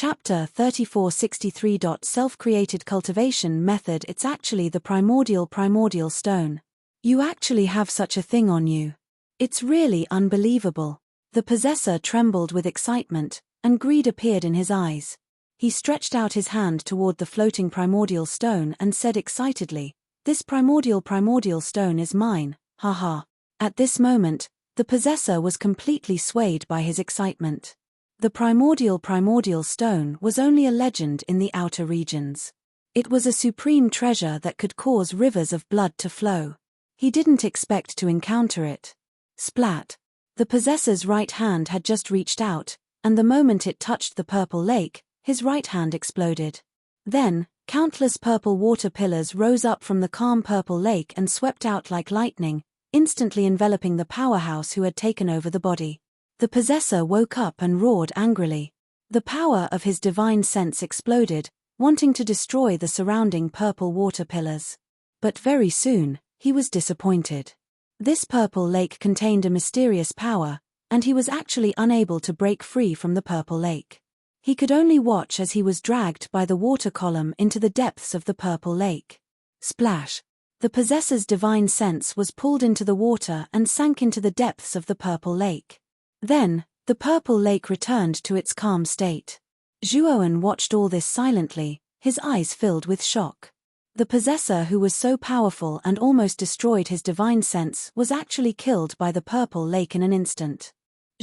Chapter 3463. Self-created cultivation method. It's actually the primordial stone. You actually have such a thing on you. It's really unbelievable. The possessor trembled with excitement, and greed appeared in his eyes. He stretched out his hand toward the floating primordial stone and said excitedly, "This primordial stone is mine, haha." At this moment, the possessor was completely swayed by his excitement. The primordial stone was only a legend in the outer regions. It was a supreme treasure that could cause rivers of blood to flow. He didn't expect to encounter it. Splat! The possessor's right hand had just reached out, and the moment it touched the purple lake, his right hand exploded. Then, countless purple water pillars rose up from the calm purple lake and swept out like lightning, instantly enveloping the powerhouse who had taken over the body. The possessor woke up and roared angrily. The power of his divine sense exploded, wanting to destroy the surrounding purple water pillars. But very soon, he was disappointed. This purple lake contained a mysterious power, and he was actually unable to break free from the purple lake. He could only watch as he was dragged by the water column into the depths of the purple lake. Splash! The possessor's divine sense was pulled into the water and sank into the depths of the purple lake. Then, the purple lake returned to its calm state. Zhuowen watched all this silently, his eyes filled with shock. The possessor who was so powerful and almost destroyed his divine sense was actually killed by the purple lake in an instant.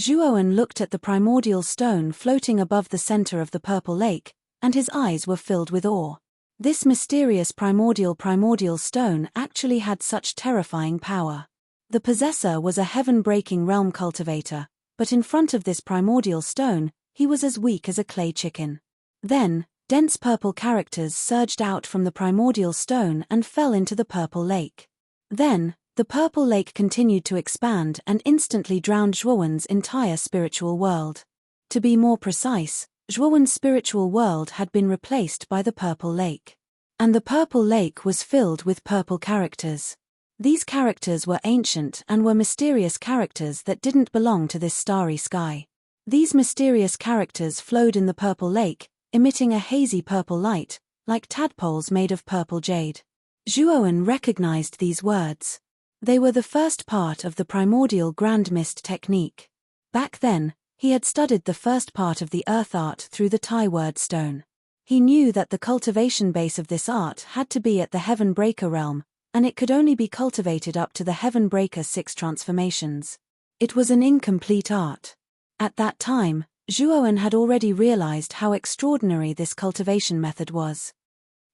Zhuowen looked at the primordial stone floating above the center of the purple lake, and his eyes were filled with awe. This mysterious primordial stone actually had such terrifying power. The possessor was a heaven-breaking realm cultivator, but in front of this primordial stone, he was as weak as a clay chicken. Then, dense purple characters surged out from the primordial stone and fell into the purple lake. Then, the purple lake continued to expand and instantly drowned Zhuowen's entire spiritual world. To be more precise, Zhuowen's spiritual world had been replaced by the purple lake. And the purple lake was filled with purple characters. These characters were ancient and were mysterious characters that didn't belong to this starry sky. These mysterious characters flowed in the purple lake, emitting a hazy purple light, like tadpoles made of purple jade. Zhuowen recognized these words. They were the first part of the primordial grand mist technique. Back then, he had studied the first part of the earth art through the Tai word stone. He knew that the cultivation base of this art had to be at the Heaven Breaker realm, and it could only be cultivated up to the Heaven Breaker 6 transformations. It was an incomplete art. At that time, Zhuowen had already realized how extraordinary this cultivation method was.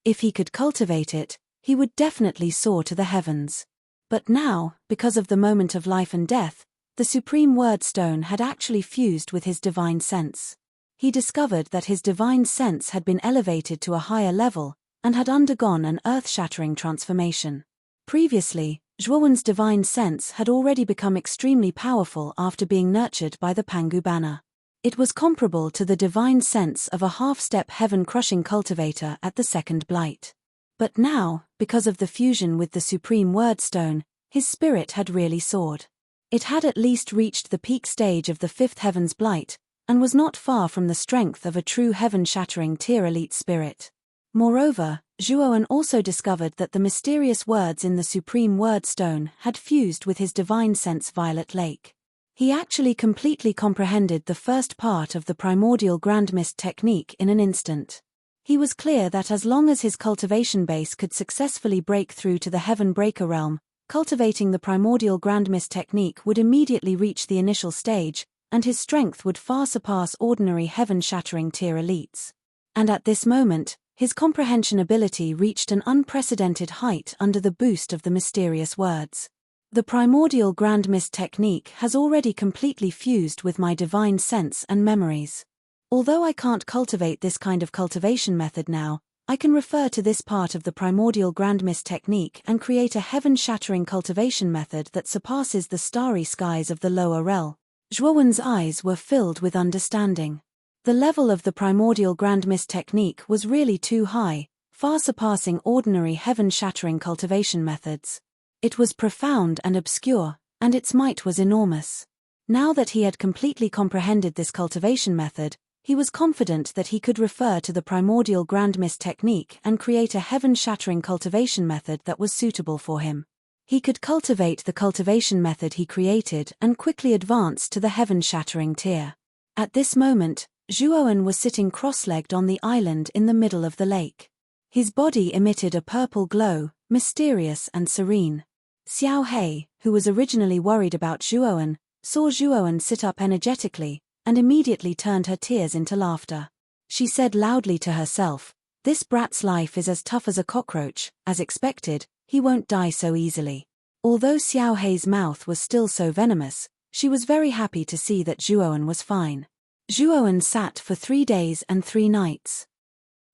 If he could cultivate it, he would definitely soar to the heavens. But now, because of the moment of life and death, the supreme word stone had actually fused with his divine sense. He discovered that his divine sense had been elevated to a higher level, and had undergone an earth-shattering transformation. Previously, Zhuowen's divine sense had already become extremely powerful after being nurtured by the Pangu banner. It was comparable to the divine sense of a half-step heaven-crushing cultivator at the second blight. But now, because of the fusion with the supreme word stone, his spirit had really soared. It had at least reached the peak stage of the fifth heaven's blight, and was not far from the strength of a true heaven-shattering tier elite spirit. Moreover, Zhuowen also discovered that the mysterious words in the supreme word stone had fused with his divine sense violet lake. He actually completely comprehended the first part of the primordial grand mist technique in an instant. He was clear that as long as his cultivation base could successfully break through to the Heaven Breaker realm, cultivating the primordial grand mist technique would immediately reach the initial stage, and his strength would far surpass ordinary heaven-shattering tier elites. And at this moment, his comprehension ability reached an unprecedented height under the boost of the mysterious words. The primordial grand mist technique has already completely fused with my divine sense and memories. Although I can't cultivate this kind of cultivation method now, I can refer to this part of the primordial grand mist technique and create a heaven-shattering cultivation method that surpasses the starry skies of the lower realm. Zhuowen's eyes were filled with understanding. The level of the primordial grand mist technique was really too high, far surpassing ordinary heaven-shattering cultivation methods. It was profound and obscure, and its might was enormous. Now that he had completely comprehended this cultivation method, He was confident that he could refer to the primordial grand mist technique and create a heaven-shattering cultivation method that was suitable for him. He could cultivate the cultivation method he created and quickly advance to the heaven-shattering tier. At this moment, Zhuowen was sitting cross-legged on the island in the middle of the lake. His body emitted a purple glow, mysterious and serene. Xiao He, who was originally worried about Zhuowen, saw Zhuowen sit up energetically, and immediately turned her tears into laughter. She said loudly to herself, "This brat's life is as tough as a cockroach, as expected, he won't die so easily." Although Xiao He's mouth was still so venomous, she was very happy to see that Zhuowen was fine. Zhuowen sat for 3 days and 3 nights.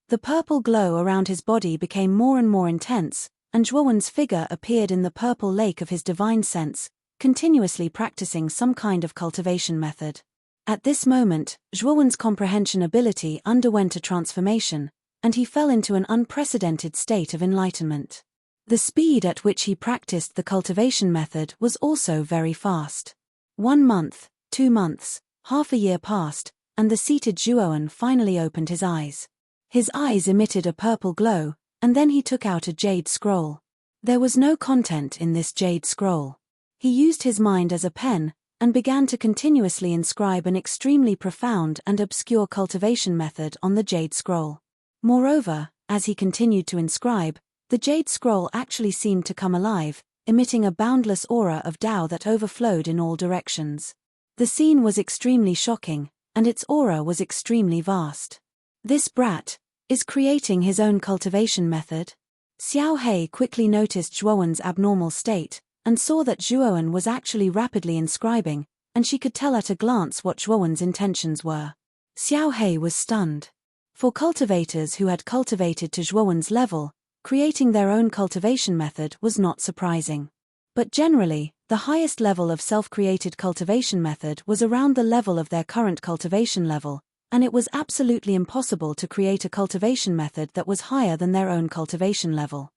The purple glow around his body became more and more intense, and Zhuowen's figure appeared in the purple lake of his divine sense, continuously practicing some kind of cultivation method. At this moment, Zhuowen's comprehension ability underwent a transformation, and he fell into an unprecedented state of enlightenment. The speed at which he practiced the cultivation method was also very fast. 1 month, 2 months, half a year passed, and the seated Zhuowen finally opened his eyes. His eyes emitted a purple glow, and then he took out a jade scroll. There was no content in this jade scroll. He used his mind as a pen, and began to continuously inscribe an extremely profound and obscure cultivation method on the jade scroll. Moreover, as he continued to inscribe, the jade scroll actually seemed to come alive, emitting a boundless aura of Tao that overflowed in all directions. The scene was extremely shocking, and its aura was extremely vast. This brat is creating his own cultivation method. Xiao He quickly noticed Zhuowen's abnormal state, and saw that Zhuowen was actually rapidly inscribing, and she could tell at a glance what Zhuowen's intentions were. Xiao He was stunned. For cultivators who had cultivated to Zhuowen's level, creating their own cultivation method was not surprising. But generally, the highest level of self-created cultivation method was around the level of their current cultivation level, and it was absolutely impossible to create a cultivation method that was higher than their own cultivation level.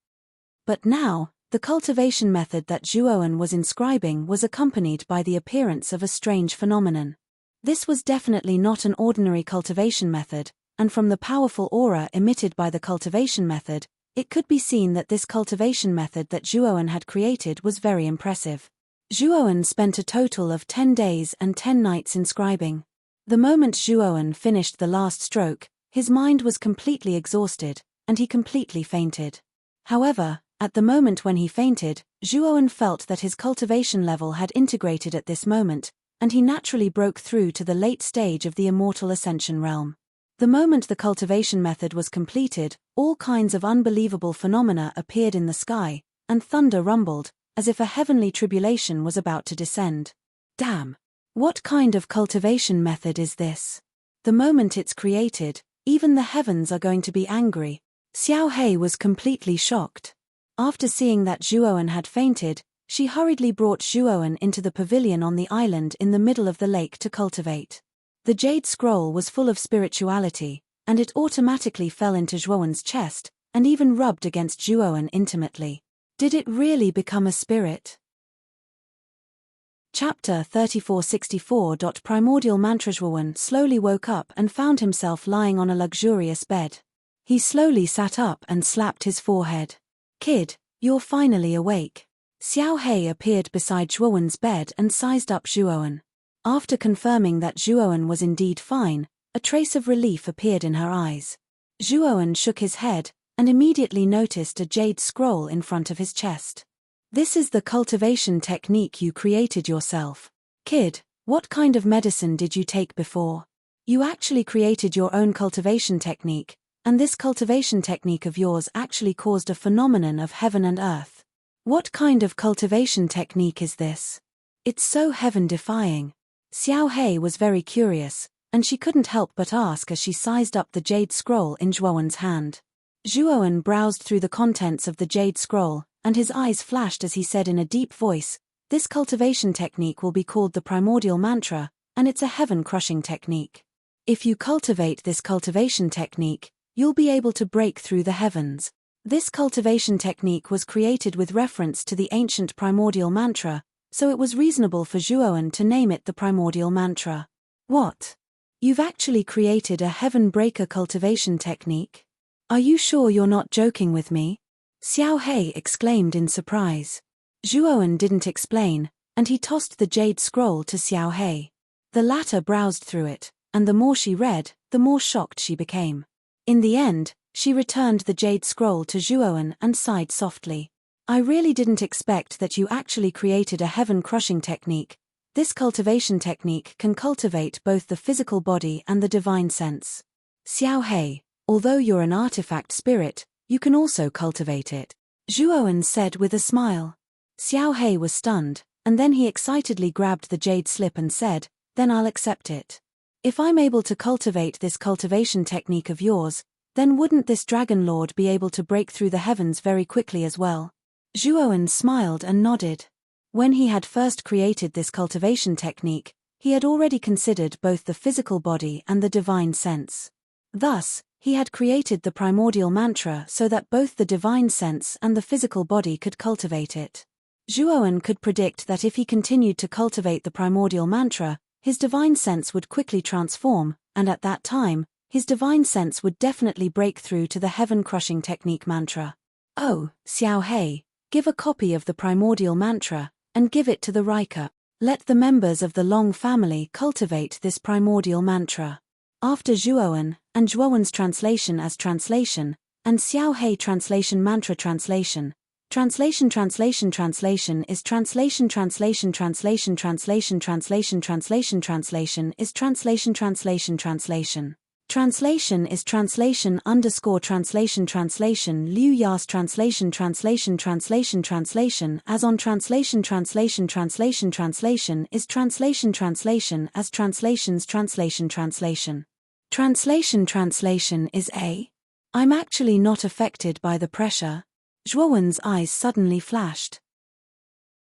But now, the cultivation method that Zhuowen was inscribing was accompanied by the appearance of a strange phenomenon. This was definitely not an ordinary cultivation method, and from the powerful aura emitted by the cultivation method, it could be seen that this cultivation method that Zhuowen had created was very impressive. Zhuowen spent a total of 10 days and 10 nights inscribing. The moment Zhuowen finished the last stroke, his mind was completely exhausted, and he completely fainted. However, at the moment when he fainted, Zhuowen felt that his cultivation level had integrated at this moment, and he naturally broke through to the late stage of the immortal ascension realm. The moment the cultivation method was completed, all kinds of unbelievable phenomena appeared in the sky, and thunder rumbled, as if a heavenly tribulation was about to descend. Damn! What kind of cultivation method is this? The moment it's created, even the heavens are going to be angry. Xiao He was completely shocked. After seeing that Zhuowen had fainted, she hurriedly brought Zhuowen into the pavilion on the island in the middle of the lake to cultivate. The jade scroll was full of spirituality, and it automatically fell into Zhuowen's chest, and even rubbed against Zhuowen intimately. Did it really become a spirit? Chapter 3464. Primordial Mantra. Zhuowen slowly woke up and found himself lying on a luxurious bed. He slowly sat up and slapped his forehead. "Kid, you're finally awake." Xiao He appeared beside Zhuowen's bed and sized up Zhuowen. After confirming that Zhuowen was indeed fine, a trace of relief appeared in her eyes. Zhuowen shook his head, and immediately noticed a jade scroll in front of his chest. "This is the cultivation technique you created yourself. Kid, what kind of medicine did you take before? You actually created your own cultivation technique, and this cultivation technique of yours actually caused a phenomenon of heaven and earth. What kind of cultivation technique is this? It's so heaven-defying." Xiao He was very curious, and she couldn't help but ask as she sized up the jade scroll in Zhuowen's hand. Zhuowen browsed through the contents of the jade scroll, and his eyes flashed as he said in a deep voice, "This cultivation technique will be called the primordial mantra, and it's a heaven-crushing technique. If you cultivate this cultivation technique, you'll be able to break through the heavens. This cultivation technique was created with reference to the ancient primordial mantra, so it was reasonable for Zhuowen to name it the primordial mantra." "What? You've actually created a heaven breaker cultivation technique? Are you sure you're not joking with me? Xiao He exclaimed in surprise. Zhuowen didn't explain, and he tossed the jade scroll to Xiao He. The latter browsed through it, and the more she read, the more shocked she became. In the end, she returned the jade scroll to Zhuowen and sighed softly. I really didn't expect that you actually created a heaven-crushing technique. This cultivation technique can cultivate both the physical body and the divine sense. Xiao He, although you're an artifact spirit, you can also cultivate it, Zhuowen said with a smile. Xiao He was stunned, and then he excitedly grabbed the jade slip and said, then I'll accept it. If I'm able to cultivate this cultivation technique of yours, then wouldn't this dragon lord be able to break through the heavens very quickly as well? Zhuowen smiled and nodded. When he had first created this cultivation technique, he had already considered both the physical body and the divine sense. Thus, he had created the primordial mantra so that both the divine sense and the physical body could cultivate it. Zhuowen could predict that if he continued to cultivate the primordial mantra, his divine sense would quickly transform, and at that time, his divine sense would definitely break through to the heaven-crushing technique mantra. Oh, Xiao He, give a copy of the primordial mantra, and give it to the Riker. Let the members of the Long family cultivate this primordial mantra. After Zhuowen, and Zhuowen's translation as translation, and Xiao He translation mantra translation. Translation is translation is translation is translation is translation Liu Ya's translation as on translation is translation as translation is I'm actually not affected by the pressure. Zhuowen's eyes suddenly flashed.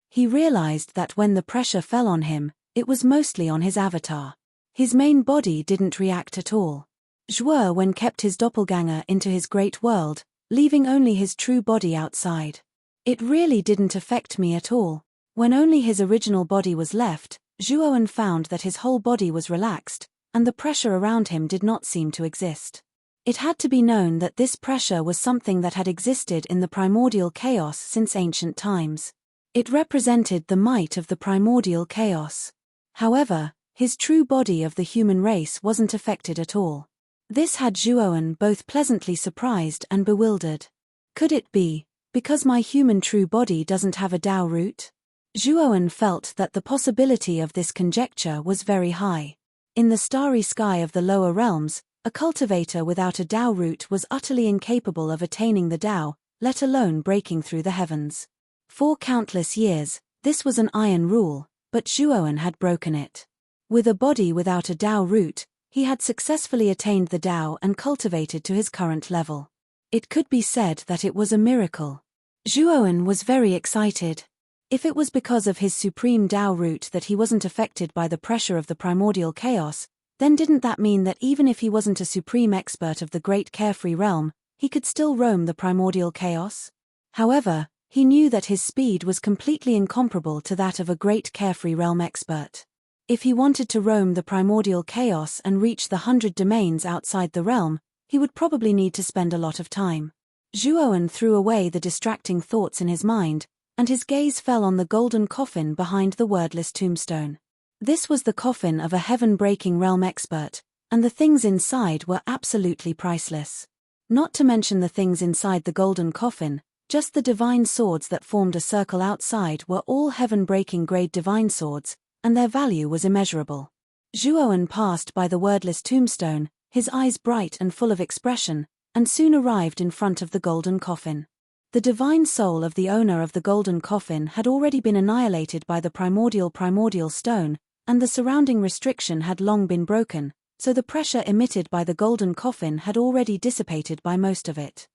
He realized that when the pressure fell on him, it was mostly on his avatar. His main body didn't react at all. Zhuowen kept his doppelganger into his great world, leaving only his true body outside. It really didn't affect me at all. When only his original body was left, Zhuowen found that his whole body was relaxed, and the pressure around him did not seem to exist. It had to be known that this pressure was something that had existed in the primordial chaos since ancient times. It represented the might of the primordial chaos. However, his true body of the human race wasn't affected at all. This had Zhuowen both pleasantly surprised and bewildered. Could it be, because my human true body doesn't have a Tao root? Zhuowen felt that the possibility of this conjecture was very high. In the starry sky of the lower realms, a cultivator without a Tao root was utterly incapable of attaining the Tao, let alone breaking through the heavens. For countless years, this was an iron rule, but Zhuowen had broken it. With a body without a Tao root, he had successfully attained the Tao and cultivated to his current level. It could be said that it was a miracle. Zhuowen was very excited. If it was because of his supreme Tao root that he wasn't affected by the pressure of the primordial chaos, then didn't that mean that even if he wasn't a supreme expert of the great carefree realm, he could still roam the primordial chaos? However, he knew that his speed was completely incomparable to that of a great carefree realm expert. If he wanted to roam the primordial chaos and reach the 100 domains outside the realm, he would probably need to spend a lot of time. Zhuowen threw away the distracting thoughts in his mind, and his gaze fell on the golden coffin behind the wordless tombstone. This was the coffin of a heaven-breaking realm expert, and the things inside were absolutely priceless. Not to mention the things inside the golden coffin, just the divine swords that formed a circle outside were all heaven-breaking grade divine swords, and their value was immeasurable. Zhuowen passed by the wordless tombstone, his eyes bright and full of expression, and soon arrived in front of the golden coffin. The divine soul of the owner of the golden coffin had already been annihilated by the primordial stone, and the surrounding restriction had long been broken, so the pressure emitted by the golden coffin had already dissipated by most of it.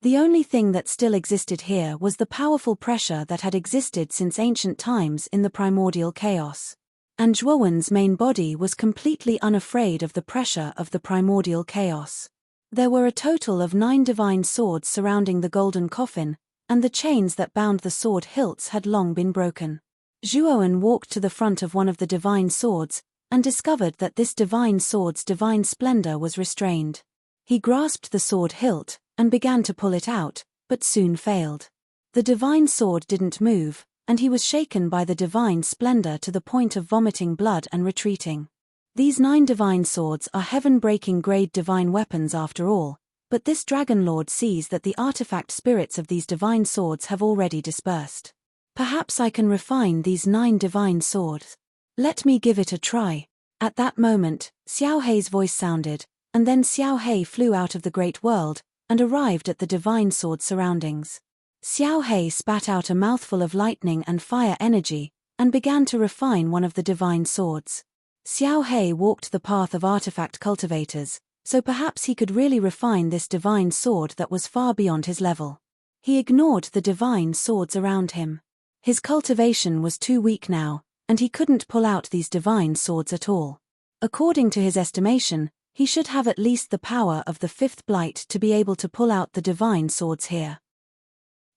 The only thing that still existed here was the powerful pressure that had existed since ancient times in the primordial chaos. And Zhuowen's main body was completely unafraid of the pressure of the primordial chaos. There were a total of 9 divine swords surrounding the golden coffin, and the chains that bound the sword hilts had long been broken. Zhuowen walked to the front of one of the divine swords, and discovered that this divine sword's divine splendor was restrained. He grasped the sword hilt, and began to pull it out, but soon failed. The divine sword didn't move, and he was shaken by the divine splendor to the point of vomiting blood and retreating. These 9 divine swords are heaven-breaking grade divine weapons after all, but this Dragon Lord sees that the artifact spirits of these divine swords have already dispersed. Perhaps I can refine these 9 divine swords. Let me give it a try. At that moment, Xiao Hei's voice sounded, and then Xiao Hei flew out of the great world, and arrived at the divine sword surroundings. Xiao Hei spat out a mouthful of lightning and fire energy, and began to refine one of the divine swords. Xiao Hei walked the path of artifact cultivators, so perhaps he could really refine this divine sword that was far beyond his level. He ignored the divine swords around him. His cultivation was too weak now, and he couldn't pull out these divine swords at all. According to his estimation, he should have at least the power of the 5th blight to be able to pull out the divine swords here.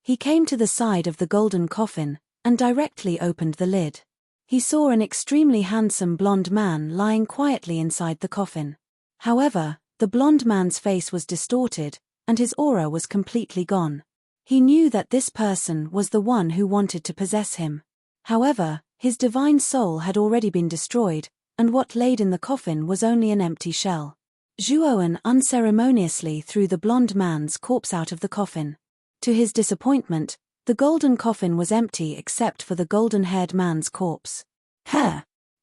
He came to the side of the golden coffin, and directly opened the lid. He saw an extremely handsome blonde man lying quietly inside the coffin. However, the blonde man's face was distorted, and his aura was completely gone. He knew that this person was the one who wanted to possess him. However, his divine soul had already been destroyed, and what laid in the coffin was only an empty shell. Zhuowen unceremoniously threw the blonde man's corpse out of the coffin. To his disappointment, the golden coffin was empty except for the golden-haired man's corpse.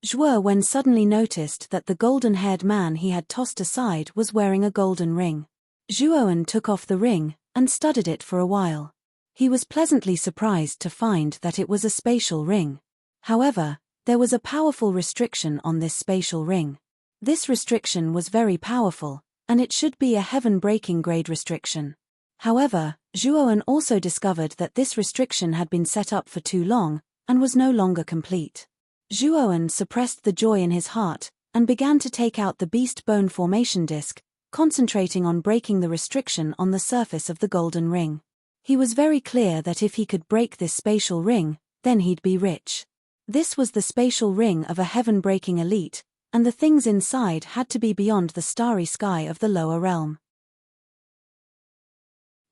Zhuowen suddenly noticed that the golden-haired man he had tossed aside was wearing a golden ring. Zhuowen took off the ring, and studied it for a while. He was pleasantly surprised to find that it was a spatial ring. However, there was a powerful restriction on this spatial ring. This restriction was very powerful, and it should be a heaven-breaking grade restriction. However, Zhuowen also discovered that this restriction had been set up for too long, and was no longer complete. Zhuowen suppressed the joy in his heart, and began to take out the beast bone formation disc, concentrating on breaking the restriction on the surface of the golden ring. He was very clear that if he could break this spatial ring, then he'd be rich. This was the spatial ring of a heaven-breaking elite, and the things inside had to be beyond the starry sky of the lower realm.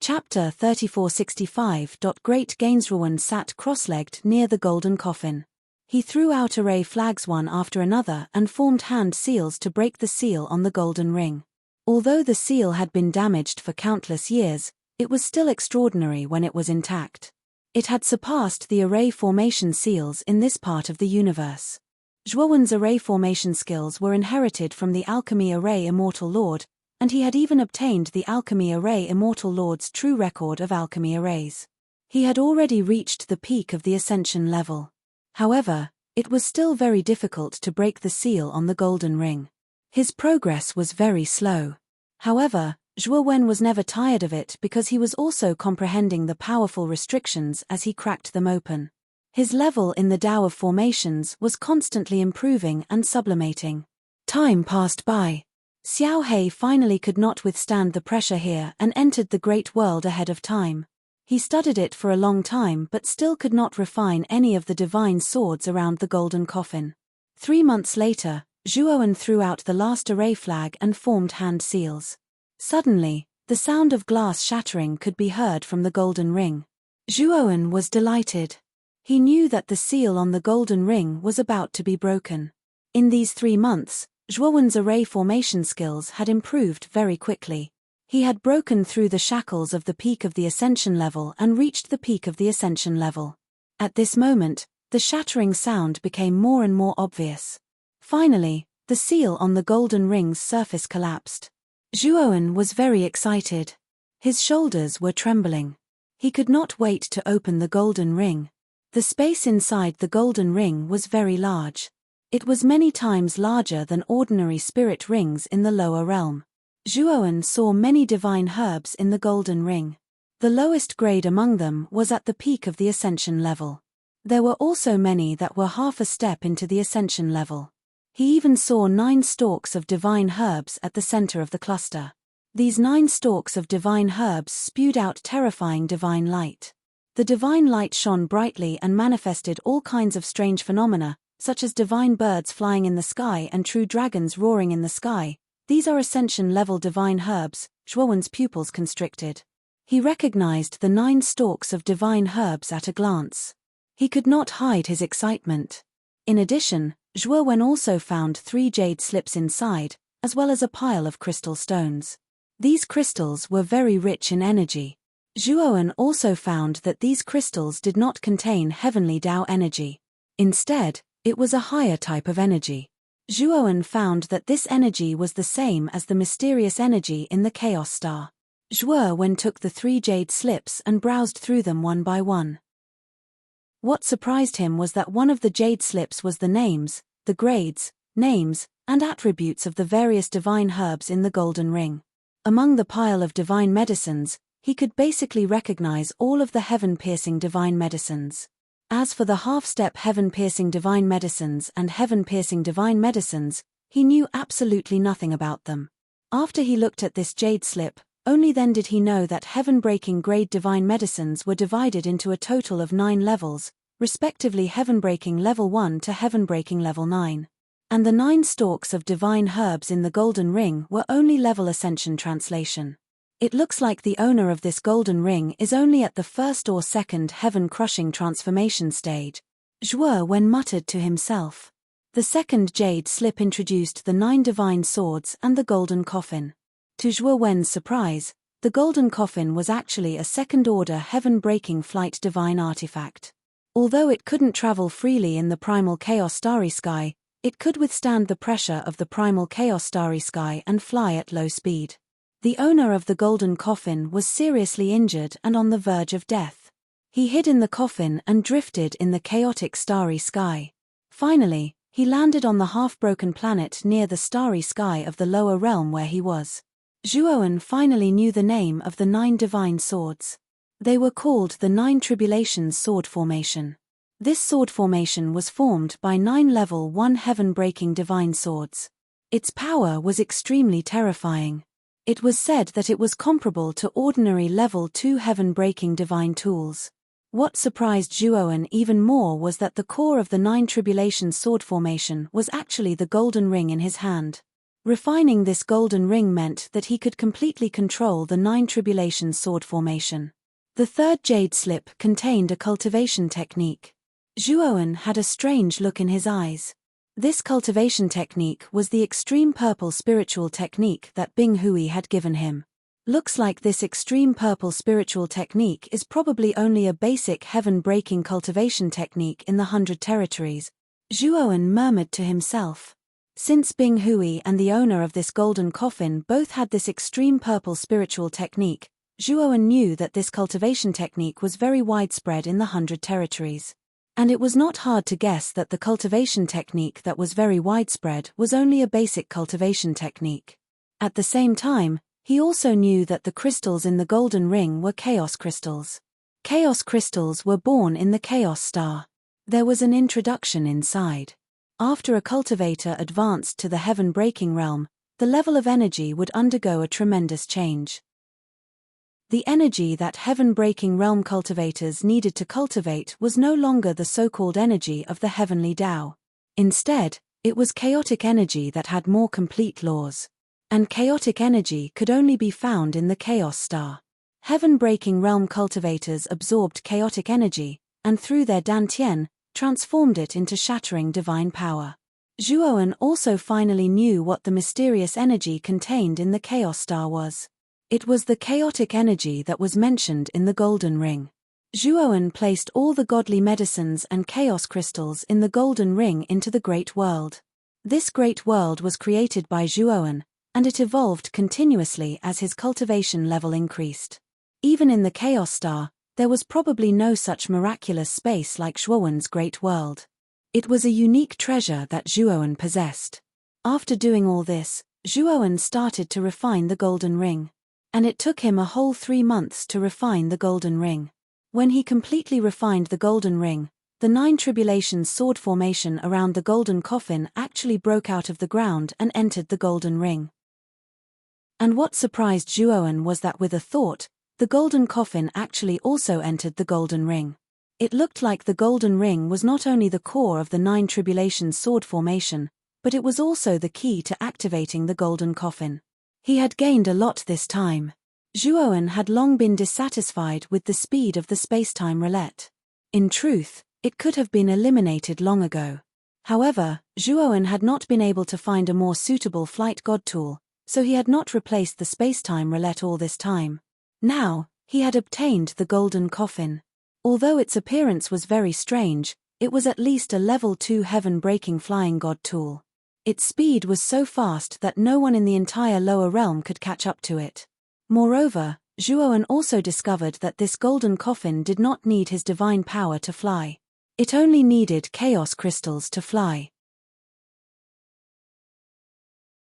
Chapter 3465. Great Gainsruan sat cross-legged near the golden coffin. He threw out array flags one after another and formed hand seals to break the seal on the golden ring. Although the seal had been damaged for countless years, it was still extraordinary when it was intact. It had surpassed the array formation seals in this part of the universe. Zhuowen's array formation skills were inherited from the Alchemy Array Immortal Lord, and he had even obtained the Alchemy Array Immortal Lord's true record of alchemy arrays. He had already reached the peak of the ascension level. However, it was still very difficult to break the seal on the golden ring. His progress was very slow. However, Zhuowen was never tired of it because he was also comprehending the powerful restrictions as he cracked them open. His level in the Tao of Formations was constantly improving and sublimating. Time passed by. Xiao Hei finally could not withstand the pressure here and entered the great world ahead of time. He studied it for a long time but still could not refine any of the divine swords around the golden coffin. 3 months later, Zhuowen threw out the last array flag and formed hand seals. Suddenly, the sound of glass shattering could be heard from the golden ring. Zhuowen was delighted. He knew that the seal on the golden ring was about to be broken. In these 3 months, Zhuowen's array formation skills had improved very quickly. He had broken through the shackles of the peak of the ascension level and reached the peak of the ascension level. At this moment, the shattering sound became more and more obvious. Finally, the seal on the golden ring's surface collapsed. Zhuowen was very excited. His shoulders were trembling. He could not wait to open the golden ring. The space inside the golden ring was very large. It was many times larger than ordinary spirit rings in the lower realm. Zhuowen saw many divine herbs in the golden ring. The lowest grade among them was at the peak of the ascension level. There were also many that were half a step into the ascension level. He even saw 9 stalks of divine herbs at the center of the cluster. These 9 stalks of divine herbs spewed out terrifying divine light. The divine light shone brightly and manifested all kinds of strange phenomena, such as divine birds flying in the sky and true dragons roaring in the sky. These are ascension-level divine herbs. Zhuowen's pupils constricted. He recognized the 9 stalks of divine herbs at a glance. He could not hide his excitement. In addition, Zhuowen also found 3 jade slips inside, as well as a pile of crystal stones. These crystals were very rich in energy. Zhuowen also found that these crystals did not contain heavenly Tao energy. Instead, it was a higher type of energy. Zhuowen found that this energy was the same as the mysterious energy in the Chaos Star. Zhuowen took the 3 jade slips and browsed through them one by one. What surprised him was that one of the jade slips was the names, the grades, names, and attributes of the various divine herbs in the golden ring. Among the pile of divine medicines, he could basically recognize all of the heaven-piercing divine medicines. As for the half-step heaven-piercing divine medicines and heaven-piercing divine medicines, he knew absolutely nothing about them. After he looked at this jade slip, only then did he know that heaven-breaking grade divine medicines were divided into a total of 9 levels, respectively heaven-breaking level 1 to heaven-breaking level 9. And the 9 stalks of divine herbs in the golden ring were only level ascension translation. It looks like the owner of this golden ring is only at the first or second heaven-crushing transformation stage. Zhuowen muttered to himself. The second jade slip introduced the 9 divine swords and the golden coffin. To Zhuowen's surprise, the golden coffin was actually a second-order heaven-breaking flight divine artifact. Although it couldn't travel freely in the primal chaos starry sky, it could withstand the pressure of the primal chaos starry sky and fly at low speed. The owner of the golden coffin was seriously injured and on the verge of death. He hid in the coffin and drifted in the chaotic starry sky. Finally, he landed on the half-broken planet near the starry sky of the lower realm where he was. Zhuowen finally knew the name of the 9 divine swords. They were called the 9 Tribulations Sword Formation. This sword formation was formed by 9 level 1 heaven-breaking divine swords. Its power was extremely terrifying. It was said that it was comparable to ordinary level 2 heaven-breaking divine tools. What surprised Zhuowen even more was that the core of the 9 Tribulations sword formation was actually the golden ring in his hand. Refining this golden ring meant that he could completely control the 9 Tribulations sword formation. The third jade slip contained a cultivation technique. Zhuowen had a strange look in his eyes. This cultivation technique was the extreme purple spiritual technique that Bing Hui had given him. Looks like this extreme purple spiritual technique is probably only a basic heaven-breaking cultivation technique in the 100 territories. Zhuowen murmured to himself. Since Bing Hui and the owner of this golden coffin both had this extreme purple spiritual technique, Zhuowen knew that this cultivation technique was very widespread in the 100 territories. And it was not hard to guess that the cultivation technique that was very widespread was only a basic cultivation technique. At the same time, he also knew that the crystals in the golden ring were chaos crystals. Chaos crystals were born in the chaos star. There was an introduction inside. After a cultivator advanced to the heaven-breaking realm, the level of energy would undergo a tremendous change. The energy that heaven-breaking realm cultivators needed to cultivate was no longer the so-called energy of the heavenly Tao. Instead, it was chaotic energy that had more complete laws. And chaotic energy could only be found in the chaos star. Heaven-breaking realm cultivators absorbed chaotic energy, and through their dantian, transformed it into shattering divine power. Zhuowen also finally knew what the mysterious energy contained in the chaos star was. It was the chaotic energy that was mentioned in the golden ring. Zhuowen placed all the godly medicines and chaos crystals in the golden ring into the great world. This great world was created by Zhuowen, and it evolved continuously as his cultivation level increased. Even in the chaos star, there was probably no such miraculous space like Zhuowen's great world. It was a unique treasure that Zhuowen possessed. After doing all this, Zhuowen started to refine the golden ring. And it took him a whole 3 months to refine the golden ring. When he completely refined the golden ring, the 9 Tribulations sword formation around the golden coffin actually broke out of the ground and entered the golden ring. And what surprised Zhuowen was that with a thought, the golden coffin actually also entered the golden ring. It looked like the golden ring was not only the core of the 9 tribulations sword formation, but it was also the key to activating the golden coffin. He had gained a lot this time. Zhuowen had long been dissatisfied with the speed of the spacetime roulette. In truth, it could have been eliminated long ago. However, Zhuowen had not been able to find a more suitable flight god tool, so he had not replaced the spacetime roulette all this time. Now, he had obtained the golden coffin. Although its appearance was very strange, it was at least a level 2 heaven-breaking flying god tool. Its speed was so fast that no one in the entire lower realm could catch up to it. Moreover, Zhuowen also discovered that this golden coffin did not need his divine power to fly. It only needed chaos crystals to fly.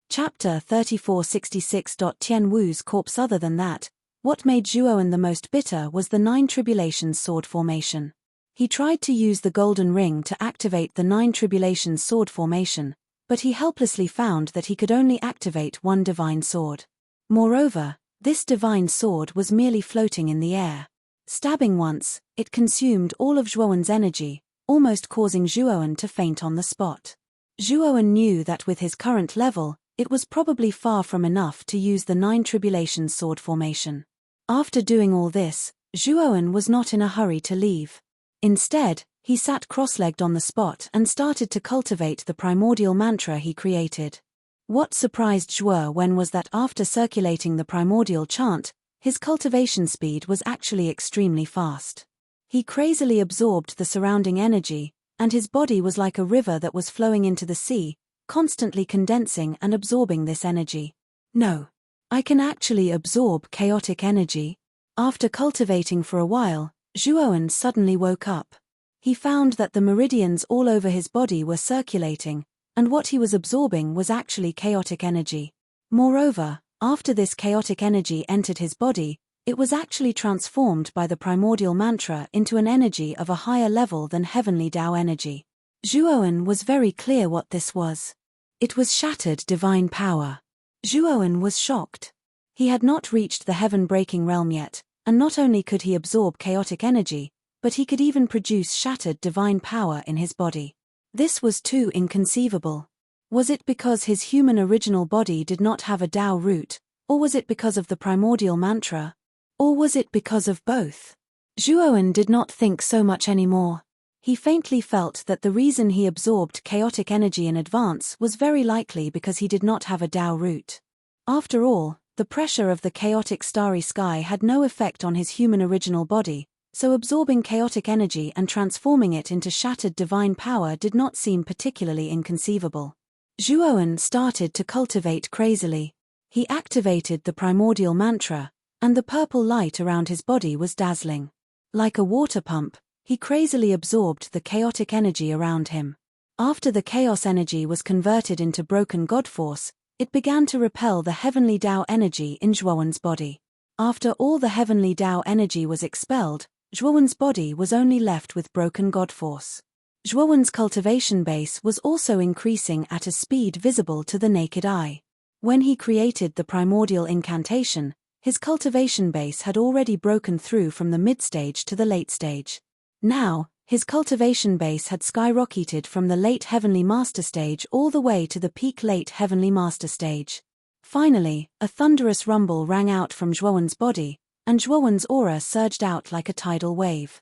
Chapter 3466. Tian Wu's corpse. Other than that, what made Zhuowen the most bitter was the 9 tribulations sword formation. He tried to use the golden ring to activate the 9 tribulations sword formation, but he helplessly found that he could only activate one divine sword. Moreover, this divine sword was merely floating in the air. Stabbing once, it consumed all of Zhuowen's energy, almost causing Zhuowen to faint on the spot. Zhuowen knew that with his current level, it was probably far from enough to use the 9 tribulations sword formation. After doing all this, Zhuowen was not in a hurry to leave. Instead, he sat cross-legged on the spot and started to cultivate the primordial mantra he created. What surprised Zhuowen was that after circulating the primordial chant, his cultivation speed was actually extremely fast. He crazily absorbed the surrounding energy, and his body was like a river that was flowing into the sea, constantly condensing and absorbing this energy. No. I can actually absorb chaotic energy. After cultivating for a while, Zhuowen suddenly woke up. He found that the meridians all over his body were circulating, and what he was absorbing was actually chaotic energy. Moreover, after this chaotic energy entered his body, it was actually transformed by the primordial mantra into an energy of a higher level than heavenly Tao energy. Zhuowen was very clear what this was. It was shattered divine power. Zhuowen was shocked. He had not reached the heaven-breaking realm yet, and not only could he absorb chaotic energy, but he could even produce shattered divine power in his body. This was too inconceivable. Was it because his human original body did not have a Tao root, or was it because of the primordial mantra? Or was it because of both? Zhuowen did not think so much anymore. He faintly felt that the reason he absorbed chaotic energy in advance was very likely because he did not have a Tao root. After all, the pressure of the chaotic starry sky had no effect on his human original body, so absorbing chaotic energy and transforming it into shattered divine power did not seem particularly inconceivable. Zhuowen started to cultivate crazily. He activated the primordial mantra, and the purple light around his body was dazzling. Like a water pump, he crazily absorbed the chaotic energy around him. After the chaos energy was converted into broken god force, it began to repel the heavenly Tao energy in Zhuowen's body. After all the heavenly Tao energy was expelled, Zhuowen's body was only left with broken god force. Zhuowen's cultivation base was also increasing at a speed visible to the naked eye. When he created the primordial incantation, his cultivation base had already broken through from the mid-stage to the late stage. Now, his cultivation base had skyrocketed from the late heavenly master stage all the way to the peak late heavenly master stage. Finally, a thunderous rumble rang out from Zhuowen's body, and Zhuowen's aura surged out like a tidal wave.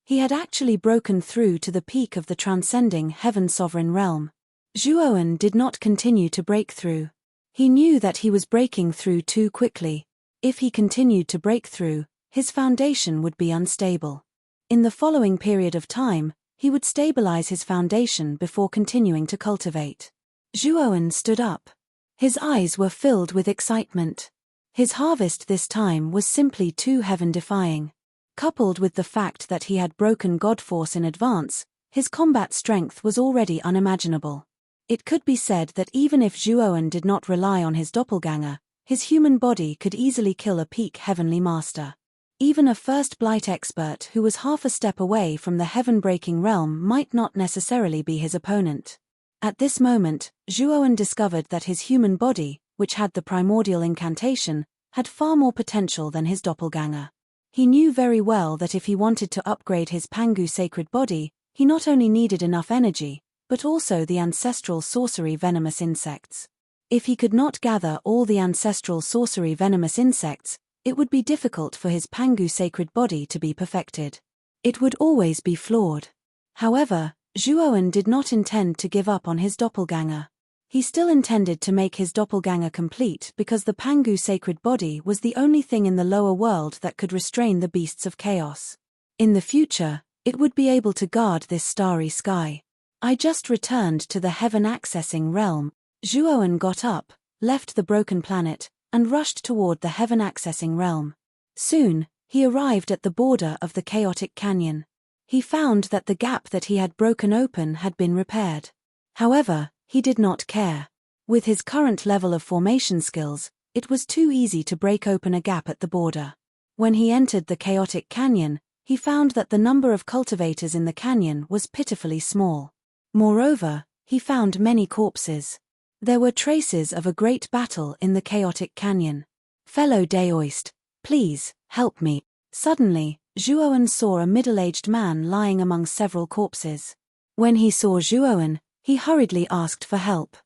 He had actually broken through to the peak of the transcending heaven sovereign realm. Zhuowen did not continue to break through. He knew that he was breaking through too quickly. If he continued to break through, his foundation would be unstable. In the following period of time, he would stabilize his foundation before continuing to cultivate. Zhuowen stood up. His eyes were filled with excitement. His harvest this time was simply too heaven-defying. Coupled with the fact that he had broken god force in advance, his combat strength was already unimaginable. It could be said that even if Zhuowen did not rely on his doppelganger, his human body could easily kill a peak heavenly master. Even a first blight expert who was half a step away from the heaven-breaking realm might not necessarily be his opponent. At this moment, Zhuowen discovered that his human body, which had the primordial incantation, had far more potential than his doppelganger. He knew very well that if he wanted to upgrade his Pangu sacred body, he not only needed enough energy, but also the ancestral sorcery venomous insects. If he could not gather all the ancestral sorcery venomous insects, it would be difficult for his Pangu sacred body to be perfected. It would always be flawed. However, Zhuowen did not intend to give up on his doppelganger. He still intended to make his doppelganger complete because the Pangu sacred body was the only thing in the lower world that could restrain the beasts of chaos. In the future, it would be able to guard this starry sky. I just returned to the heaven accessing realm. Zhuowen got up, left the broken planet, and rushed toward the heaven accessing realm. Soon, he arrived at the border of the chaotic canyon. He found that the gap that he had broken open had been repaired. However, he did not care. With his current level of formation skills, it was too easy to break open a gap at the border. When he entered the chaotic canyon, he found that the number of cultivators in the canyon was pitifully small. Moreover, he found many corpses. There were traces of a great battle in the chaotic canyon. Fellow Daoist, please, help me. Suddenly, Zhuowen saw a middle-aged man lying among several corpses. When he saw Zhuowen, he hurriedly asked for help.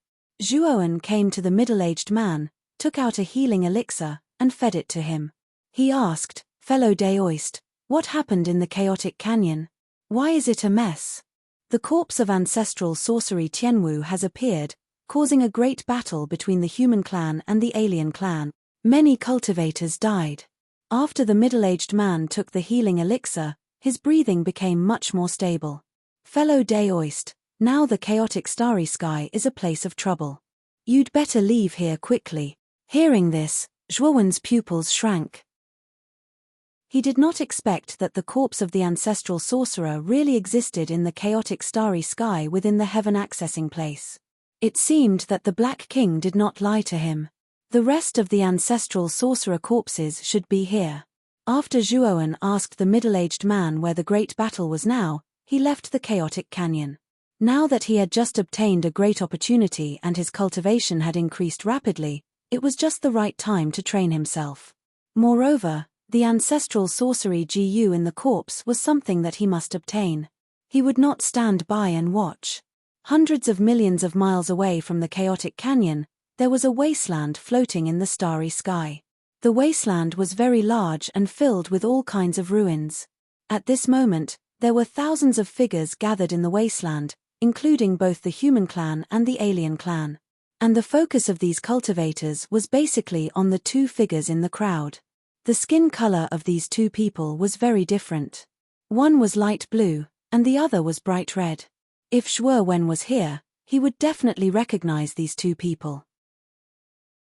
Zhuowen came to the middle-aged man, took out a healing elixir, and fed it to him. He asked, "Fellow Daoist, what happened in the chaotic canyon? Why is it a mess?" The corpse of ancestral sorcery Tianwu has appeared, causing a great battle between the human clan and the alien clan. Many cultivators died. After the middle-aged man took the healing elixir, his breathing became much more stable. Fellow Daoist, now the chaotic starry sky is a place of trouble. You'd better leave here quickly. Hearing this, Zhuowen's pupils shrank. He did not expect that the corpse of the ancestral sorcerer really existed in the chaotic starry sky within the heaven accessing place. It seemed that the Black King did not lie to him. The rest of the ancestral sorcerer corpses should be here. After Zhuowen asked the middle-aged man where the great battle was now, he left the chaotic canyon. Now that he had just obtained a great opportunity and his cultivation had increased rapidly, it was just the right time to train himself. Moreover, the ancestral sorcery GU in the corpse was something that he must obtain. He would not stand by and watch. Hundreds of millions of miles away from the chaotic canyon, there was a wasteland floating in the starry sky. The wasteland was very large and filled with all kinds of ruins. At this moment, there were thousands of figures gathered in the wasteland, including both the human clan and the alien clan. And the focus of these cultivators was basically on the two figures in the crowd. The skin color of these two people was very different. One was light blue, and the other was bright red. If Zhuowen was here, he would definitely recognize these two people.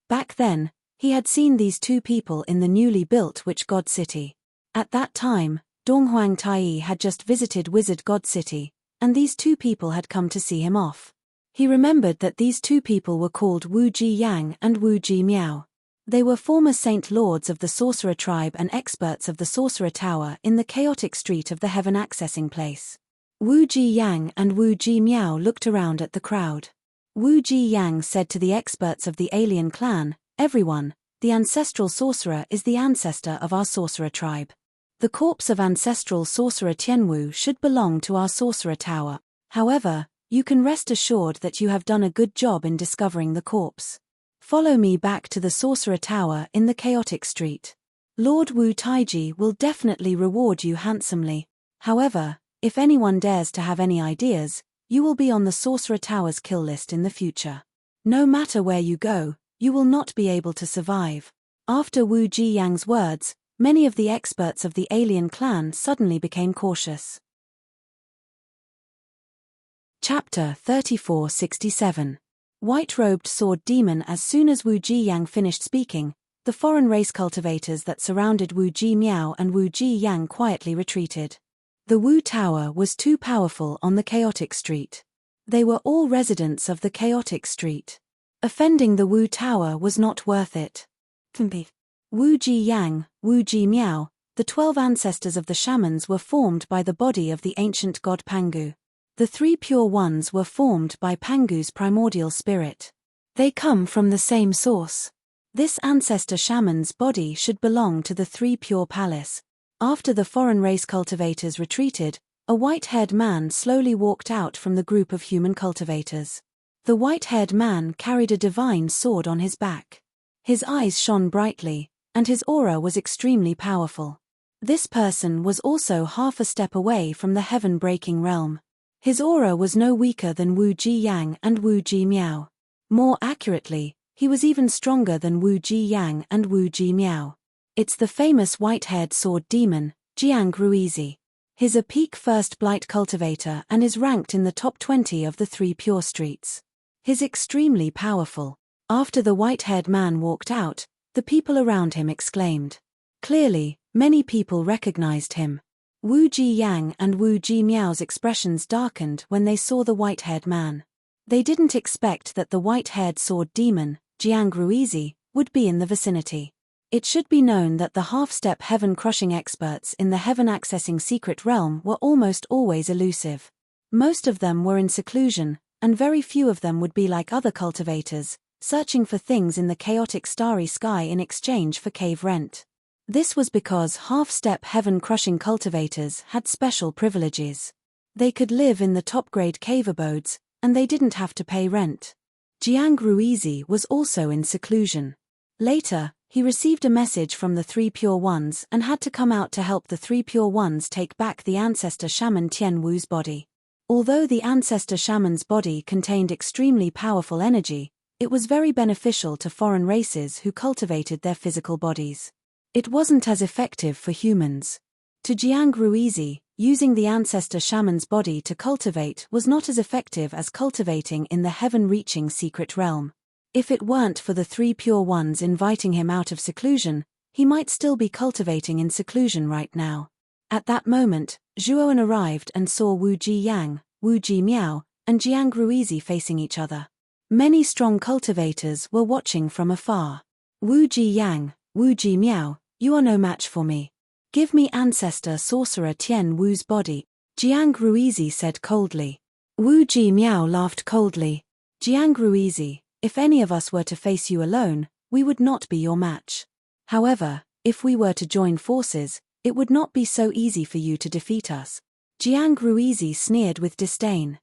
Back then, he had seen these two people in the newly built Witch God City. At that time, Donghuang Tai had just visited Wizard God City, and these two people had come to see him off. He remembered that these two people were called Wu Ji Yang and Wu Ji Miao. They were former Saint Lords of the Sorcerer Tribe and experts of the Sorcerer Tower in the chaotic street of the Heaven Accessing Place. Wu Ji Yang and Wu Ji Miao looked around at the crowd. Wu Ji Yang said to the experts of the alien clan, "Everyone, the ancestral sorcerer is the ancestor of our sorcerer tribe. The corpse of ancestral sorcerer Tianwu should belong to our sorcerer tower. However, you can rest assured that you have done a good job in discovering the corpse. Follow me back to the sorcerer tower in the chaotic street. Lord Wu Taiji will definitely reward you handsomely. However, if anyone dares to have any ideas, you will be on the sorcerer tower's kill list in the future. No matter where you go, you will not be able to survive." After Wu Ji Yang's words, many of the experts of the alien clan suddenly became cautious. Chapter 3467. White-robed sword demon. As soon as Wu Ji Yang finished speaking, the foreign race cultivators that surrounded Wu Ji Miao and Wu Ji Yang quietly retreated. The Wu Tower was too powerful on the chaotic street. They were all residents of the chaotic street. Offending the Wu Tower was not worth it. Wu Ji Yang, Wu Ji Miao, the 12 ancestors of the shamans were formed by the body of the ancient god Pangu. The 3 pure ones were formed by Pangu's primordial spirit. They come from the same source. This ancestor shaman's body should belong to the 3 pure palace. After the foreign race cultivators retreated, a white-haired man slowly walked out from the group of human cultivators. The white-haired man carried a divine sword on his back. His eyes shone brightly, and his aura was extremely powerful. This person was also half a step away from the heaven-breaking realm. His aura was no weaker than Wu Ji Yang and Wu Ji Miao. More accurately, he was even stronger than Wu Ji Yang and Wu Ji Miao. It's the famous white-haired sword demon, Jiang Ruizi. He's a peak first blight cultivator and is ranked in the top 20 of the 3 pure streets. He's extremely powerful. After the white-haired man walked out, the people around him exclaimed. Clearly, many people recognized him. Wu Ji Yang and Wu Ji Miao's expressions darkened when they saw the white-haired man. They didn't expect that the white-haired sword demon, Jiang Ruizi, would be in the vicinity. It should be known that the half-step heaven-crushing experts in the heaven-accessing secret realm were almost always elusive. Most of them were in seclusion, and very few of them would be like other cultivators, searching for things in the chaotic starry sky in exchange for cave rent. This was because half-step heaven-crushing cultivators had special privileges. They could live in the top-grade cave abodes, and they didn't have to pay rent. Jiang Ruizi was also in seclusion. Later, he received a message from the 3 Pure Ones and had to come out to help the 3 Pure Ones take back the ancestor shaman Tian Wu's body. Although the ancestor shaman's body contained extremely powerful energy, it was very beneficial to foreign races who cultivated their physical bodies. It wasn't as effective for humans. To Jiang Ruizi, using the ancestor shaman's body to cultivate was not as effective as cultivating in the heaven-reaching secret realm. If it weren't for the 3 Pure Ones inviting him out of seclusion, he might still be cultivating in seclusion right now. At that moment, Zhuoan arrived and saw Wu Ji Yang, Wu Ji Miao, and Jiang Ruizi facing each other. Many strong cultivators were watching from afar. Wu Ji Yang, Wu Ji Miao, you are no match for me. Give me ancestor sorcerer Tian Wu's body, Jiang Ruizi said coldly. Wu Ji Miao laughed coldly. Jiang Ruizi, if any of us were to face you alone, we would not be your match. However, if we were to join forces, it would not be so easy for you to defeat us. Jiang Ruizi sneered with disdain.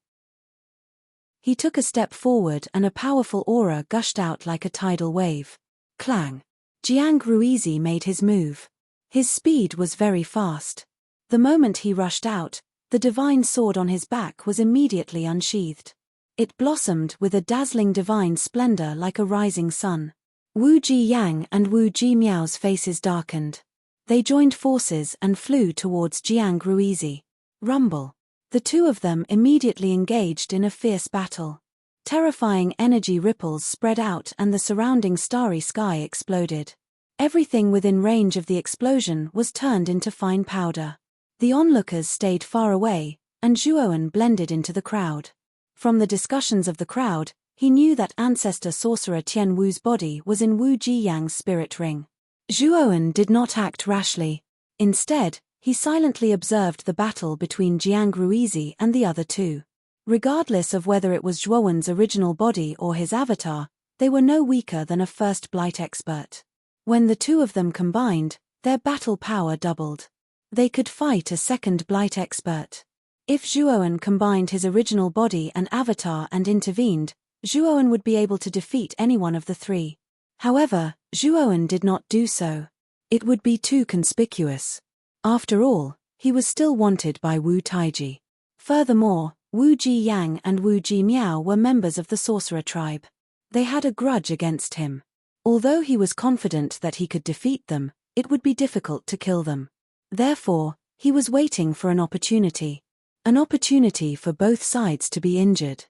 He took a step forward and a powerful aura gushed out like a tidal wave. Clang! Jiang Ruizi made his move. His speed was very fast. The moment he rushed out, the divine sword on his back was immediately unsheathed. It blossomed with a dazzling divine splendor like a rising sun. Wu Ji Yang and Wu Ji Miao's faces darkened. They joined forces and flew towards Jiang Ruizi. Rumble. The two of them immediately engaged in a fierce battle. Terrifying energy ripples spread out and the surrounding starry sky exploded. Everything within range of the explosion was turned into fine powder. The onlookers stayed far away, and Zhuoan blended into the crowd. From the discussions of the crowd, he knew that ancestor sorcerer Tian Wu's body was in Wu Ji Yang's spirit ring. Zhuoan did not act rashly. Instead, he silently observed the battle between Jiang Ruizi and the other two. Regardless of whether it was Zhuoan's original body or his avatar, they were no weaker than a first blight expert. When the two of them combined, their battle power doubled. They could fight a second blight expert. If Zhuoan combined his original body and avatar and intervened, Zhuoan would be able to defeat any one of the three. However, Zhuoan did not do so. It would be too conspicuous. After all, he was still wanted by Wu Taiji. Furthermore, Wu Ji Yang and Wu Ji Miao were members of the sorcerer tribe. They had a grudge against him. Although he was confident that he could defeat them, it would be difficult to kill them. Therefore, he was waiting for an opportunity. An opportunity for both sides to be injured.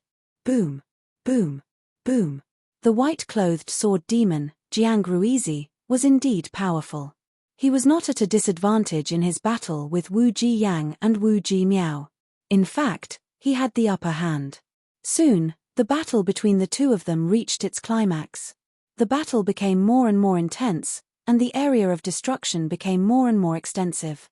Boom, boom, boom. The white-clothed sword demon, Jiang Ruizi, was indeed powerful. He was not at a disadvantage in his battle with Wu Ji Yang and Wu Ji Miao. In fact, he had the upper hand. Soon, the battle between the two of them reached its climax. The battle became more and more intense, and the area of destruction became more and more extensive.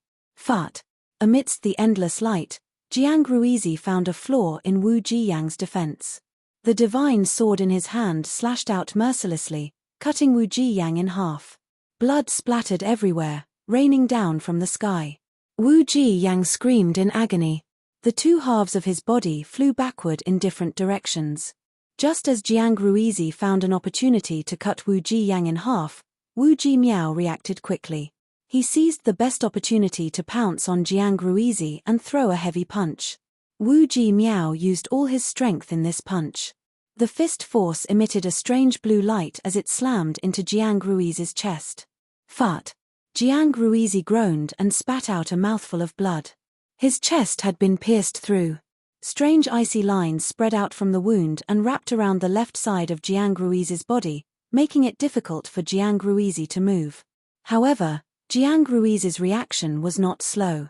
But, amidst the endless light, Jiang Ruizi found a flaw in Wu Ji Yang's defense. The divine sword in his hand slashed out mercilessly, cutting Wu Ji Yang in half. Blood splattered everywhere, raining down from the sky. Wu Ji-yang screamed in agony. The two halves of his body flew backward in different directions. Just as Jiang Ruizi found an opportunity to cut Wu Ji-yang in half, Wu Ji-miao reacted quickly. He seized the best opportunity to pounce on Jiang Ruizi and throw a heavy punch. Wu Ji-miao used all his strength in this punch. The fist force emitted a strange blue light as it slammed into Jiang Ruizi's chest. Fart! Jiang Ruizi groaned and spat out a mouthful of blood. His chest had been pierced through. Strange icy lines spread out from the wound and wrapped around the left side of Jiang Ruizi's body, making it difficult for Jiang Ruizi to move. However, Jiang Ruizi's reaction was not slow.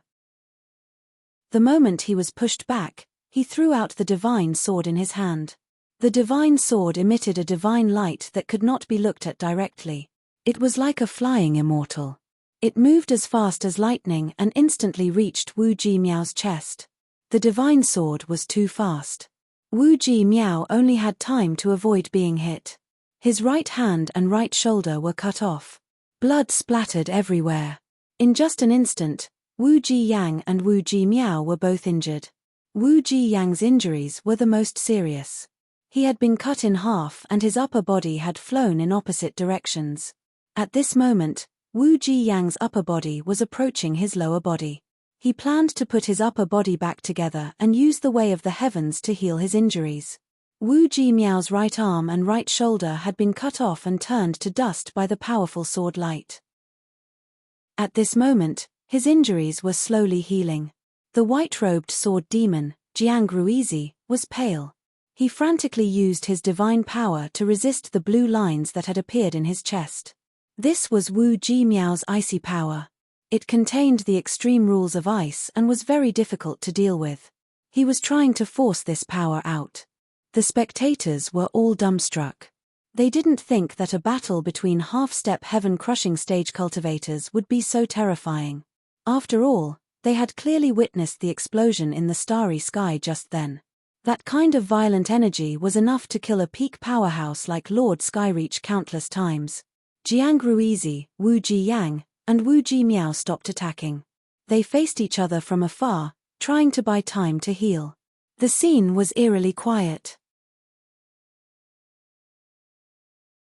The moment he was pushed back, he threw out the divine sword in his hand. The divine sword emitted a divine light that could not be looked at directly. It was like a flying immortal. It moved as fast as lightning and instantly reached Wu Ji-miao's chest. The divine sword was too fast. Wu Ji-miao only had time to avoid being hit. His right hand and right shoulder were cut off. Blood splattered everywhere. In just an instant, Wu Ji-yang and Wu Ji-miao were both injured. Wu Ji-yang's injuries were the most serious. He had been cut in half and his upper body had flown in opposite directions. At this moment, Wu Ji-yang's upper body was approaching his lower body. He planned to put his upper body back together and use the way of the heavens to heal his injuries. Wu Ji-miao's right arm and right shoulder had been cut off and turned to dust by the powerful sword light. At this moment, his injuries were slowly healing. The white-robed sword demon, Jiang Ruizi, was pale. He frantically used his divine power to resist the blue lines that had appeared in his chest. This was Wu Ji-miao's icy power. It contained the extreme rules of ice and was very difficult to deal with. He was trying to force this power out. The spectators were all dumbstruck. They didn't think that a battle between half-step heaven-crushing stage cultivators would be so terrifying. After all, they had clearly witnessed the explosion in the starry sky just then. That kind of violent energy was enough to kill a peak powerhouse like Lord Skyreach countless times. Jiang Ruizi, Wu Ji-yang, and Wu Ji-miao stopped attacking. They faced each other from afar, trying to buy time to heal. The scene was eerily quiet.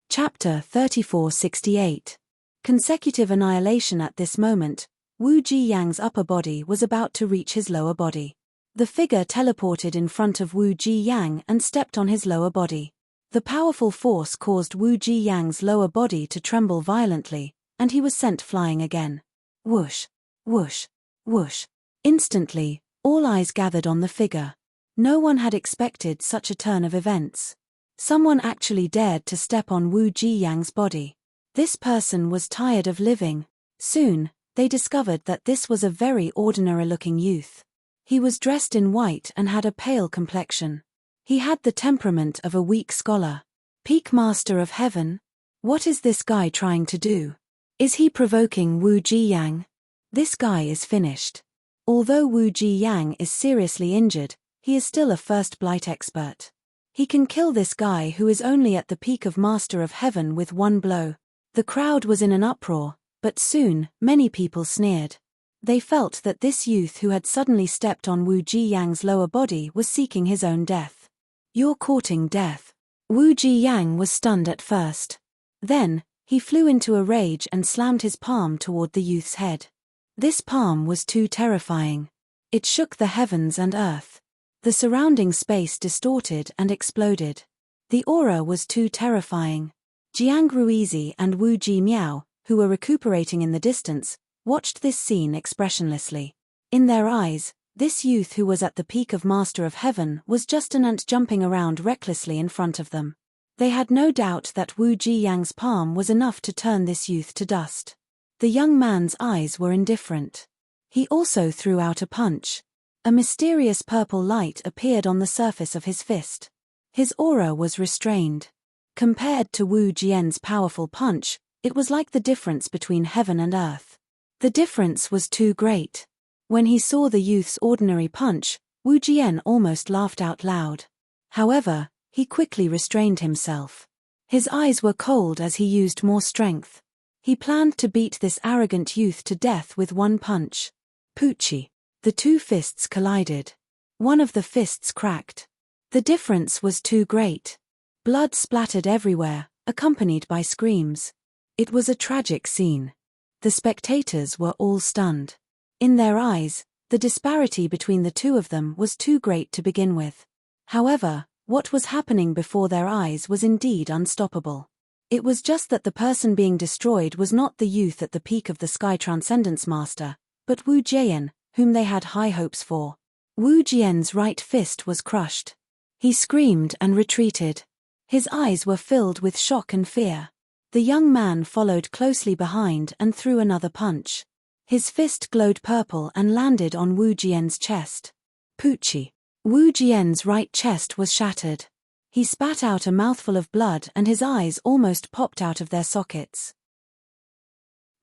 Chapter 3468. Consecutive annihilation. At this moment, Wu Ji-yang's upper body was about to reach his lower body. The figure teleported in front of Wu Ji-yang and stepped on his lower body. The powerful force caused Wu Ji-yang's lower body to tremble violently, and he was sent flying again. Whoosh, whoosh, whoosh. Instantly, all eyes gathered on the figure. No one had expected such a turn of events. Someone actually dared to step on Wu Ji-yang's body. This person was tired of living. Soon, they discovered that this was a very ordinary-looking youth. He was dressed in white and had a pale complexion. He had the temperament of a weak scholar. Peak Master of Heaven? What is this guy trying to do? Is he provoking Wu Ji-yang? This guy is finished. Although Wu Ji-yang is seriously injured, he is still a first blight expert. He can kill this guy who is only at the peak of Master of Heaven with one blow. The crowd was in an uproar, but soon, many people sneered. They felt that this youth who had suddenly stepped on Wu Ji-yang's lower body was seeking his own death. You're courting death. Wu Ji-yang was stunned at first. Then, he flew into a rage and slammed his palm toward the youth's head. This palm was too terrifying. It shook the heavens and earth. The surrounding space distorted and exploded. The aura was too terrifying. Jiang Ruizi and Wu Ji-miao, who were recuperating in the distance, watched this scene expressionlessly. In their eyes, this youth who was at the peak of Master of Heaven was just an ant jumping around recklessly in front of them. They had no doubt that Wu Ji-yang's palm was enough to turn this youth to dust. The young man's eyes were indifferent. He also threw out a punch. A mysterious purple light appeared on the surface of his fist. His aura was restrained. Compared to Wu Jian's powerful punch, it was like the difference between heaven and earth. The difference was too great. When he saw the youth's ordinary punch, Wu Jian almost laughed out loud. However, he quickly restrained himself. His eyes were cold as he used more strength. He planned to beat this arrogant youth to death with one punch. Poochie. The two fists collided. One of the fists cracked. The difference was too great. Blood splattered everywhere, accompanied by screams. It was a tragic scene. The spectators were all stunned. In their eyes, the disparity between the two of them was too great to begin with. However, what was happening before their eyes was indeed unstoppable. It was just that the person being destroyed was not the youth at the peak of the Sky Transcendence Master, but Wu Jian, whom they had high hopes for. Wu Jian's right fist was crushed. He screamed and retreated. His eyes were filled with shock and fear. The young man followed closely behind and threw another punch. His fist glowed purple and landed on Wu Jian's chest. Poochie. Wu Jian's right chest was shattered. He spat out a mouthful of blood and his eyes almost popped out of their sockets.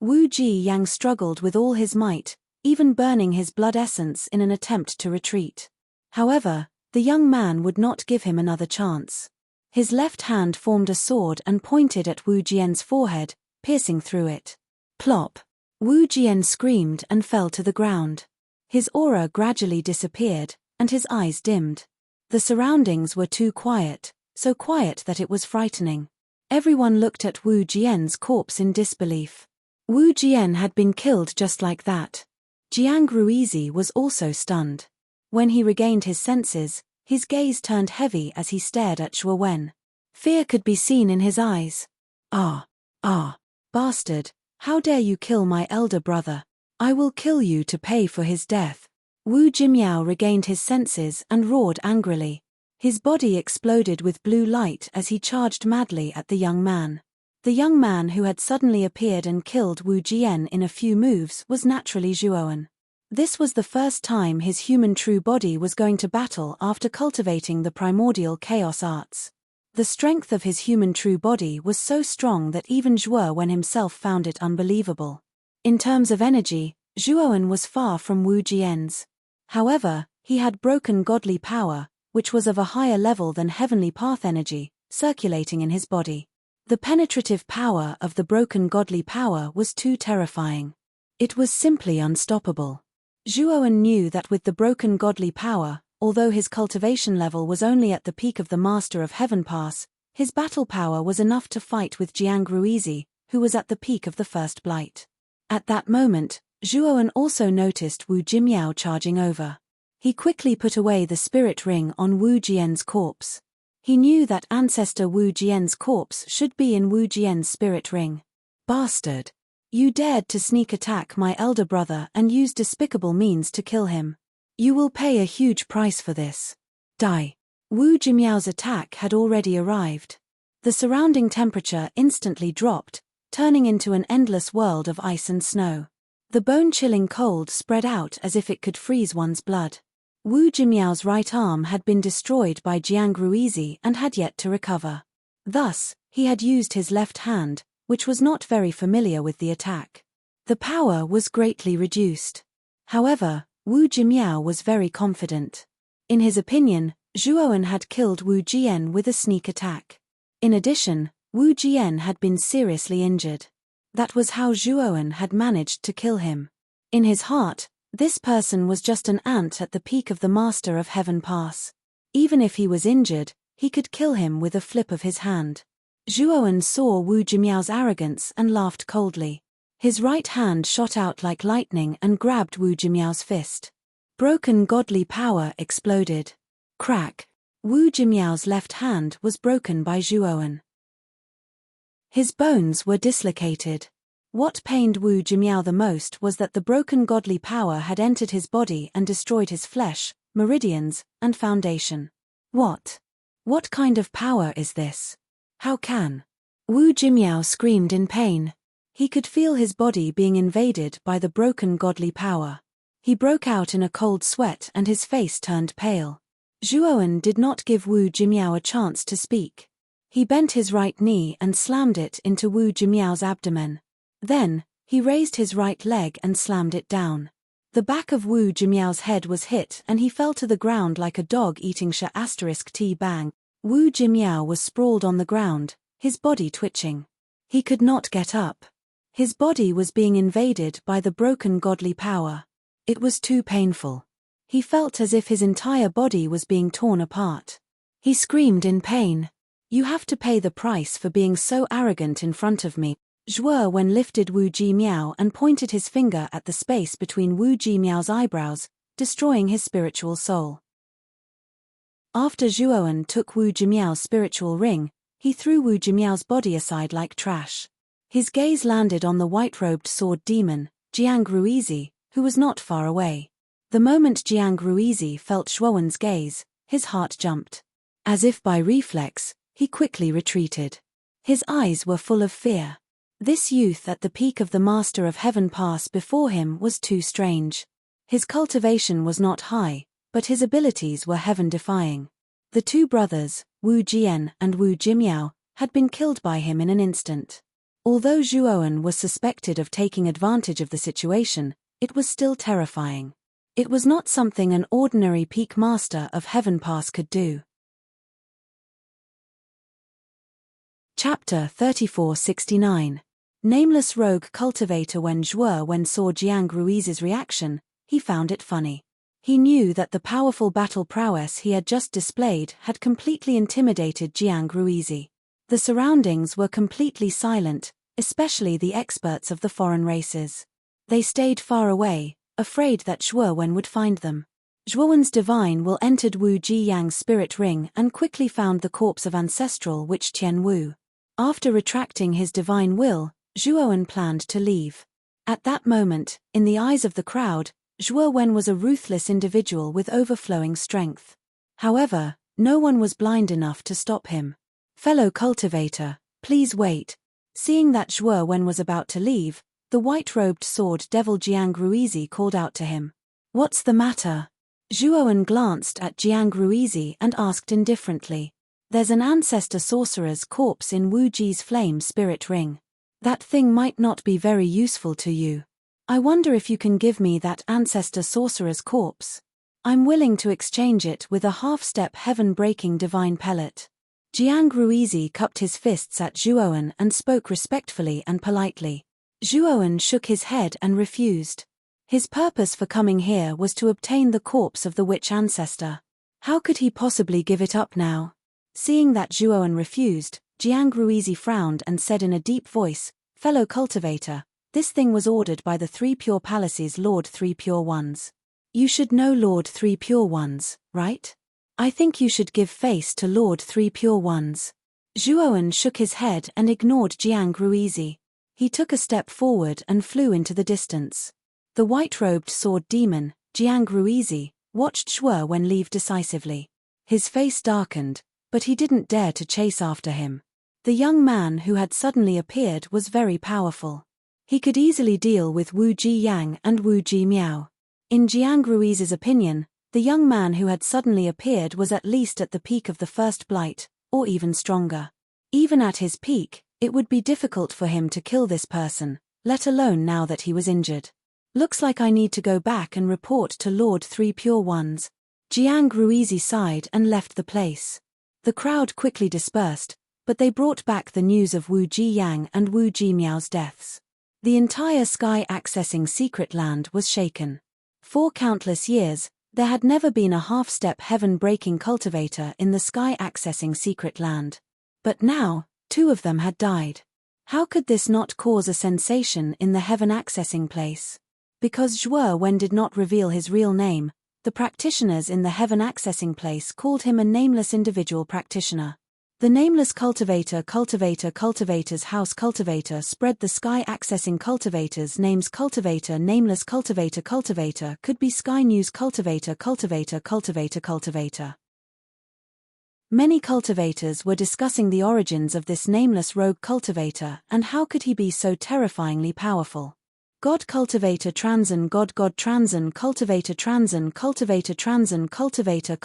Wu Jian struggled with all his might, even burning his blood essence in an attempt to retreat. However, the young man would not give him another chance. His left hand formed a sword and pointed at Wu Jian's forehead, piercing through it. Plop! Wu Jian screamed and fell to the ground. His aura gradually disappeared, and his eyes dimmed. The surroundings were too quiet, so quiet that it was frightening. Everyone looked at Wu Jian's corpse in disbelief. Wu Jian had been killed just like that. Jiang Ruizi was also stunned. When he regained his senses, his gaze turned heavy as he stared at Zhuo Wen. Fear could be seen in his eyes. Ah, bastard, how dare you kill my elder brother? I will kill you to pay for his death. Wu Jimiao regained his senses and roared angrily. His body exploded with blue light as he charged madly at the young man. The young man who had suddenly appeared and killed Wu Jian in a few moves was naturally Zhuowen. This was the first time his human true body was going to battle after cultivating the primordial chaos arts. The strength of his human true body was so strong that even Zhuowen himself found it unbelievable. In terms of energy, Zhuowen was far from Wu Jian's. However, he had broken godly power, which was of a higher level than heavenly path energy, circulating in his body. The penetrative power of the broken godly power was too terrifying. It was simply unstoppable. Zhuowen knew that with the broken godly power, although his cultivation level was only at the peak of the Master of Heaven Pass, his battle power was enough to fight with Jiang Ruizi, who was at the peak of the First Blight. At that moment, Zhuowen also noticed Wu Jimiao charging over. He quickly put away the spirit ring on Wu Jian's corpse. He knew that ancestor Wu Jian's corpse should be in Wu Jian's spirit ring. Bastard! You dared to sneak attack my elder brother and use despicable means to kill him. You will pay a huge price for this. Die! Wu Jimiao's attack had already arrived. The surrounding temperature instantly dropped, turning into an endless world of ice and snow. The bone-chilling cold spread out as if it could freeze one's blood. Wu Jimiao's right arm had been destroyed by Jiang Ruizi and had yet to recover. Thus, he had used his left hand, which was not very familiar with the attack. The power was greatly reduced. However, Wu Jimiao was very confident. In his opinion, Zhuowen had killed Wu Jian with a sneak attack. In addition, Wu Jian had been seriously injured. That was how Zhuowen had managed to kill him. In his heart, this person was just an ant at the peak of the Master of Heaven Pass. Even if he was injured, he could kill him with a flip of his hand. Zhuowen saw Wu Jimiao's arrogance and laughed coldly. His right hand shot out like lightning and grabbed Wu Jimiao's fist. Broken godly power exploded. Crack! Wu Jimiao's left hand was broken by Zhuowen. His bones were dislocated. What pained Wu Jimiao the most was that the broken godly power had entered his body and destroyed his flesh, meridians, and foundation. What kind of power is this? How can? Wu Jimiao screamed in pain. He could feel his body being invaded by the broken godly power. He broke out in a cold sweat and his face turned pale. Zhuowen did not give Wu Jimiao a chance to speak. He bent his right knee and slammed it into Wu Jimiao's abdomen. Then, he raised his right leg and slammed it down. The back of Wu Jimiao's head was hit and he fell to the ground like a dog eating *T bang. Wu Jimiao was sprawled on the ground, his body twitching. He could not get up. His body was being invaded by the broken godly power. It was too painful. He felt as if his entire body was being torn apart. He screamed in pain. "You have to pay the price for being so arrogant in front of me." Zhuo Wen lifted Wu Jimiao and pointed his finger at the space between Wu Jimiao's eyebrows, destroying his spiritual soul. After Zhuo Wen took Wu Jimiao's spiritual ring, he threw Wu Jimiao's body aside like trash. His gaze landed on the white-robed sword demon, Jiang Ruizi, who was not far away. The moment Jiang Ruizi felt Zhuo Wen's gaze, his heart jumped. As if by reflex, he quickly retreated. His eyes were full of fear. This youth at the peak of the Master of Heaven pass before him was too strange. His cultivation was not high, but his abilities were heaven-defying. The two brothers, Wu Jian and Wu Jimiao, had been killed by him in an instant. Although Zhuo Wen was suspected of taking advantage of the situation, it was still terrifying. It was not something an ordinary peak Master of Heaven pass could do. Chapter 3469. Nameless Rogue Cultivator. When Zhuo Wen saw Jiang Ruizi's reaction, he found it funny. He knew that the powerful battle prowess he had just displayed had completely intimidated Jiang Ruizi. The surroundings were completely silent, especially the experts of the foreign races. They stayed far away, afraid that Zhuo Wen would find them. Zhuo Wen's divine will entered Wu Jiyang's spirit ring and quickly found the corpse of ancestral witch Tian Wu. After retracting his divine will, Zhuo Wen planned to leave. At that moment, in the eyes of the crowd, Zhuo Wen was a ruthless individual with overflowing strength. However, no one was blind enough to stop him. "Fellow cultivator, please wait." Seeing that Zhuo Wen was about to leave, the white-robed sword devil Jiang Ruizi called out to him. "What's the matter?" Zhuo Wen glanced at Jiang Ruizi and asked indifferently. "There's an ancestor sorcerer's corpse in Wu Ji's flame spirit ring. That thing might not be very useful to you. I wonder if you can give me that ancestor sorcerer's corpse. I'm willing to exchange it with a half-step heaven-breaking divine pellet." Jiang Ruizi cupped his fists at Zhuo Wen and spoke respectfully and politely. Zhuo Wen shook his head and refused. His purpose for coming here was to obtain the corpse of the witch ancestor. How could he possibly give it up now? Seeing that Zhuo Wen refused, Jiang Ruizi frowned and said in a deep voice, "Fellow cultivator, this thing was ordered by the Three Pure Palaces Lord Three Pure Ones. You should know Lord Three Pure Ones, right? I think you should give face to Lord Three Pure Ones." Zhuo Wen shook his head and ignored Jiang Ruizi. He took a step forward and flew into the distance. The white-robed sword demon, Jiang Ruizi, watched Zhuo Wen leave decisively. His face darkened, but he didn't dare to chase after him. The young man who had suddenly appeared was very powerful. He could easily deal with Wu Jiyang and Wu Jimiao. In Jiang Ruizi's opinion, the young man who had suddenly appeared was at least at the peak of the first blight, or even stronger. Even at his peak, it would be difficult for him to kill this person, let alone now that he was injured. "Looks like I need to go back and report to Lord Three Pure Ones." Jiang Ruizi sighed and left the place. The crowd quickly dispersed, but they brought back the news of Wu Jiyang and Wu Jimiao's deaths. The entire sky-accessing secret land was shaken. For countless years, there had never been a half-step heaven-breaking cultivator in the sky-accessing secret land. But now, two of them had died. How could this not cause a sensation in the heaven-accessing place? Because Zhuo Wen did not reveal his real name, the practitioners in the heaven-accessing place called him a nameless individual practitioner. The nameless cultivator's house cultivator spread the sky-accessing cultivators' names. Cultivator, nameless cultivator could be Sky News cultivator. Many cultivators were discussing the origins of this nameless rogue cultivator and how could he be so terrifyingly powerful. God cultivator transen God transen cultivator transen cultivator transen cultivator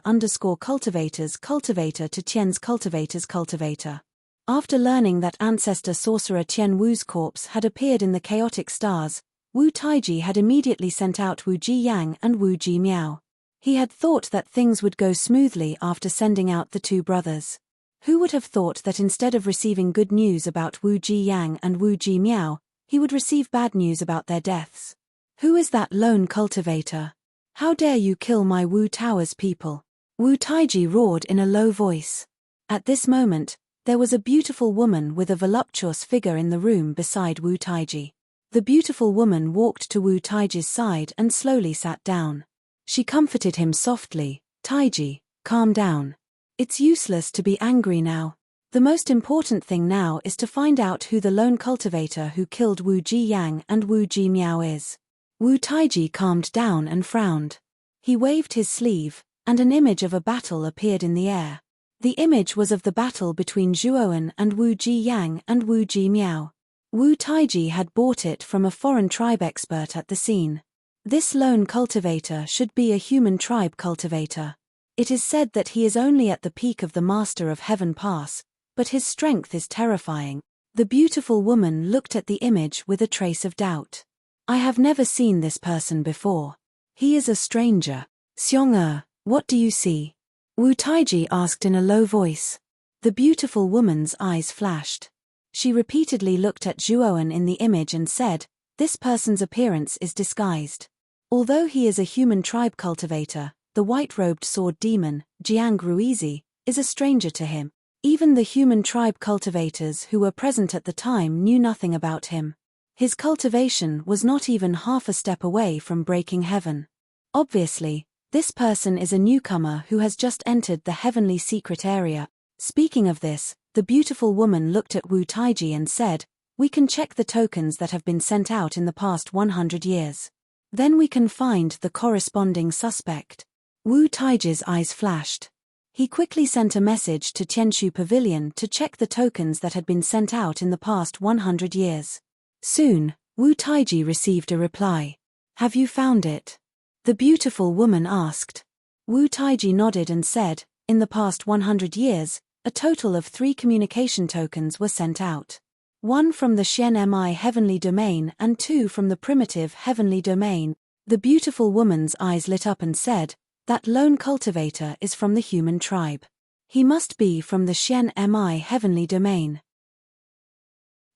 underscore cultivators cultivator to Tian's cultivators cultivator. After learning that ancestor sorcerer Tian Wu's corpse had appeared in the chaotic stars, Wu Taiji had immediately sent out Wu Jiyang and Wu Jimiao. He had thought that things would go smoothly after sending out the two brothers. Who would have thought that instead of receiving good news about Wu Ji-yang and Wu Ji-miao, he would receive bad news about their deaths? Who is that lone cultivator? How dare you kill my Wu Tower's people? Wu Taiji roared in a low voice. At this moment, there was a beautiful woman with a voluptuous figure in the room beside Wu Taiji. The beautiful woman walked to Wu Taiji's side and slowly sat down. She comforted him softly. Taiji, calm down. It's useless to be angry now. The most important thing now is to find out who the lone cultivator who killed Wu Ji-yang and Wu Ji-miao is. Wu Taiji calmed down and frowned. He waved his sleeve, and an image of a battle appeared in the air. The image was of the battle between Zhuowen and Wu Ji-yang and Wu Ji-miao. Wu Taiji had bought it from a foreign tribe expert at the scene. This lone cultivator should be a human tribe cultivator. It is said that he is only at the peak of the Master of Heaven Pass, but his strength is terrifying. The beautiful woman looked at the image with a trace of doubt. I have never seen this person before. He is a stranger. Xiong what do you see? Wu Taiji asked in a low voice. The beautiful woman's eyes flashed. She repeatedly looked at Zhuowen in the image and said, this person's appearance is disguised. Although he is a human tribe cultivator, the white-robed sword demon, Jiang Ruizi, is a stranger to him. Even the human tribe cultivators who were present at the time knew nothing about him. His cultivation was not even half a step away from breaking heaven. Obviously, this person is a newcomer who has just entered the heavenly secret area. Speaking of this, the beautiful woman looked at Wu Taiji and said, we can check the tokens that have been sent out in the past 100 years. Then we can find the corresponding suspect. Wu Taiji's eyes flashed. He quickly sent a message to Tianshu Pavilion to check the tokens that had been sent out in the past 100 years. Soon, Wu Taiji received a reply. Have you found it? The beautiful woman asked. Wu Taiji nodded and said, in the past 100 years, a total of 3 communication tokens were sent out. 1 from the Xian Mi heavenly domain and 2 from the primitive heavenly domain. The beautiful woman's eyes lit up and said, that lone cultivator is from the human tribe. He must be from the Xian Mi heavenly domain.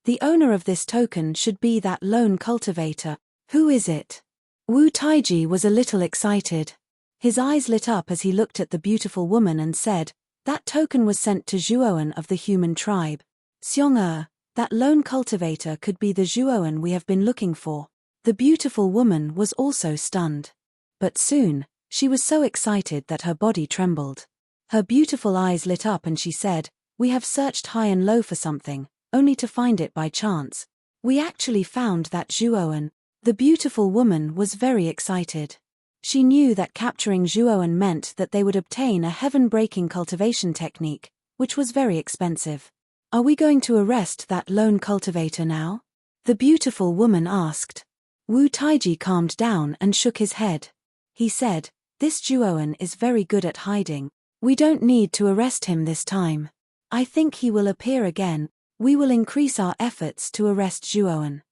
The owner of this token should be that lone cultivator. Who is it? Wu Taiji was a little excited. His eyes lit up as he looked at the beautiful woman and said, that token was sent to Zhuowen of the human tribe. Xiong that lone cultivator could be the Zhuowen we have been looking for. The beautiful woman was also stunned. But soon, she was so excited that her body trembled. Her beautiful eyes lit up and she said, we have searched high and low for something, only to find it by chance. We actually found that Zhuowen. The beautiful woman was very excited. She knew that capturing Zhuowen meant that they would obtain a heaven-breaking cultivation technique, which was very expensive. Are we going to arrest that lone cultivator now? The beautiful woman asked. Wu Taiji calmed down and shook his head. He said, this Zhuowen is very good at hiding. We don't need to arrest him this time. I think he will appear again. We will increase our efforts to arrest Zhuowen.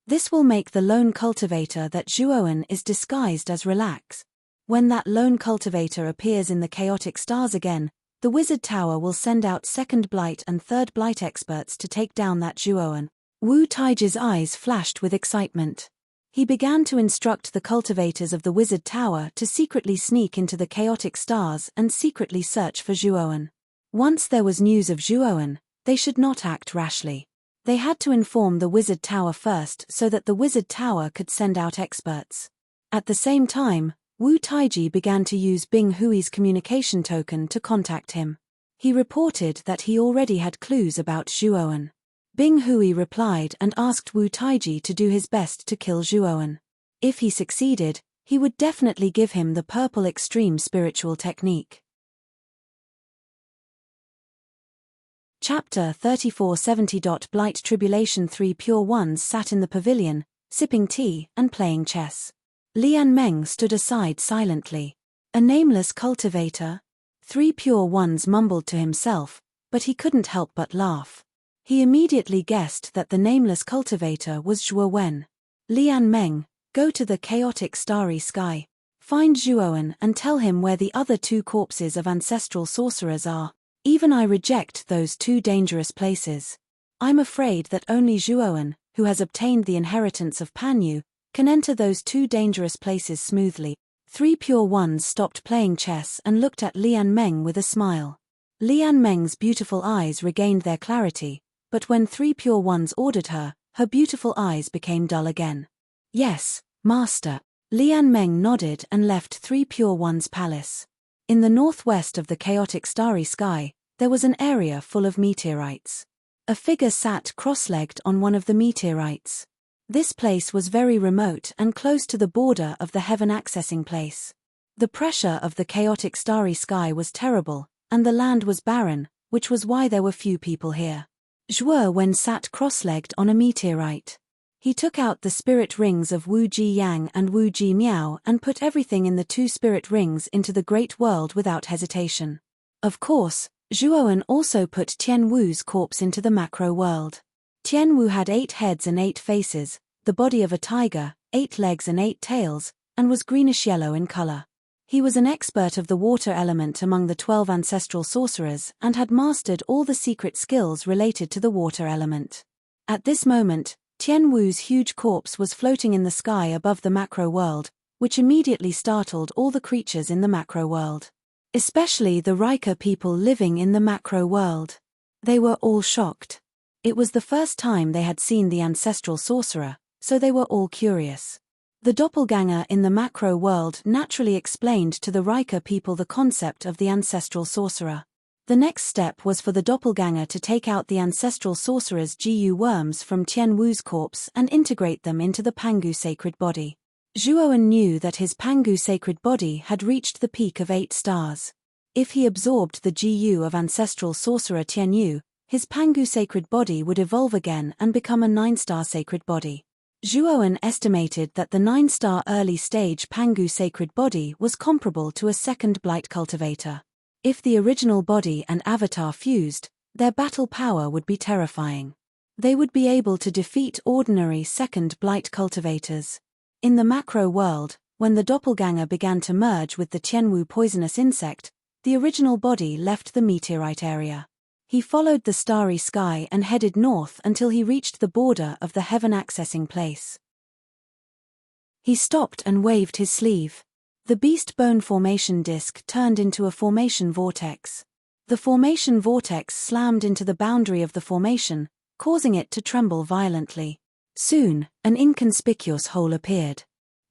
This will make the lone cultivator that Zhuowen is disguised as relax. When that lone cultivator appears in the chaotic stars again, the wizard tower will send out second blight and third blight experts to take down that Zhuowen. Wu Taiji's eyes flashed with excitement. He began to instruct the cultivators of the wizard tower to secretly sneak into the chaotic stars and secretly search for Zhuowen. Once there was news of Zhuowen, they should not act rashly. They had to inform the wizard tower first so that the wizard tower could send out experts. At the same time, Wu Taiji began to use Bing Hui's communication token to contact him. He reported that he already had clues about Zhuowen. Bing Hui replied and asked Wu Taiji to do his best to kill Zhuowen. If he succeeded, he would definitely give him the purple extreme spiritual technique. Chapter 3470. Blight Tribulation. 3 pure ones sat in the pavilion, sipping tea and playing chess. Lian Meng stood aside silently. A nameless cultivator? 3 pure ones mumbled to himself, but he couldn't help but laugh. He immediately guessed that the nameless cultivator was Zhuowen. Lian Meng, go to the chaotic starry sky. Find Zhuowen and tell him where the other 2 corpses of ancestral sorcerers are. Even I reject those two dangerous places. I'm afraid that only Zhuowen, who has obtained the inheritance of Panyu, can enter those two dangerous places smoothly. Three Pure Ones stopped playing chess and looked at Lian Meng with a smile. Lian Meng's beautiful eyes regained their clarity, but when Three Pure Ones ordered her, her beautiful eyes became dull again. Yes, Master. Lian Meng nodded and left Three Pure Ones' palace. In the northwest of the chaotic starry sky, there was an area full of meteorites. A figure sat cross-legged on one of the meteorites. This place was very remote and close to the border of the heaven accessing place. The pressure of the chaotic starry sky was terrible, and the land was barren, which was why there were few people here. Zhuowen sat cross-legged on a meteorite. He took out the spirit rings of Wu Ji Yang and Wu Ji Miao and put everything in the two spirit rings into the great world without hesitation. Of course, Zhuowen also put Tian Wu's corpse into the macro world. Tian Wu had 8 heads and 8 faces, the body of a tiger, 8 legs and 8 tails, and was greenish-yellow in color. He was an expert of the water element among the 12 ancestral sorcerers and had mastered all the secret skills related to the water element. At this moment, Tian Wu's huge corpse was floating in the sky above the macro world, which immediately startled all the creatures in the macro world. Especially the Rika people living in the macro world. They were all shocked. It was the first time they had seen the ancestral sorcerer, so they were all curious. The doppelganger in the macro world naturally explained to the Rika people the concept of the ancestral sorcerer. The next step was for the doppelganger to take out the ancestral sorcerer's GU worms from Tian Wu's corpse and integrate them into the Pangu sacred body. Zhuowen knew that his Pangu sacred body had reached the peak of 8 stars. If he absorbed the GU of ancestral sorcerer Tian Yu, his Pangu sacred body would evolve again and become a 9-star sacred body. Zhuowen estimated that the 9-star early-stage Pangu sacred body was comparable to a second blight cultivator. If the original body and avatar fused, their battle power would be terrifying. They would be able to defeat ordinary second blight cultivators. In the macro world, when the doppelganger began to merge with the Tianwu poisonous insect, the original body left the meteorite area. He followed the starry sky and headed north until he reached the border of the heaven accessing place. He stopped and waved his sleeve. The beast bone formation disk turned into a formation vortex. The formation vortex slammed into the boundary of the formation, causing it to tremble violently. Soon, an inconspicuous hole appeared.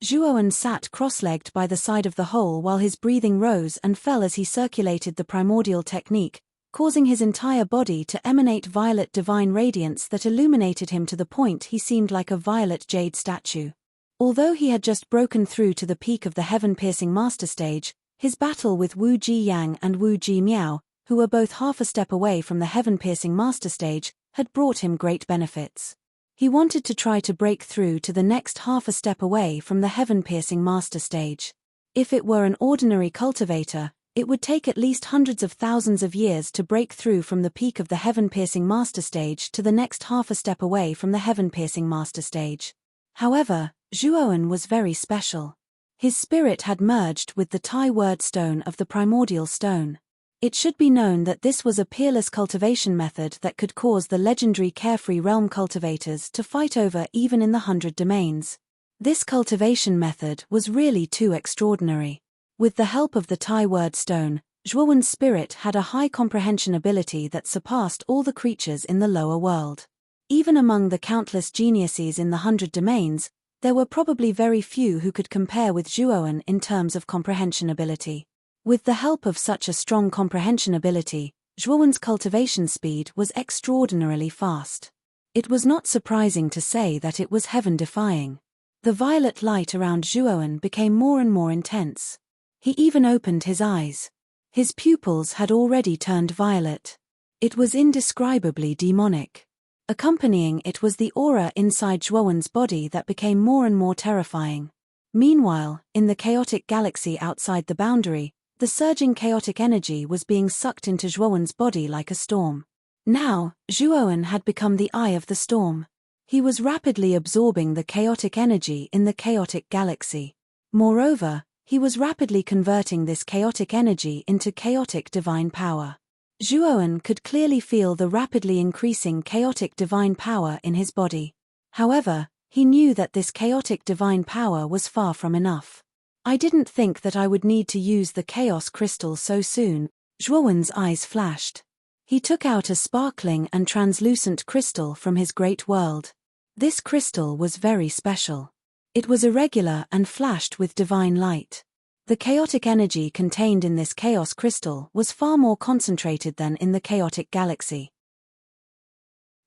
Zhuowen sat cross-legged by the side of the hole while his breathing rose and fell as he circulated the primordial technique, causing his entire body to emanate violet divine radiance that illuminated him to the point he seemed like a violet jade statue. Although he had just broken through to the peak of the heaven-piercing master stage, his battle with Wu Ji Yang and Wu Ji Miao, who were both half a step away from the heaven-piercing master stage, had brought him great benefits. He wanted to try to break through to the next half a step away from the heaven-piercing master stage. If it were an ordinary cultivator, it would take at least hundreds of thousands of years to break through from the peak of the heaven-piercing master stage to the next half a step away from the heaven-piercing master stage. However, Zhuowen was very special. His spirit had merged with the Tai word stone of the primordial stone. It should be known that this was a peerless cultivation method that could cause the legendary carefree realm cultivators to fight over even in the 100 domains. This cultivation method was really too extraordinary. With the help of the Tai word stone, Zhuowen's spirit had a high comprehension ability that surpassed all the creatures in the lower world. Even among the countless geniuses in the 100 domains, there were probably very few who could compare with Zhuowen in terms of comprehension ability. With the help of such a strong comprehension ability, Zhuowen's cultivation speed was extraordinarily fast. It was not surprising to say that it was heaven-defying. The violet light around Zhuowen became more and more intense. He even opened his eyes. His pupils had already turned violet. It was indescribably demonic. Accompanying it was the aura inside Zhuowen's body that became more and more terrifying. Meanwhile, in the chaotic galaxy outside the boundary, the surging chaotic energy was being sucked into Zhuowen's body like a storm. Now, Zhuowen had become the eye of the storm. He was rapidly absorbing the chaotic energy in the chaotic galaxy. Moreover, he was rapidly converting this chaotic energy into chaotic divine power. Zhuoan could clearly feel the rapidly increasing chaotic divine power in his body. However, he knew that this chaotic divine power was far from enough. I didn't think that I would need to use the chaos crystal so soon. Zhuoan's eyes flashed. He took out a sparkling and translucent crystal from his great world. This crystal was very special. It was irregular and flashed with divine light. The chaotic energy contained in this chaos crystal was far more concentrated than in the chaotic galaxy.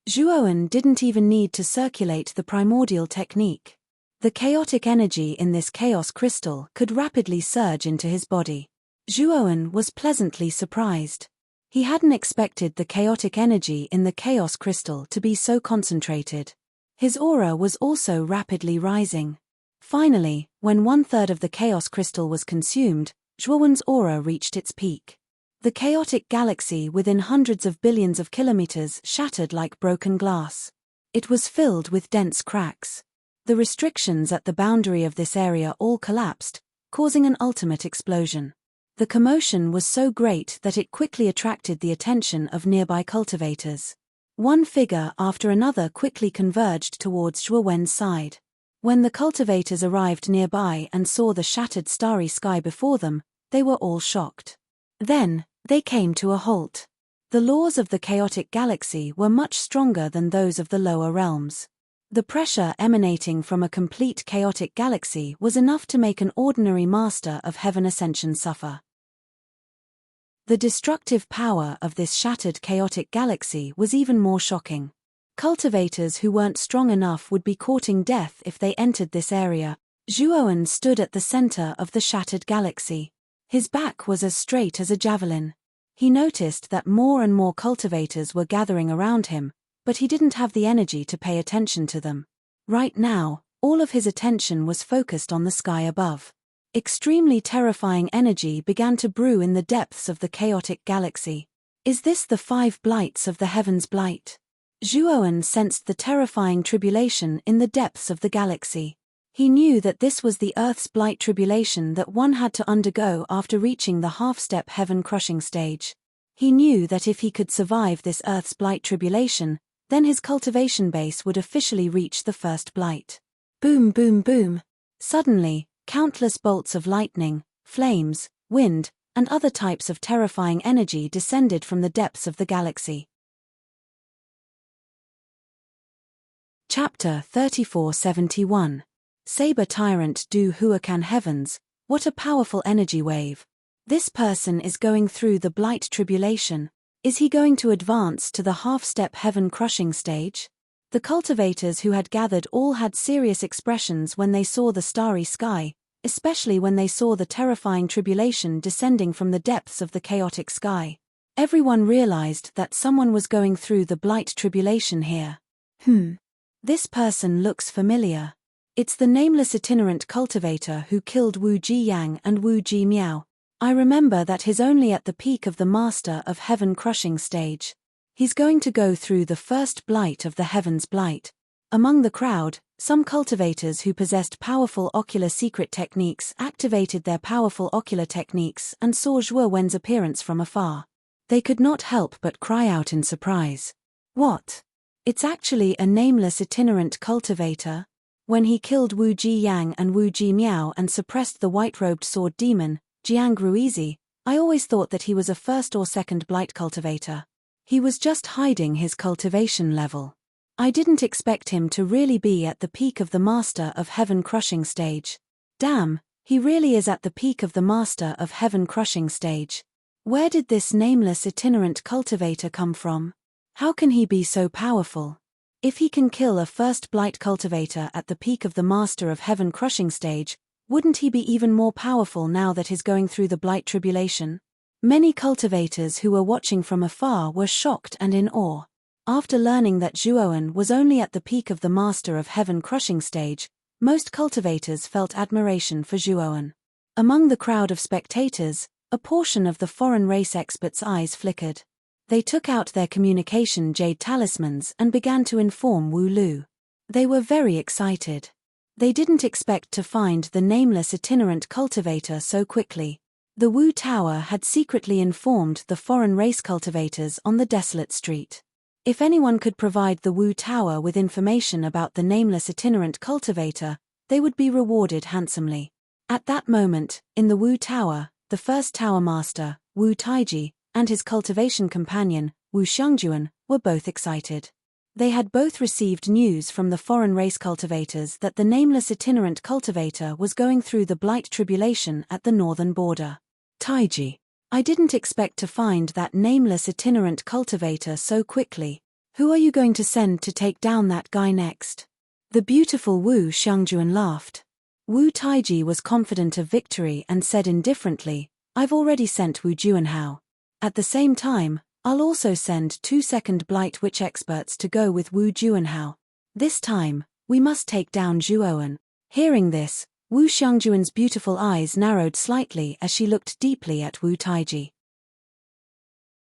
Zhuoan didn't even need to circulate the primordial technique. The chaotic energy in this chaos crystal could rapidly surge into his body. Zhuoan was pleasantly surprised. He hadn't expected the chaotic energy in the chaos crystal to be so concentrated. His aura was also rapidly rising. Finally, when 1/3 of the chaos crystal was consumed, Zhuoan's aura reached its peak. The chaotic galaxy within hundreds of billions of kilometers shattered like broken glass. It was filled with dense cracks. The restrictions at the boundary of this area all collapsed, causing an ultimate explosion. The commotion was so great that it quickly attracted the attention of nearby cultivators. One figure after another quickly converged towards Zhuoan's side. When the cultivators arrived nearby and saw the shattered starry sky before them, they were all shocked. Then, they came to a halt. The laws of the chaotic galaxy were much stronger than those of the lower realms. The pressure emanating from a complete chaotic galaxy was enough to make an ordinary master of heaven ascension suffer. The destructive power of this shattered chaotic galaxy was even more shocking. Cultivators who weren't strong enough would be courting death if they entered this area. Zhuoan stood at the center of the shattered galaxy. His back was as straight as a javelin. He noticed that more and more cultivators were gathering around him, but he didn't have the energy to pay attention to them. Right now, all of his attention was focused on the sky above. Extremely terrifying energy began to brew in the depths of the chaotic galaxy. Is this the 5 blights of the heaven's blight? Zhuoan sensed the terrifying tribulation in the depths of the galaxy. He knew that this was the Earth's blight tribulation that one had to undergo after reaching the half-step heaven-crushing stage. He knew that if he could survive this Earth's blight tribulation, then his cultivation base would officially reach the first blight. Boom, boom, boom. Suddenly, countless bolts of lightning, flames, wind, and other types of terrifying energy descended from the depths of the galaxy. Chapter 3471. Saber Tyrant Du Huacan Heavens, what a powerful energy wave. This person is going through the blight tribulation. Is he going to advance to the half-step heaven-crushing stage? The cultivators who had gathered all had serious expressions when they saw the starry sky, especially when they saw the terrifying tribulation descending from the depths of the chaotic sky. Everyone realized that someone was going through the blight tribulation here. This person looks familiar. It's the nameless itinerant cultivator who killed Wu Jiyang and Wu Jimiao. I remember that he's only at the peak of the master of heaven-crushing stage. He's going to go through the first blight of the heaven's blight. Among the crowd, some cultivators who possessed powerful ocular secret techniques activated their powerful ocular techniques and saw Zhuoan's appearance from afar. They could not help but cry out in surprise. What? It's actually a nameless itinerant cultivator. When he killed Wu Jiyang and Wu Jimiao and suppressed the white-robed sword demon, Jiang Ruizi, I always thought that he was a first or second blight cultivator. He was just hiding his cultivation level. I didn't expect him to really be at the peak of the master of heaven-crushing stage. Damn, he really is at the peak of the master of heaven-crushing stage. Where did this nameless itinerant cultivator come from? How can he be so powerful? If he can kill a first blight cultivator at the peak of the master of heaven-crushing stage, wouldn't he be even more powerful now that he's going through the blight tribulation? Many cultivators who were watching from afar were shocked and in awe. After learning that Zhuoan was only at the peak of the master of heaven-crushing stage, most cultivators felt admiration for Zhuoan. Among the crowd of spectators, a portion of the foreign race experts' eyes flickered. They took out their communication jade talismans and began to inform Wu Lu. They were very excited. They didn't expect to find the nameless itinerant cultivator so quickly. The Wu Tower had secretly informed the foreign race cultivators on the desolate street. If anyone could provide the Wu Tower with information about the nameless itinerant cultivator, they would be rewarded handsomely. At that moment, in the Wu Tower, the first tower master, Wu Taiji, and his cultivation companion, Wu Xiangjuan, were both excited. They had both received news from the foreign race cultivators that the nameless itinerant cultivator was going through the blight tribulation at the northern border. Taiji, I didn't expect to find that nameless itinerant cultivator so quickly. Who are you going to send to take down that guy next? The beautiful Wu Xiangjuan laughed. Wu Taiji was confident of victory and said indifferently, I've already sent Wu Juanhao. At the same time, I'll also send 2 second blight witch experts to go with Wu Juanhao. This time, we must take down Zhuowen. Hearing this, Wu Xiangjuan's beautiful eyes narrowed slightly as she looked deeply at Wu Taiji.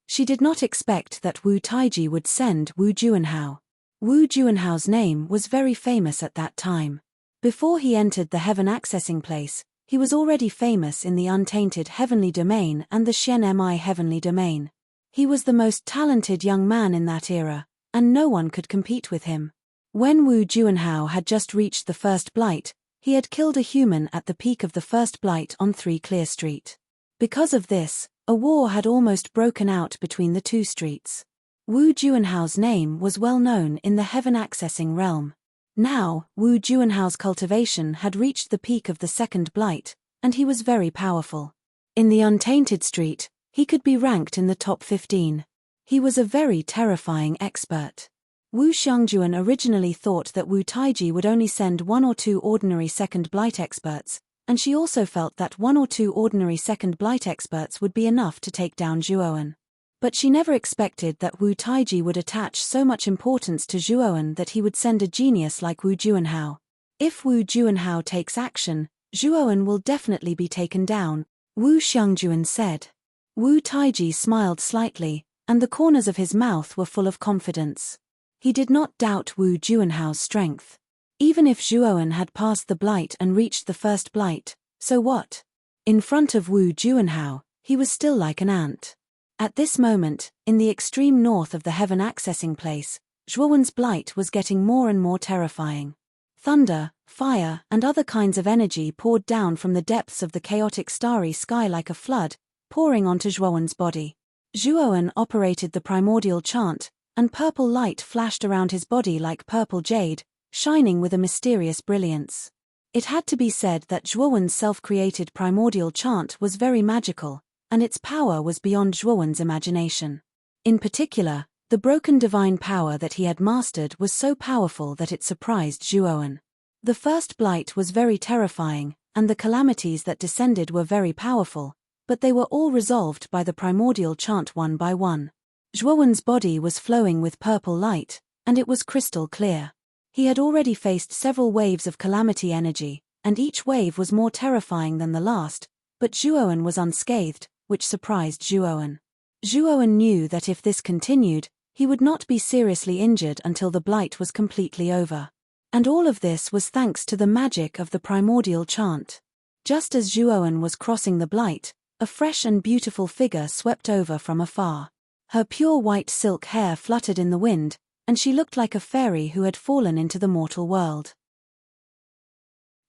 She did not expect that Wu Taiji would send Wu Juanhao. Wu Juanhao's name was very famous at that time. Before he entered the heaven accessing place, he was already famous in the untainted heavenly domain and the Shen Mi heavenly domain. He was the most talented young man in that era, and no one could compete with him. When Wu Juanhao had just reached the first blight, he had killed a human at the peak of the first blight on 3 Clear Street. Because of this, a war had almost broken out between the two streets. Wu Juanhao's name was well known in the heaven accessing realm. Now, Wu Juanhao's cultivation had reached the peak of the second blight, and he was very powerful. In the untainted street, he could be ranked in the top 15. He was a very terrifying expert. Wu Xiangjuan originally thought that Wu Taiji would only send 1 or 2 ordinary second blight experts, and she also felt that 1 or 2 ordinary second blight experts would be enough to take down Zhuowen. But she never expected that Wu Taiji would attach so much importance to Zhuowen that he would send a genius like Wu Juanhao. If Wu Juanhao takes action, Zhuowen will definitely be taken down, Wu Xiangjuan said. Wu Taiji smiled slightly, and the corners of his mouth were full of confidence. He did not doubt Wu Juanhao's strength. Even if Zhuowen had passed the blight and reached the first blight, so what? In front of Wu Juanhao, he was still like an ant. At this moment, in the extreme north of the heaven accessing place, Zhuowen's blight was getting more and more terrifying. Thunder, fire, and other kinds of energy poured down from the depths of the chaotic starry sky like a flood, pouring onto Zhuowen's body. Zhuowen operated the primordial chant, and purple light flashed around his body like purple jade, shining with a mysterious brilliance. It had to be said that Zhuowen's self-created primordial chant was very magical, and its power was beyond Zhuowen's imagination. In particular, the broken divine power that he had mastered was so powerful that it surprised Zhuowen. The first blight was very terrifying, and the calamities that descended were very powerful, but they were all resolved by the primordial chant one by one. Zhuowen's body was flowing with purple light, and it was crystal clear. He had already faced several waves of calamity energy, and each wave was more terrifying than the last, but Zhuowen was unscathed, which surprised Zhuowen. Zhuowen knew that if this continued, he would not be seriously injured until the blight was completely over. And all of this was thanks to the magic of the primordial chant. Just as Zhuowen was crossing the blight, a fresh and beautiful figure swept over from afar. Her pure white silk hair fluttered in the wind, and she looked like a fairy who had fallen into the mortal world.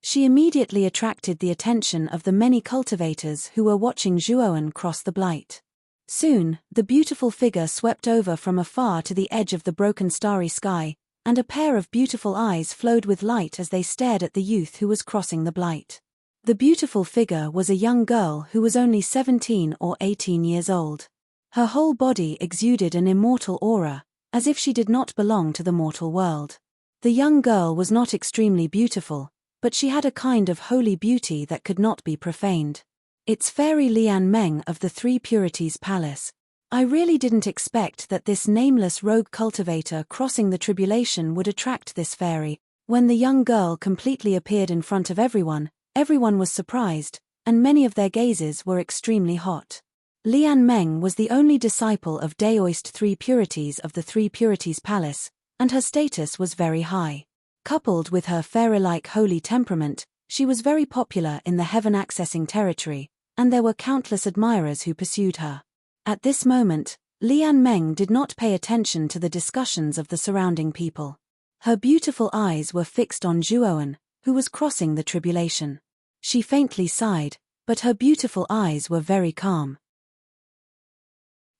She immediately attracted the attention of the many cultivators who were watching Zhuowen cross the blight. Soon, the beautiful figure swept over from afar to the edge of the broken starry sky, and a pair of beautiful eyes flowed with light as they stared at the youth who was crossing the blight. The beautiful figure was a young girl who was only 17 or 18 years old. Her whole body exuded an immortal aura, as if she did not belong to the mortal world. The young girl was not extremely beautiful, but she had a kind of holy beauty that could not be profaned. It's Fairy Lian Meng of the Three Purities Palace. I really didn't expect that this nameless rogue cultivator crossing the tribulation would attract this fairy. When the young girl completely appeared in front of everyone, everyone was surprised, and many of their gazes were extremely hot. Lian Meng was the only disciple of Daoist Three Purities of the Three Purities Palace, and her status was very high. Coupled with her fairy-like holy temperament, she was very popular in the heaven-accessing territory, and there were countless admirers who pursued her. At this moment, Lian Meng did not pay attention to the discussions of the surrounding people. Her beautiful eyes were fixed on Zhuowen, who was crossing the tribulation. She faintly sighed, but her beautiful eyes were very calm.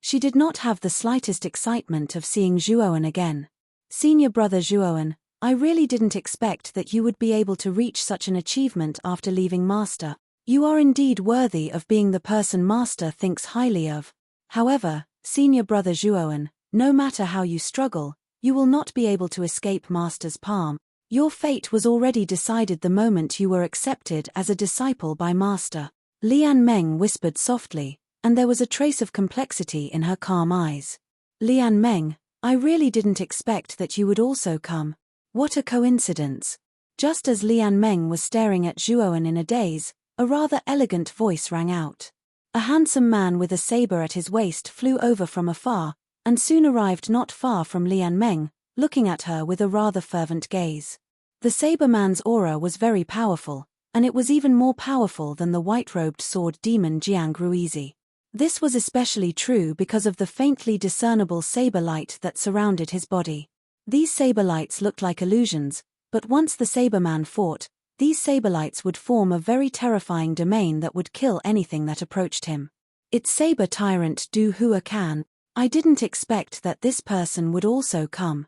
She did not have the slightest excitement of seeing Zhuowen again. Senior brother Zhuowen, I really didn't expect that you would be able to reach such an achievement after leaving Master. You are indeed worthy of being the person Master thinks highly of. However, senior brother Zhuowen, no matter how you struggle, you will not be able to escape Master's palm. Your fate was already decided the moment you were accepted as a disciple by Master. Lian Meng whispered softly, and there was a trace of complexity in her calm eyes. Lian Meng, I really didn't expect that you would also come. What a coincidence. Just as Lian Meng was staring at Zhuowen in a daze, a rather elegant voice rang out. A handsome man with a saber at his waist flew over from afar, and soon arrived not far from Lian Meng, looking at her with a rather fervent gaze. The saber man's aura was very powerful, and it was even more powerful than the white-robed sword demon Jiang Ruizi. This was especially true because of the faintly discernible saber light that surrounded his body. These saber lights looked like illusions, but once the saber man fought, these saber lights would form a very terrifying domain that would kill anything that approached him. It's saber tyrant Du Hua Can. I didn't expect that this person would also come.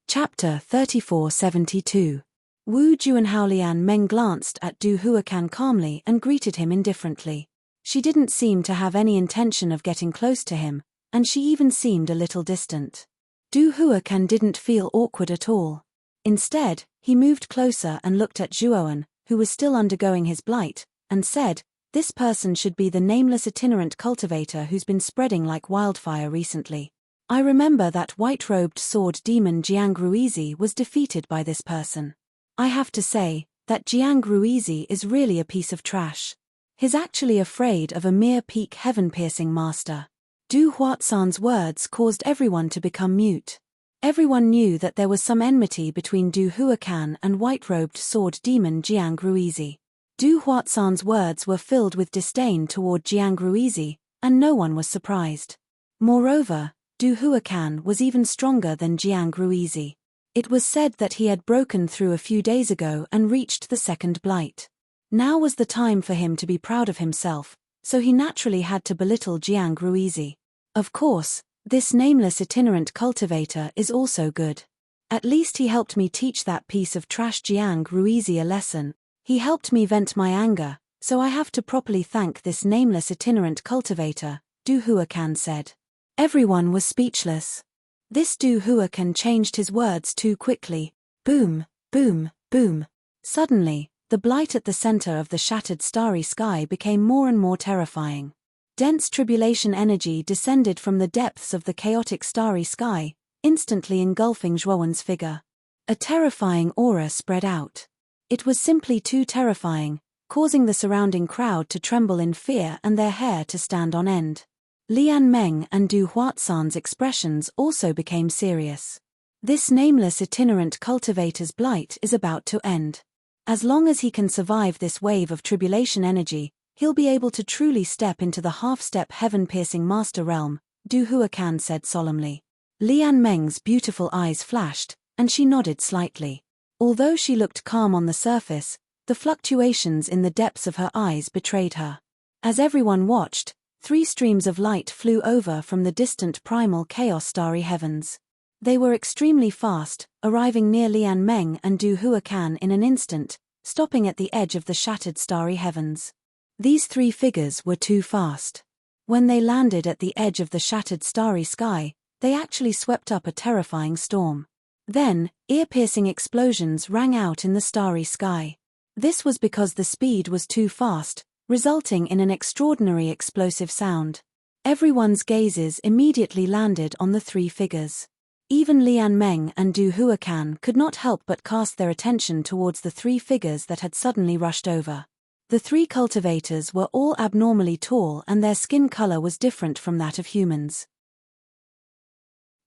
Chapter 3472. Wu Juanhao. Lian Meng glanced at Du Huacan calmly and greeted him indifferently. She didn't seem to have any intention of getting close to him, and she even seemed a little distant. Du Huacan didn't feel awkward at all. Instead, he moved closer and looked at Zhuowen, who was still undergoing his blight, and said, "This person should be the nameless itinerant cultivator who's been spreading like wildfire recently. I remember that white-robed sword demon Jiang Ruizi was defeated by this person. I have to say, that Jiang Ruizi is really a piece of trash. He's actually afraid of a mere peak heaven-piercing master." Du Huatsan's words caused everyone to become mute. Everyone knew that there was some enmity between Du Huacan and white-robed sword demon Jiang Ruizi. Du Huatsan's words were filled with disdain toward Jiang Ruizi, and no one was surprised. Moreover, Du Huacan was even stronger than Jiang Ruizi. It was said that he had broken through a few days ago and reached the second blight. Now was the time for him to be proud of himself, so he naturally had to belittle Jiang Ruizi. Of course, this nameless itinerant cultivator is also good. At least he helped me teach that piece of trash Jiang Ruizi a lesson. He helped me vent my anger, so I have to properly thank this nameless itinerant cultivator, Du Huacan said. Everyone was speechless. This Du Huacan changed his words too quickly. Boom, boom, boom. Suddenly, the blight at the center of the shattered starry sky became more and more terrifying. Dense tribulation energy descended from the depths of the chaotic starry sky, instantly engulfing Zhuowen's figure. A terrifying aura spread out. It was simply too terrifying, causing the surrounding crowd to tremble in fear and their hair to stand on end. Lian Meng and Du Huatsan's expressions also became serious. This nameless itinerant cultivator's blight is about to end. As long as he can survive this wave of tribulation energy, he'll be able to truly step into the half-step heaven-piercing master realm, Du Huacan said solemnly. Lian Meng's beautiful eyes flashed, and she nodded slightly. Although she looked calm on the surface, the fluctuations in the depths of her eyes betrayed her. As everyone watched, 3 streams of light flew over from the distant primal chaos starry heavens. They were extremely fast, arriving near Lian Meng and Du Huacan in an instant, stopping at the edge of the shattered starry heavens. These 3 figures were too fast. When they landed at the edge of the shattered starry sky, they actually swept up a terrifying storm. Then, ear-piercing explosions rang out in the starry sky. This was because the speed was too fast, resulting in an extraordinary explosive sound. Everyone's gazes immediately landed on the 3 figures. Even Lian Meng and Du Huacan could not help but cast their attention towards the 3 figures that had suddenly rushed over. The 3 cultivators were all abnormally tall and their skin color was different from that of humans.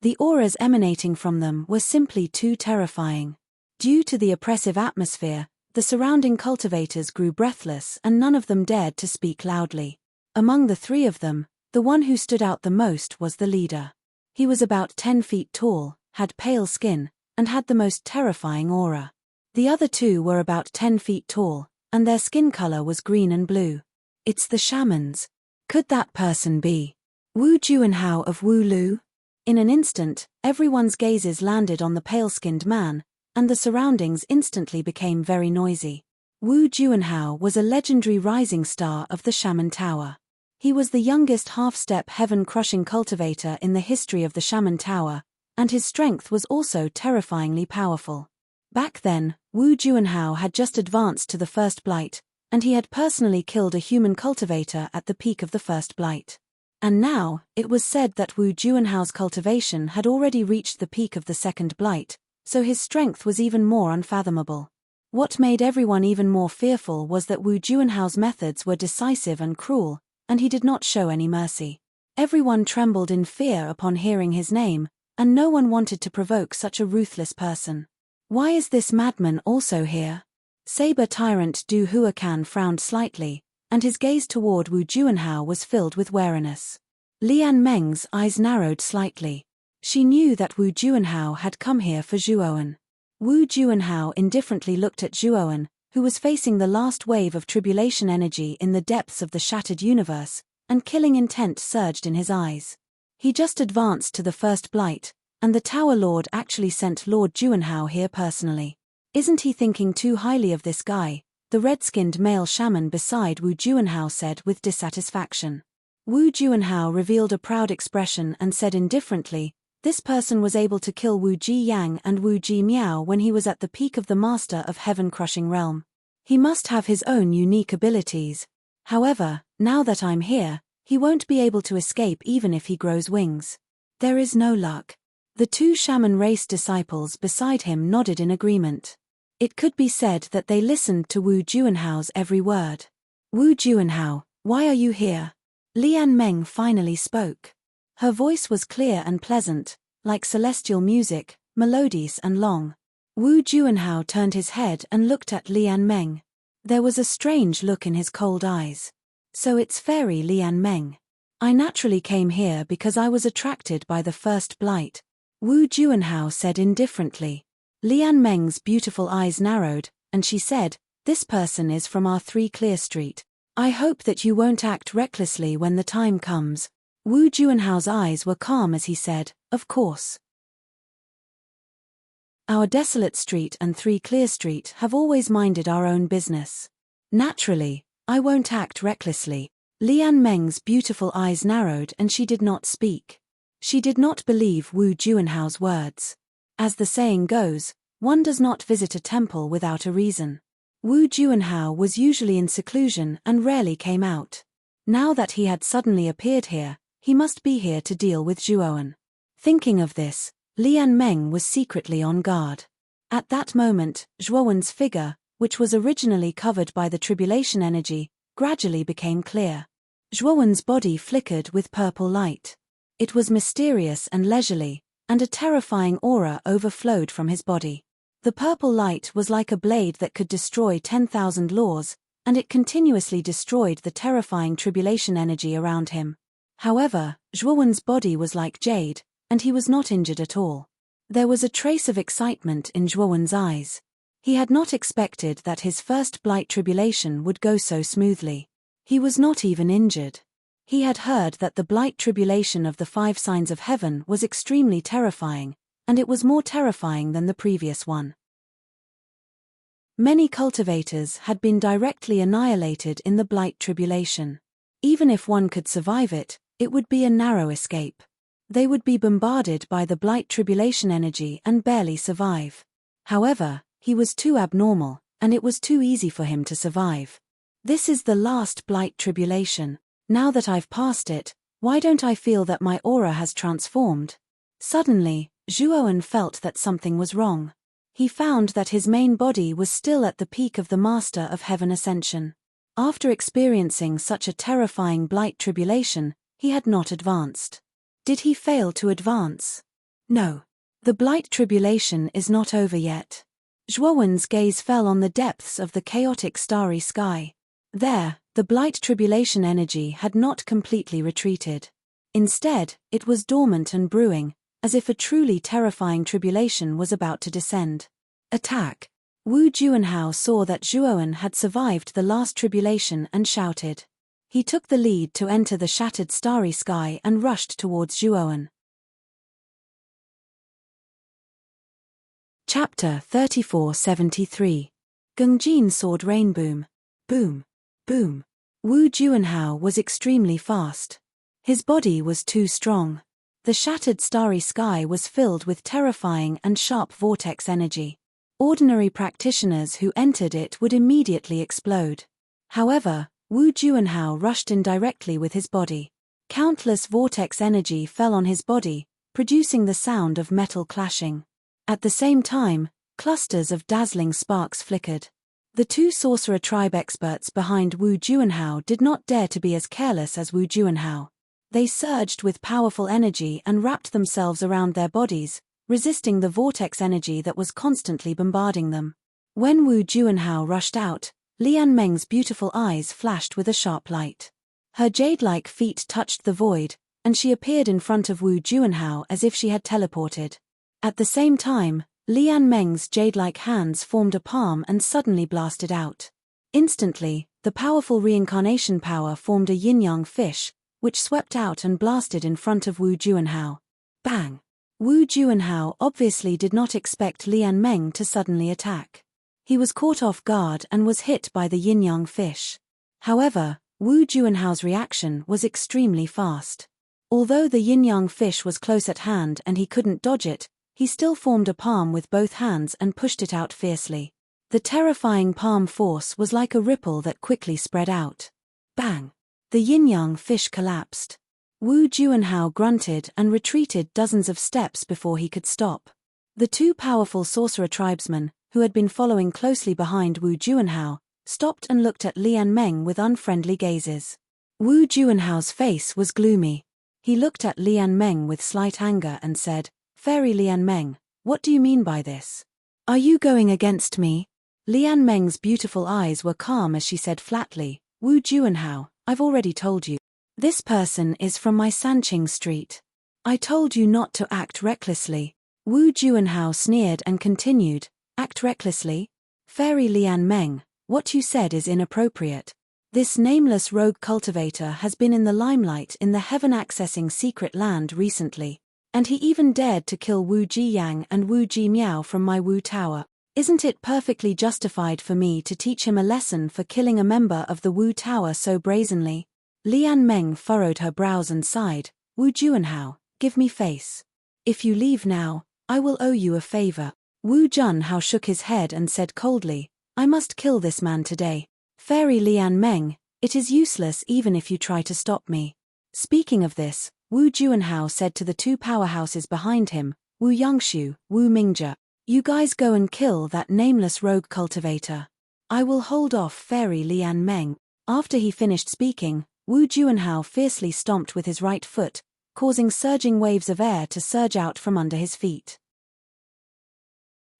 The auras emanating from them were simply too terrifying. Due to the oppressive atmosphere, The surrounding cultivators grew breathless and none of them dared to speak loudly. Among the three of them, the one who stood out the most was the leader. He was about 10 feet tall, had pale skin, and had the most terrifying aura. The other two were about 10 feet tall, and their skin color was green and blue. It's the shamans. Could that person be Wu Juanhao of Wu Lu? In an instant, everyone's gazes landed on the pale-skinned man, and the surroundings instantly became very noisy. Wu Juanhao was a legendary rising star of the Shaman Tower. He was the youngest half-step heaven-crushing cultivator in the history of the Shaman Tower, and his strength was also terrifyingly powerful. Back then, Wu Juanhao had just advanced to the first blight, and he had personally killed a human cultivator at the peak of the first blight. And now, it was said that Wu Juanhao's cultivation had already reached the peak of the second blight, so his strength was even more unfathomable. What made everyone even more fearful was that Wu Juanhao's methods were decisive and cruel, and he did not show any mercy. Everyone trembled in fear upon hearing his name, and no one wanted to provoke such a ruthless person. Why is this madman also here? Saber Tyrant Du Huacan frowned slightly, and his gaze toward Wu Juanhao was filled with wariness. Lian Meng's eyes narrowed slightly. She knew that Wu Juanhao had come here for Zhuoan. Wu Juanhao indifferently looked at Zhuoan, who was facing the last wave of tribulation energy in the depths of the shattered universe, and killing intent surged in his eyes. He just advanced to the first blight, and the Tower Lord actually sent Lord Juanhao here personally. Isn't he thinking too highly of this guy? The red-skinned male shaman beside Wu Juanhao said with dissatisfaction. Wu Juanhao revealed a proud expression and said indifferently, this person was able to kill Wu Ji Yang and Wu Ji Miao when he was at the peak of the master of heaven-crushing realm. He must have his own unique abilities. However, now that I'm here, he won't be able to escape even if he grows wings. There is no luck. The two shaman race disciples beside him nodded in agreement. It could be said that they listened to Wu Juanhao's every word. Wu Juanhao, why are you here? Lian Meng finally spoke. Her voice was clear and pleasant, like celestial music, melodious and long. Wu Juanhao turned his head and looked at Lian Meng. There was a strange look in his cold eyes. So it's Fairy Lian Meng. I naturally came here because I was attracted by the first blight. Wu Juanhao said indifferently. Lian Meng's beautiful eyes narrowed, and she said, this person is from our 3 Clear Street. I hope that you won't act recklessly when the time comes. Wu Juanhao's eyes were calm as he said, of course. Our Desolate Street and 3 Clear Street have always minded our own business. Naturally, I won't act recklessly. Lian Meng's beautiful eyes narrowed and she did not speak. She did not believe Wu Juanhao's words. As the saying goes, one does not visit a temple without a reason. Wu Juanhao was usually in seclusion and rarely came out. Now that he had suddenly appeared here, he must be here to deal with Zhuoan. Thinking of this, Lian Meng was secretly on guard. At that moment, Zhuoan's figure, which was originally covered by the tribulation energy, gradually became clear. Zhuoan's body flickered with purple light. It was mysterious and leisurely, and a terrifying aura overflowed from his body. The purple light was like a blade that could destroy 10,000 laws, and it continuously destroyed the terrifying tribulation energy around him. However, Zhuoan's body was like jade, and he was not injured at all. There was a trace of excitement in Zhuoan's eyes. He had not expected that his first blight tribulation would go so smoothly. He was not even injured. He had heard that the blight tribulation of the 5 signs of heaven was extremely terrifying, and it was more terrifying than the previous one. Many cultivators had been directly annihilated in the blight tribulation. Even if one could survive it, it would be a narrow escape. They would be bombarded by the blight tribulation energy and barely survive. However, he was too abnormal, and it was too easy for him to survive. This is the last blight tribulation. Now that I've passed it, why don't I feel that my aura has transformed? Suddenly, Zhuoan felt that something was wrong. He found that his main body was still at the peak of the Master of Heaven Ascension. After experiencing such a terrifying blight tribulation, he had not advanced. Did he fail to advance? No. The blight tribulation is not over yet. Zhuowen's gaze fell on the depths of the chaotic starry sky. There, the blight tribulation energy had not completely retreated. Instead, it was dormant and brewing, as if a truly terrifying tribulation was about to descend. Attack! Wu Juanhao saw that Zhuowen had survived the last tribulation and shouted. He took the lead to enter the shattered starry sky and rushed towards Zhuowen. Chapter 3473. Gungjin Sword Rain Boom. Boom. Boom. Wu Juanhao was extremely fast. His body was too strong. The shattered starry sky was filled with terrifying and sharp vortex energy. Ordinary practitioners who entered it would immediately explode. However, Wu Juanhao rushed in directly with his body. Countless vortex energy fell on his body, producing the sound of metal clashing. At the same time, clusters of dazzling sparks flickered. The two sorcerer tribe experts behind Wu Juanhao did not dare to be as careless as Wu Juanhao. They surged with powerful energy and wrapped themselves around their bodies, resisting the vortex energy that was constantly bombarding them. When Wu Juanhao rushed out, Lian Meng's beautiful eyes flashed with a sharp light. Her jade-like feet touched the void, and she appeared in front of Wu Juanhao as if she had teleported. At the same time, Lian Meng's jade-like hands formed a palm and suddenly blasted out. Instantly, the powerful reincarnation power formed a yin-yang fish, which swept out and blasted in front of Wu Juanhao. Bang! Wu Juanhao obviously did not expect Lian Meng to suddenly attack. He was caught off guard and was hit by the yin-yang fish. However, Wu Juanhao's reaction was extremely fast. Although the yin-yang fish was close at hand and he couldn't dodge it, he still formed a palm with both hands and pushed it out fiercely. The terrifying palm force was like a ripple that quickly spread out. Bang! The yin-yang fish collapsed. Wu Juanhao grunted and retreated dozens of steps before he could stop. The two powerful sorcerer tribesmen, who had been following closely behind Wu Juanhao, stopped and looked at Lian Meng with unfriendly gazes. Wu Juanhao's face was gloomy. He looked at Lian Meng with slight anger and said, "Fairy Lian Meng, what do you mean by this? Are you going against me?" Lian Meng's beautiful eyes were calm as she said flatly, "Wu Juanhao, I've already told you. This person is from my Sanqing Street. I told you not to act recklessly." Wu Juanhao sneered and continued, "Act recklessly? Fairy Lian Meng, what you said is inappropriate. This nameless rogue cultivator has been in the limelight in the heaven-accessing secret land recently, and he even dared to kill Wu Jiyang and Wu Jimiao from my Wu Tower. Isn't it perfectly justified for me to teach him a lesson for killing a member of the Wu Tower so brazenly?" Lian Meng furrowed her brows and sighed, "Wu Juanhao, give me face. If you leave now, I will owe you a favor." Wu Junhao shook his head and said coldly, "I must kill this man today. Fairy Lian Meng, it is useless even if you try to stop me." Speaking of this, Wu Juanhao said to the two powerhouses behind him, Wu Yangshu, Wu Mingzhe, "You guys go and kill that nameless rogue cultivator. I will hold off Fairy Lian Meng." After he finished speaking, Wu Juanhao fiercely stomped with his right foot, causing surging waves of air to surge out from under his feet.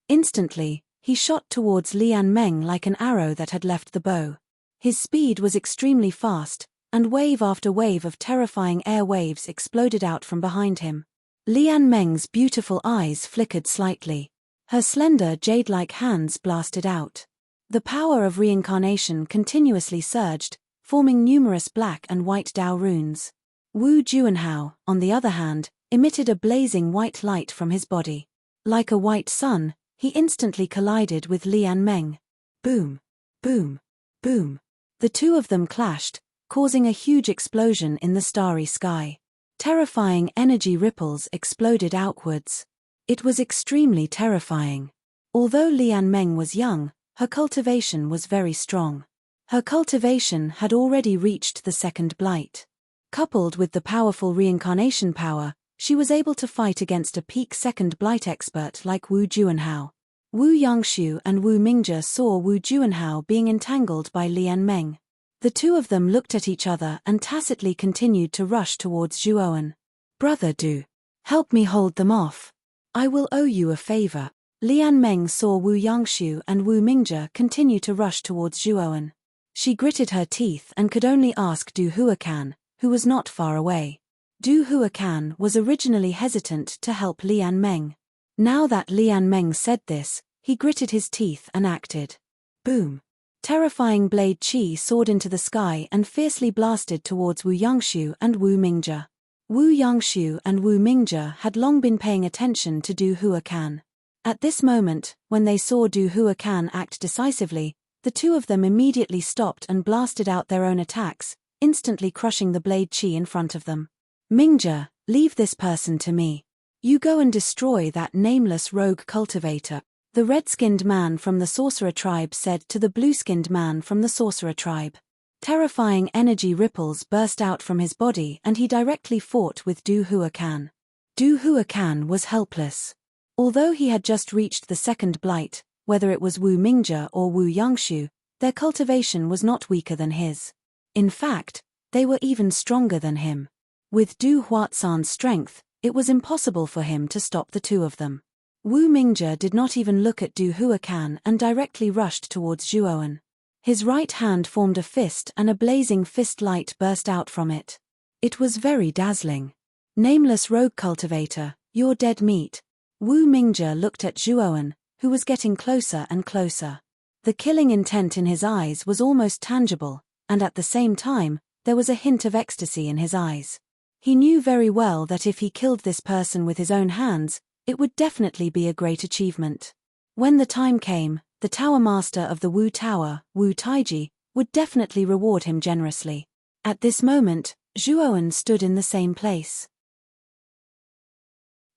Instantly, he shot towards Lian Meng like an arrow that had left the bow. His speed was extremely fast, and wave after wave of terrifying air waves exploded out from behind him. Lian Meng's beautiful eyes flickered slightly. Her slender jade-like hands blasted out. The power of reincarnation continuously surged, forming numerous black and white Dao runes. Wu Juanhao, on the other hand, emitted a blazing white light from his body. Like a white sun, he instantly collided with Lian Meng. Boom! Boom! Boom! The two of them clashed, causing a huge explosion in the starry sky. Terrifying energy ripples exploded outwards. It was extremely terrifying. Although Lian Meng was young, her cultivation was very strong. Her cultivation had already reached the second blight. Coupled with the powerful reincarnation power, she was able to fight against a peak second blight expert like Wu Juanhao. Wu Yangshu and Wu Mingzhe saw Wu Juanhao being entangled by Lian Meng. The two of them looked at each other and tacitly continued to rush towards Zhuowen. "Brother Du, help me hold them off. I will owe you a favor." Lian Meng saw Wu Yangshu and Wu Mingzhe continue to rush towards Zhuowen. She gritted her teeth and could only ask Du Huacan, who was not far away. Du Huacan was originally hesitant to help Lian Meng. Now that Lian Meng said this, he gritted his teeth and acted. Boom! Terrifying blade qi soared into the sky and fiercely blasted towards Wu Yangshu and Wu Mingzhe. Wu Yangshu and Wu Mingzhe had long been paying attention to Du Huacan. At this moment, when they saw Du Huacan act decisively, the two of them immediately stopped and blasted out their own attacks, instantly crushing the blade qi in front of them. Mingzhe, leave this person to me. You go and destroy that nameless rogue cultivator, the red-skinned man from the sorcerer tribe said to the blue-skinned man from the sorcerer tribe. Terrifying energy ripples burst out from his body and he directly fought with Du Huacan. Du Huacan was helpless. Although he had just reached the second blight, whether it was Wu Mingzhe or Wu Yangshu, their cultivation was not weaker than his. In fact, they were even stronger than him. With Du Huacan's strength, it was impossible for him to stop the two of them. Wu Mingzhe did not even look at Du Huacan and directly rushed towards Zhuowen. His right hand formed a fist and a blazing fist light burst out from it. It was very dazzling. Nameless rogue cultivator, you're dead meat. Wu Mingzhe looked at Zhuowen, who was getting closer and closer. The killing intent in his eyes was almost tangible, and at the same time, there was a hint of ecstasy in his eyes. He knew very well that if he killed this person with his own hands, it would definitely be a great achievement. When the time came, the Tower Master of the Wu Tower, Wu Taiji, would definitely reward him generously. At this moment, Zhuowen stood in the same place.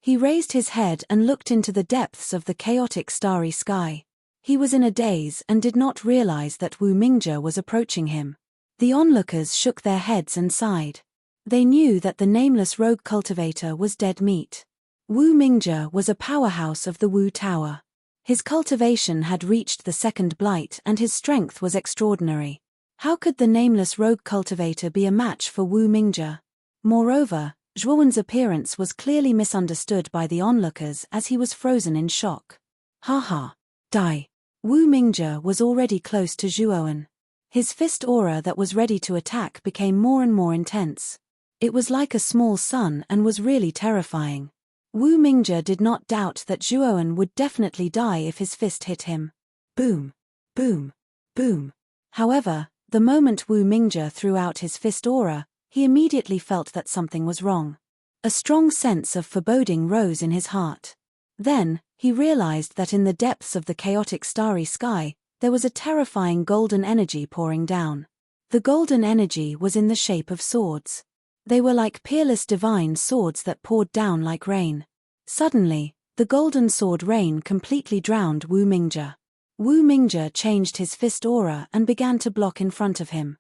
He raised his head and looked into the depths of the chaotic starry sky. He was in a daze and did not realize that Wu Mingzhe was approaching him. The onlookers shook their heads and sighed. They knew that the nameless rogue cultivator was dead meat. Wu Mingzhe was a powerhouse of the Wu Tower. His cultivation had reached the second blight and his strength was extraordinary. How could the nameless rogue cultivator be a match for Wu Mingzhe? Moreover, Zhuowen's appearance was clearly misunderstood by the onlookers as he was frozen in shock. Ha! Die! Wu Mingzhe was already close to Zhuowen. His fist aura that was ready to attack became more and more intense. It was like a small sun and was really terrifying. Wu Mingzhe did not doubt that Zhuowen would definitely die if his fist hit him. Boom! Boom! Boom! However, the moment Wu Mingzhe threw out his fist aura, he immediately felt that something was wrong. A strong sense of foreboding rose in his heart. Then, he realized that in the depths of the chaotic starry sky, there was a terrifying golden energy pouring down. The golden energy was in the shape of swords. They were like peerless divine swords that poured down like rain. Suddenly, the golden sword rain completely drowned Wu Mingzhe. Wu Mingzhe changed his fist aura and began to block in front of him.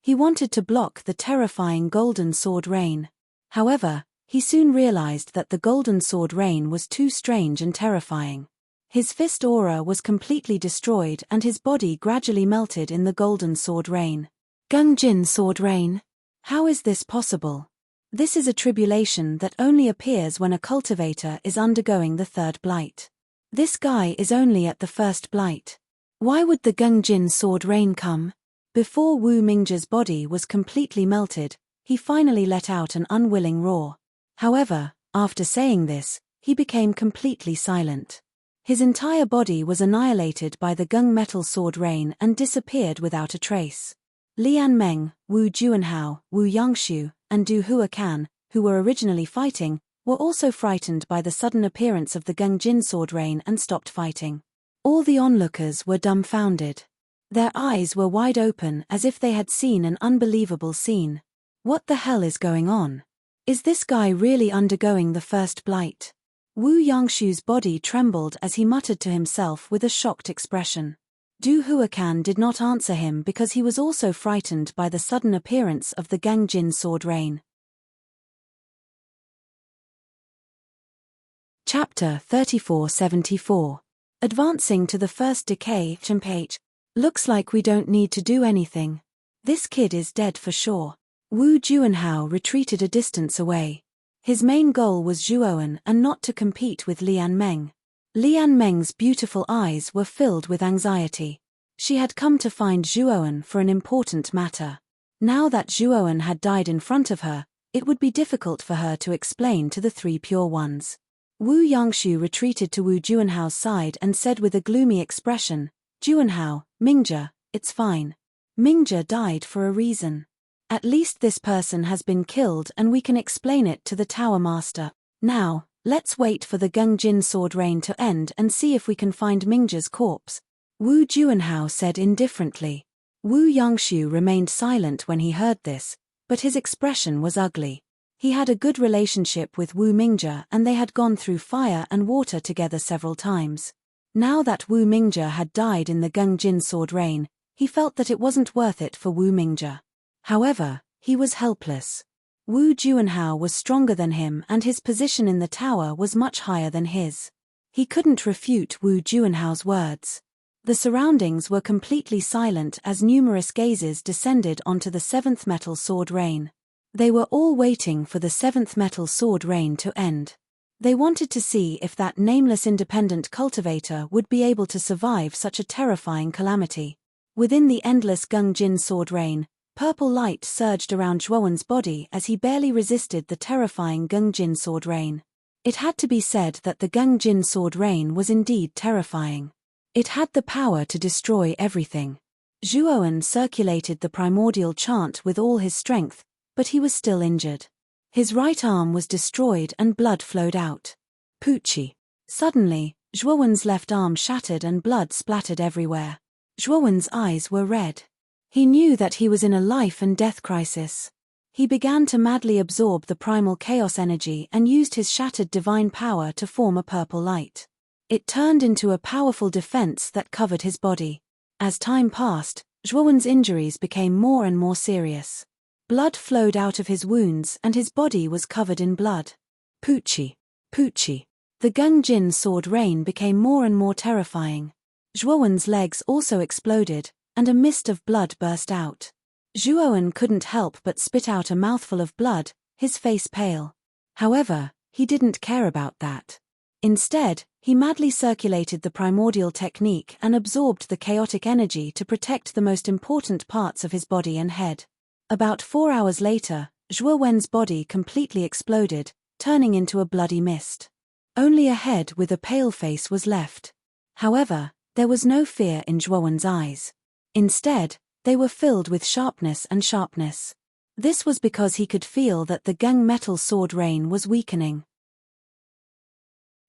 He wanted to block the terrifying golden sword rain. However, he soon realized that the golden sword rain was too strange and terrifying. His fist aura was completely destroyed and his body gradually melted in the golden sword rain. Gungjin sword rain? How is this possible? This is a tribulation that only appears when a cultivator is undergoing the third blight. This guy is only at the first blight. Why would the Gungjin sword rain come? Before Wu Mingzhe's body was completely melted, he finally let out an unwilling roar. However, after saying this, he became completely silent. His entire body was annihilated by the gung metal sword rain and disappeared without a trace. Lian Meng, Wu Juanhao, Wu Yangshu, and Du Huacan, who were originally fighting, were also frightened by the sudden appearance of the Gungjin sword rain and stopped fighting. All the onlookers were dumbfounded. Their eyes were wide open as if they had seen an unbelievable scene. What the hell is going on? Is this guy really undergoing the first blight? Wu Yangshu's body trembled as he muttered to himself with a shocked expression. Du Huacan did not answer him because he was also frightened by the sudden appearance of the Gungjin sword rain. Chapter 3474. Advancing to the first decay. Looks like we don't need to do anything. This kid is dead for sure. Wu Juanhao retreated a distance away. His main goal was Zhuowen and not to compete with Lian Meng. Lian Meng's beautiful eyes were filled with anxiety. She had come to find Zhuowen for an important matter. Now that Zhuowen had died in front of her, it would be difficult for her to explain to the three pure ones. Wu Yangshu retreated to Wu Juanhao's side and said with a gloomy expression, "Juanhao, Mingjie, it's fine. Mingjie died for a reason. At least this person has been killed and we can explain it to the Tower Master. Now, let's wait for the Gungjin sword reign to end and see if we can find Mingjie's corpse," Wu Juanhao said indifferently. Wu Yangshu remained silent when he heard this, but his expression was ugly. He had a good relationship with Wu Mingjie and they had gone through fire and water together several times. Now that Wu Mingjie had died in the Gungjin sword reign, he felt that it wasn't worth it for Wu Mingjie. However, he was helpless. Wu Juanhao was stronger than him and his position in the tower was much higher than his. He couldn't refute Wu Juanhao's words. The surroundings were completely silent as numerous gazes descended onto the seventh metal sword reign. They were all waiting for the seventh metal sword reign to end. They wanted to see if that nameless independent cultivator would be able to survive such a terrifying calamity. Within the endless Gungjin sword reign, purple light surged around Zhuowen's body as he barely resisted the terrifying Gungjin sword reign. It had to be said that the Gungjin sword reign was indeed terrifying. It had the power to destroy everything. Zhuowen circulated the primordial chant with all his strength, but he was still injured. His right arm was destroyed and blood flowed out. Poochie. Suddenly, Zhuowen's left arm shattered and blood splattered everywhere. Zhuowen's eyes were red. He knew that he was in a life and death crisis. He began to madly absorb the primal chaos energy and used his shattered divine power to form a purple light. It turned into a powerful defense that covered his body. As time passed, Zhuowen's injuries became more and more serious. Blood flowed out of his wounds and his body was covered in blood. Poochie. Poochie. The Gungjin sword reign became more and more terrifying. Zhuowen's legs also exploded, and a mist of blood burst out. Zhuowen couldn't help but spit out a mouthful of blood, his face pale. However, he didn't care about that. Instead, he madly circulated the primordial technique and absorbed the chaotic energy to protect the most important parts of his body and head. About 4 hours later, Zhuowen's body completely exploded, turning into a bloody mist. Only a head with a pale face was left. However, there was no fear in Zhuowen's eyes. Instead, they were filled with sharpness and sharpness. This was because he could feel that the Gung metal sword reign was weakening.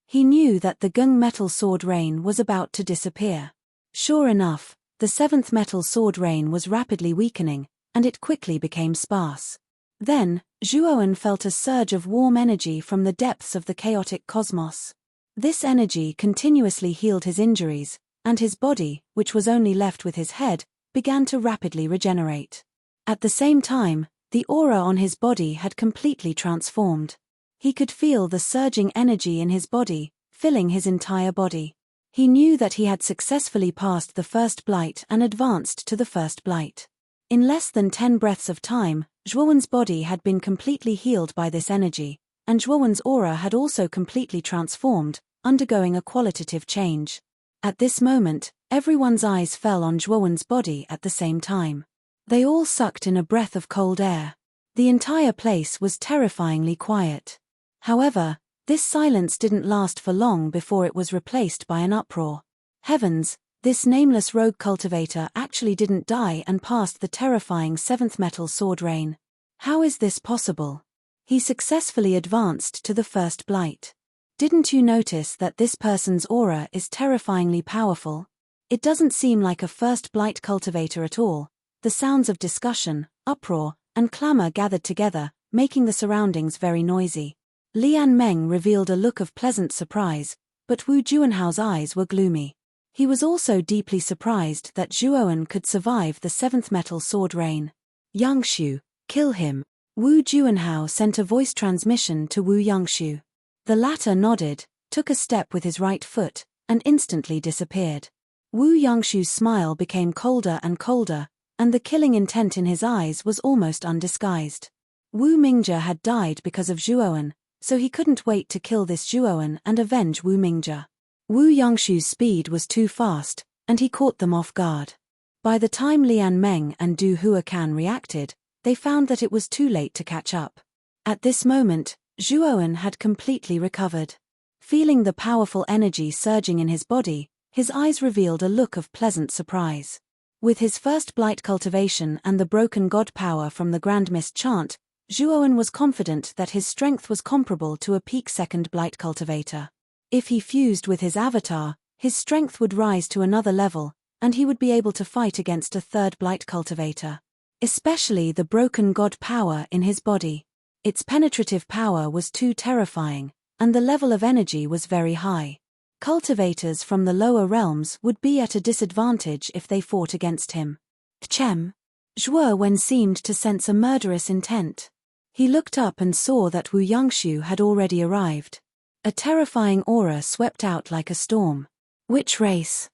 He knew that the Gung metal sword reign was about to disappear. Sure enough, the seventh metal sword reign was rapidly weakening, and it quickly became sparse. Then, Zhuowen felt a surge of warm energy from the depths of the chaotic cosmos. This energy continuously healed his injuries, and his body, which was only left with his head, began to rapidly regenerate. At the same time, the aura on his body had completely transformed. He could feel the surging energy in his body, filling his entire body. He knew that he had successfully passed the first blight and advanced to the first blight. In less than 10 breaths of time, Zhuowen's body had been completely healed by this energy, and Zhuowen's aura had also completely transformed, undergoing a qualitative change. At this moment, everyone's eyes fell on Zhuowen's body at the same time. They all sucked in a breath of cold air. The entire place was terrifyingly quiet. However, this silence didn't last for long before it was replaced by an uproar. Heavens, this nameless rogue cultivator actually didn't die and passed the terrifying seventh metal sword reign. How is this possible? He successfully advanced to the first blight. Didn't you notice that this person's aura is terrifyingly powerful? It doesn't seem like a first blight cultivator at all. The sounds of discussion, uproar, and clamor gathered together, making the surroundings very noisy. Lian Meng revealed a look of pleasant surprise, but Wu Juanhao's eyes were gloomy. He was also deeply surprised that Zhuowen could survive the seventh metal sword reign. Yangshu, kill him. Wu Juanhao sent a voice transmission to Wu Yangshu. The latter nodded, took a step with his right foot, and instantly disappeared. Wu Yangshu's smile became colder and colder, and the killing intent in his eyes was almost undisguised. Wu Mingjie had died because of Zhuowen, so he couldn't wait to kill this Zhuowen and avenge Wu Mingjia. Wu Yangshu's speed was too fast, and he caught them off guard. By the time Lian Meng and Du Huacan reacted, they found that it was too late to catch up. At this moment, Zhuowen had completely recovered. Feeling the powerful energy surging in his body, his eyes revealed a look of pleasant surprise. With his first blight cultivation and the broken god power from the Grand Mist chant, Zhuowen was confident that his strength was comparable to a peak second blight cultivator. If he fused with his avatar, his strength would rise to another level, and he would be able to fight against a third blight cultivator. Especially the broken god power in his body. Its penetrative power was too terrifying, and the level of energy was very high. Cultivators from the lower realms would be at a disadvantage if they fought against him. Tchem. Zhuowen seemed to sense a murderous intent. He looked up and saw that Wu Yangshu had already arrived. A terrifying aura swept out like a storm. Which race?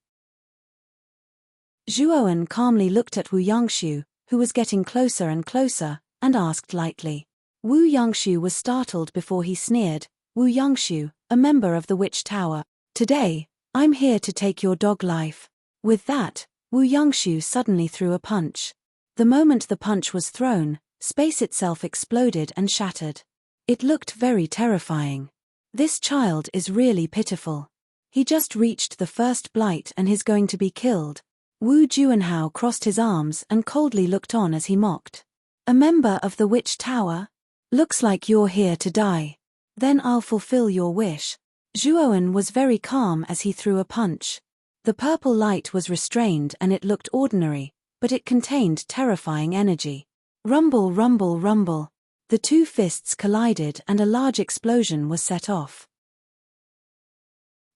Zhuowen calmly looked at Wu Yangshu, who was getting closer and closer, and asked lightly. Wu Yangshu was startled before he sneered, Wu Yangshu, a member of the Witch Tower. Today, I'm here to take your dog life. With that, Wu Yangshu suddenly threw a punch. The moment the punch was thrown, space itself exploded and shattered. It looked very terrifying. This child is really pitiful. He just reached the first blight and is going to be killed. Wu Juanhao crossed his arms and coldly looked on as he mocked. A member of the Witch Tower? Looks like you're here to die. Then I'll fulfill your wish. Zhuowen was very calm as he threw a punch. The purple light was restrained and it looked ordinary, but it contained terrifying energy. Rumble, rumble, rumble. The two fists collided and a large explosion was set off.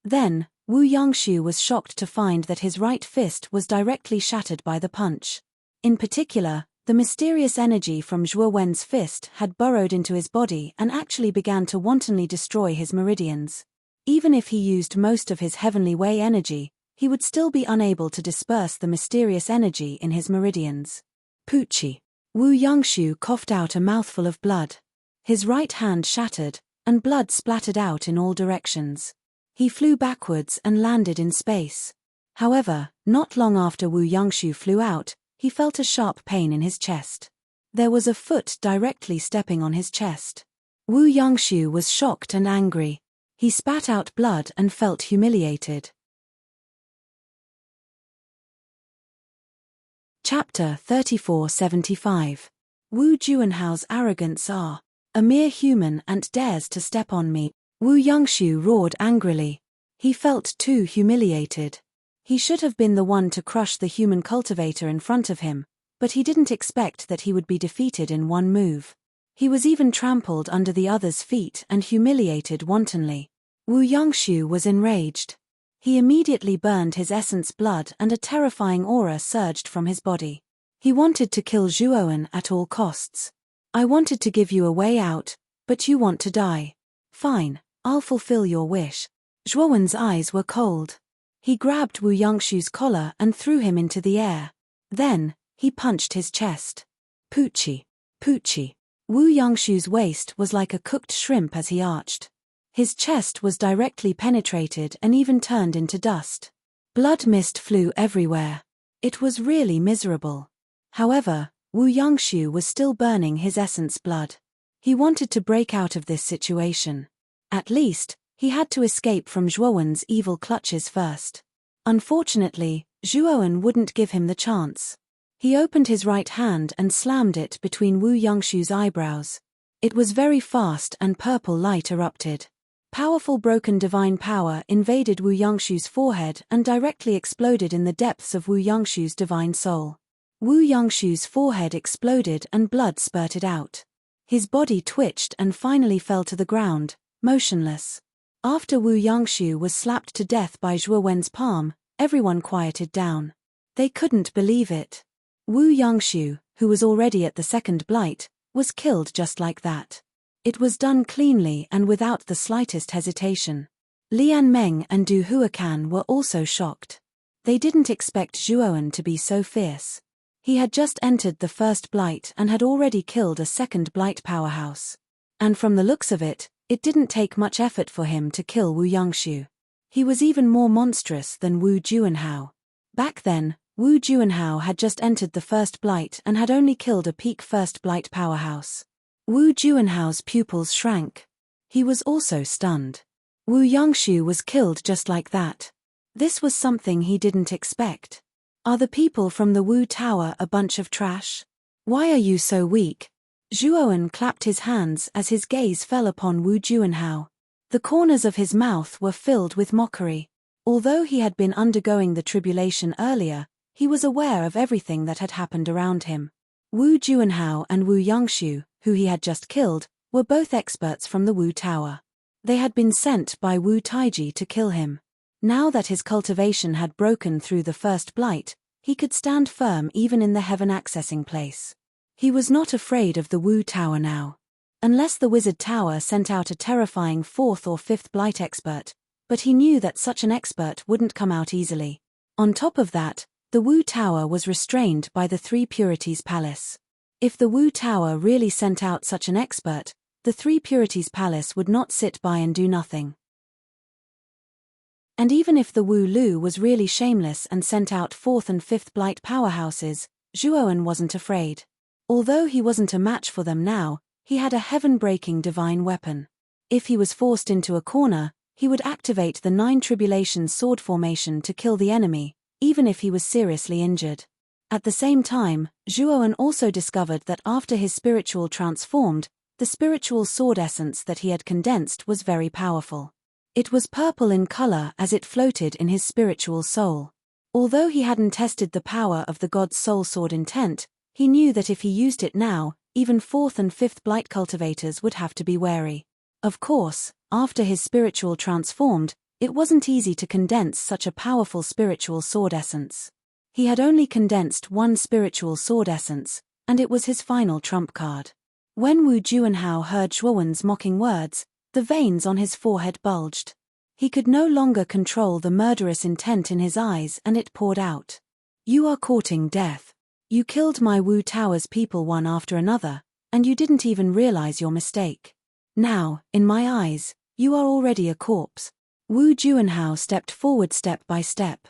Then, Wu Yangshu was shocked to find that his right fist was directly shattered by the punch. In particular, the mysterious energy from Zhuowen's fist had burrowed into his body and actually began to wantonly destroy his meridians. Even if he used most of his heavenly way energy, he would still be unable to disperse the mysterious energy in his meridians. Poochie. Wu Yangshu coughed out a mouthful of blood. His right hand shattered, and blood splattered out in all directions. He flew backwards and landed in space. However, not long after Wu Yangshu flew out, he felt a sharp pain in his chest. There was a foot directly stepping on his chest. Wu Yangshu was shocked and angry. He spat out blood and felt humiliated. Chapter 3475. Wu Juanhao's arrogance are. A mere human and dares to step on me. Wu Yangshu roared angrily. He felt too humiliated. He should have been the one to crush the human cultivator in front of him, but he didn't expect that he would be defeated in one move. He was even trampled under the other's feet and humiliated wantonly. Wu Yangshu was enraged. He immediately burned his essence blood and a terrifying aura surged from his body. He wanted to kill Zhuowen at all costs. I wanted to give you a way out, but you want to die. Fine, I'll fulfill your wish. Zhuowen's eyes were cold. He grabbed Wu Yangshu's collar and threw him into the air. Then, he punched his chest. Poochie. Poochie. Wu Yangshu's waist was like a cooked shrimp as he arched. His chest was directly penetrated and even turned into dust. Blood mist flew everywhere. It was really miserable. However, Wu Yangshu was still burning his essence blood. He wanted to break out of this situation. At least, he had to escape from Zhuowen's evil clutches first. Unfortunately, Zhuowen wouldn't give him the chance. He opened his right hand and slammed it between Wu Yangshu's eyebrows. It was very fast and purple light erupted. Powerful broken divine power invaded Wu Yangshu's forehead and directly exploded in the depths of Wu Yangshu's divine soul. Wu Yangshu's forehead exploded and blood spurted out. His body twitched and finally fell to the ground, motionless. After Wu Yangshu was slapped to death by Zhuowen's palm, everyone quieted down. They couldn't believe it. Wu Yangshu, who was already at the second blight, was killed just like that. It was done cleanly and without the slightest hesitation. Lian Meng and Du Huacan were also shocked. They didn't expect Zhuowen to be so fierce. He had just entered the first blight and had already killed a second blight powerhouse. And from the looks of it, It didn't take much effort for him to kill Wu Yangxu. He was even more monstrous than Wu Juanhao. Back then, Wu Juanhao had just entered the First Blight and had only killed a peak First Blight powerhouse. Wu Juanhao's pupils shrank. He was also stunned. Wu Yangxu was killed just like that. This was something he didn't expect. Are the people from the Wu Tower a bunch of trash? Why are you so weak? Zhuowen clapped his hands as his gaze fell upon Wu Juanhao. The corners of his mouth were filled with mockery. Although he had been undergoing the tribulation earlier, he was aware of everything that had happened around him. Wu Juanhao and Wu Yangxu, who he had just killed, were both experts from the Wu Tower. They had been sent by Wu Taiji to kill him. Now that his cultivation had broken through the First Blight, he could stand firm even in the heaven accessing place. He was not afraid of the Wu Tower now. Unless the Wizard Tower sent out a terrifying 4th or 5th Blight expert, but he knew that such an expert wouldn't come out easily. On top of that, the Wu Tower was restrained by the Three Purities Palace. If the Wu Tower really sent out such an expert, the Three Purities Palace would not sit by and do nothing. And even if the Wu Lu was really shameless and sent out 4th and 5th Blight powerhouses, Zhuowen wasn't afraid. Although he wasn't a match for them now, he had a heaven-breaking divine weapon. If he was forced into a corner, he would activate the 9 Tribulations sword formation to kill the enemy, even if he was seriously injured. At the same time, Zhuowen also discovered that after his spiritual transformed, the spiritual sword essence that he had condensed was very powerful. It was purple in color as it floated in his spiritual soul. Although he hadn't tested the power of the god's soul sword intent, he knew that if he used it now, even 4th and 5th Blight cultivators would have to be wary. Of course, after his spiritual transformed, it wasn't easy to condense such a powerful spiritual sword essence. He had only condensed one spiritual sword essence, and it was his final trump card. When Wu Juanhao heard Zhuowen's mocking words, the veins on his forehead bulged. He could no longer control the murderous intent in his eyes and it poured out. You are courting death. You killed my Wu Tower's people one after another, and you didn't even realize your mistake. Now, in my eyes, you are already a corpse. Wu Juanhao stepped forward step by step.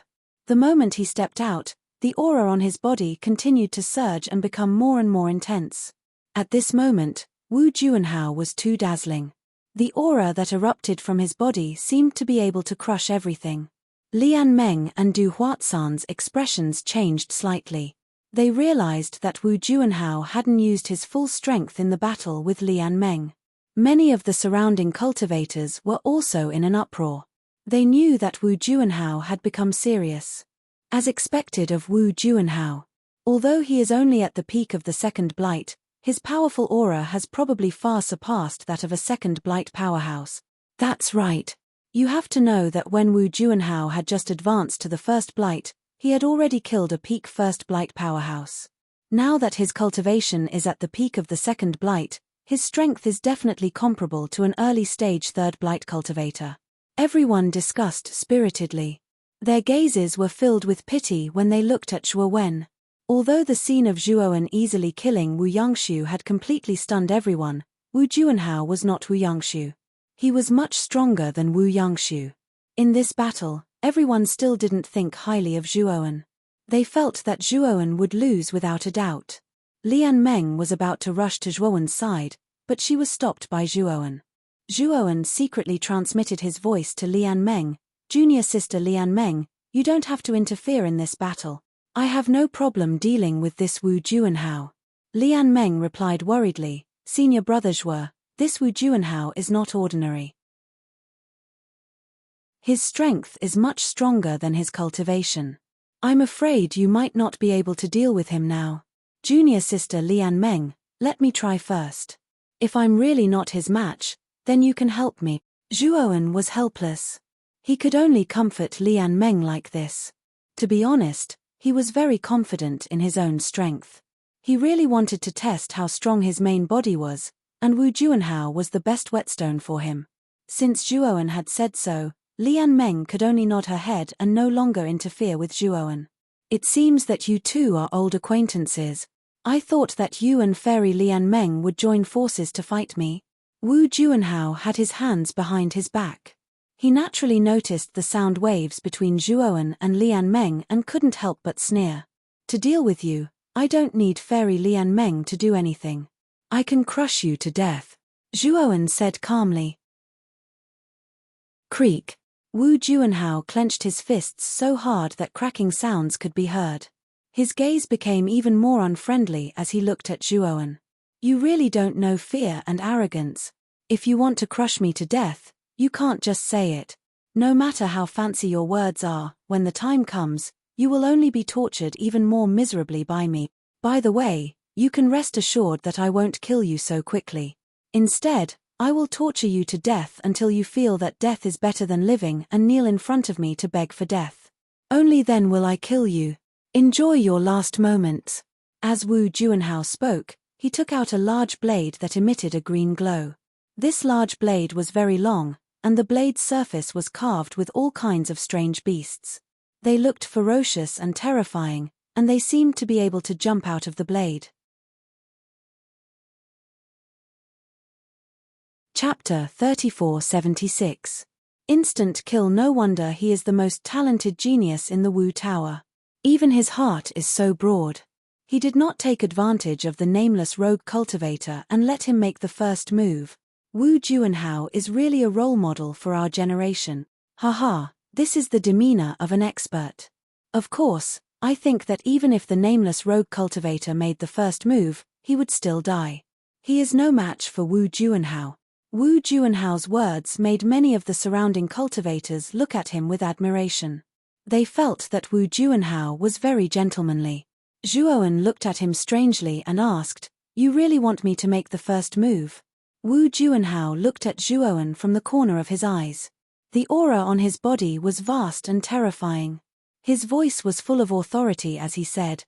The moment he stepped out, the aura on his body continued to surge and become more and more intense. At this moment, Wu Juanhao was too dazzling. The aura that erupted from his body seemed to be able to crush everything. Lian Meng and Du Huatsan's expressions changed slightly. They realized that Wu Juanhao hadn't used his full strength in the battle with Lian Meng. Many of the surrounding cultivators were also in an uproar. They knew that Wu Juanhao had become serious. As expected of Wu Juanhao, although he is only at the peak of the Second Blight, his powerful aura has probably far surpassed that of a Second Blight powerhouse. That's right. You have to know that when Wu Juanhao had just advanced to the First Blight, he had already killed a peak First Blight powerhouse. Now that his cultivation is at the peak of the Second Blight, his strength is definitely comparable to an early-stage Third Blight cultivator. Everyone discussed spiritedly. Their gazes were filled with pity when they looked at Zhuowen. Although the scene of Zhuowen easily killing Wu Yangxu had completely stunned everyone, Wu Juanhao was not Wu Yangxu. He was much stronger than Wu Yangxu. In this battle, everyone still didn't think highly of Zhuowen. They felt that Zhuowen would lose without a doubt. Lian Meng was about to rush to Zhuowen's side, but she was stopped by Zhuowen. Zhuowen secretly transmitted his voice to Lian Meng. Junior sister Lian Meng, you don't have to interfere in this battle. I have no problem dealing with this Wu Juanhao. Lian Meng replied worriedly, Senior brother Zhuo, this Wu Juanhao is not ordinary. His strength is much stronger than his cultivation. I'm afraid you might not be able to deal with him now. Junior sister Lian Meng, let me try first. If I'm really not his match, then you can help me. Zhuowen was helpless. He could only comfort Lian Meng like this. To be honest, he was very confident in his own strength. He really wanted to test how strong his main body was, and Wu Juanhao was the best whetstone for him. Since Zhuowen had said so, Lian Meng could only nod her head and no longer interfere with Zhuowen. It seems that you two are old acquaintances. I thought that you and Fairy Lian Meng would join forces to fight me. Wu Juanhao had his hands behind his back. He naturally noticed the sound waves between Zhuowen and Lian Meng and couldn't help but sneer. To deal with you, I don't need Fairy Lian Meng to do anything. I can crush you to death, Zhuowen said calmly. Creak. Wu Juanhao clenched his fists so hard that cracking sounds could be heard. His gaze became even more unfriendly as he looked at Zhuowen. You really don't know fear and arrogance. If you want to crush me to death, you can't just say it. No matter how fancy your words are, when the time comes, you will only be tortured even more miserably by me. By the way, you can rest assured that I won't kill you so quickly. Instead, I will torture you to death until you feel that death is better than living and kneel in front of me to beg for death. Only then will I kill you. Enjoy your last moments. As Wu Juanhao spoke, he took out a large blade that emitted a green glow. This large blade was very long, and the blade's surface was carved with all kinds of strange beasts. They looked ferocious and terrifying, and they seemed to be able to jump out of the blade. Chapter 3476. Instant kill. No wonder he is the most talented genius in the Wu Tower. Even his heart is so broad. He did not take advantage of the nameless rogue cultivator and let him make the first move. Wu Juanhao is really a role model for our generation. Haha, this is the demeanor of an expert. Of course, I think that even if the nameless rogue cultivator made the first move, he would still die. He is no match for Wu Juanhao. Wu Juanhao's words made many of the surrounding cultivators look at him with admiration. They felt that Wu Juanhao was very gentlemanly. Zhuowen looked at him strangely and asked, "You really want me to make the first move?" Wu Juanhao looked at Zhuowen from the corner of his eyes. The aura on his body was vast and terrifying. His voice was full of authority as he said,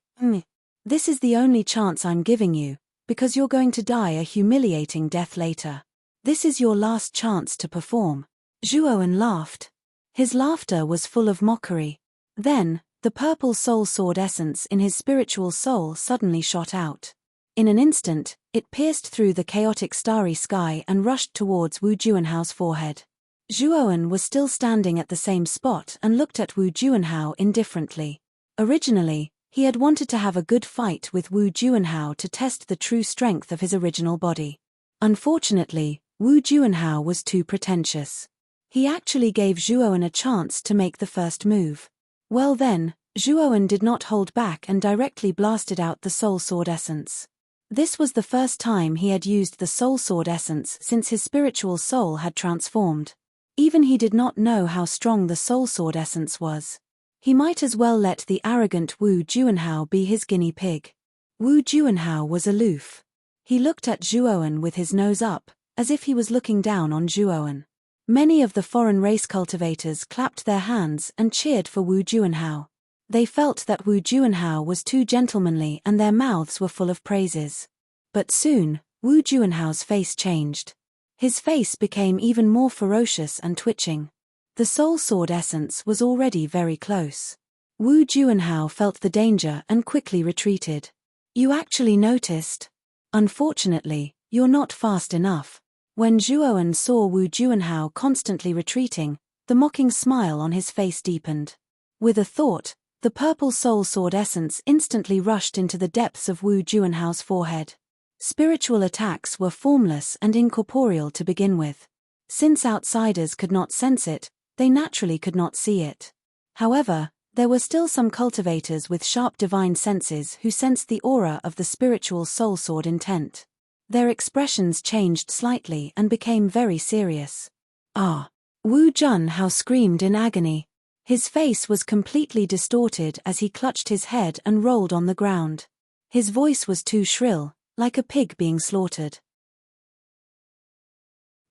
"This is the only chance I'm giving you, because you're going to die a humiliating death later. This is your last chance to perform." Zhuowen laughed. His laughter was full of mockery. Then, the purple soul sword essence in his spiritual soul suddenly shot out. In an instant, it pierced through the chaotic starry sky and rushed towards Wu Juanhao's forehead. Zhuowen was still standing at the same spot and looked at Wu Juanhao indifferently. Originally, he had wanted to have a good fight with Wu Juanhao to test the true strength of his original body. Unfortunately, Wu Juanhao was too pretentious. He actually gave Zhuowen a chance to make the first move. Well then, Zhuowen did not hold back and directly blasted out the soul sword essence. This was the first time he had used the soul sword essence since his spiritual soul had transformed. Even he did not know how strong the soul sword essence was. He might as well let the arrogant Wu Juanhao be his guinea pig. Wu Juanhao was aloof. He looked at Zhuowen with his nose up, as if he was looking down on Zhuowen. Many of the foreign race cultivators clapped their hands and cheered for Wu Juanhao. They felt that Wu Juanhao was too gentlemanly and their mouths were full of praises. But soon, Wu Juanhao's face changed. His face became even more ferocious and twitching. The soul sword essence was already very close. Wu Juanhao felt the danger and quickly retreated. "You actually noticed? Unfortunately, you're not fast enough." When Zhuowen saw Wu Juanhao constantly retreating, the mocking smile on his face deepened. With a thought, the purple soul sword essence instantly rushed into the depths of Wu Juanhao's forehead. Spiritual attacks were formless and incorporeal to begin with. Since outsiders could not sense it, they naturally could not see it. However, there were still some cultivators with sharp divine senses who sensed the aura of the spiritual soul sword intent. Their expressions changed slightly and became very serious. "Ah!" Wu Juanhao screamed in agony. His face was completely distorted as he clutched his head and rolled on the ground. His voice was too shrill, like a pig being slaughtered.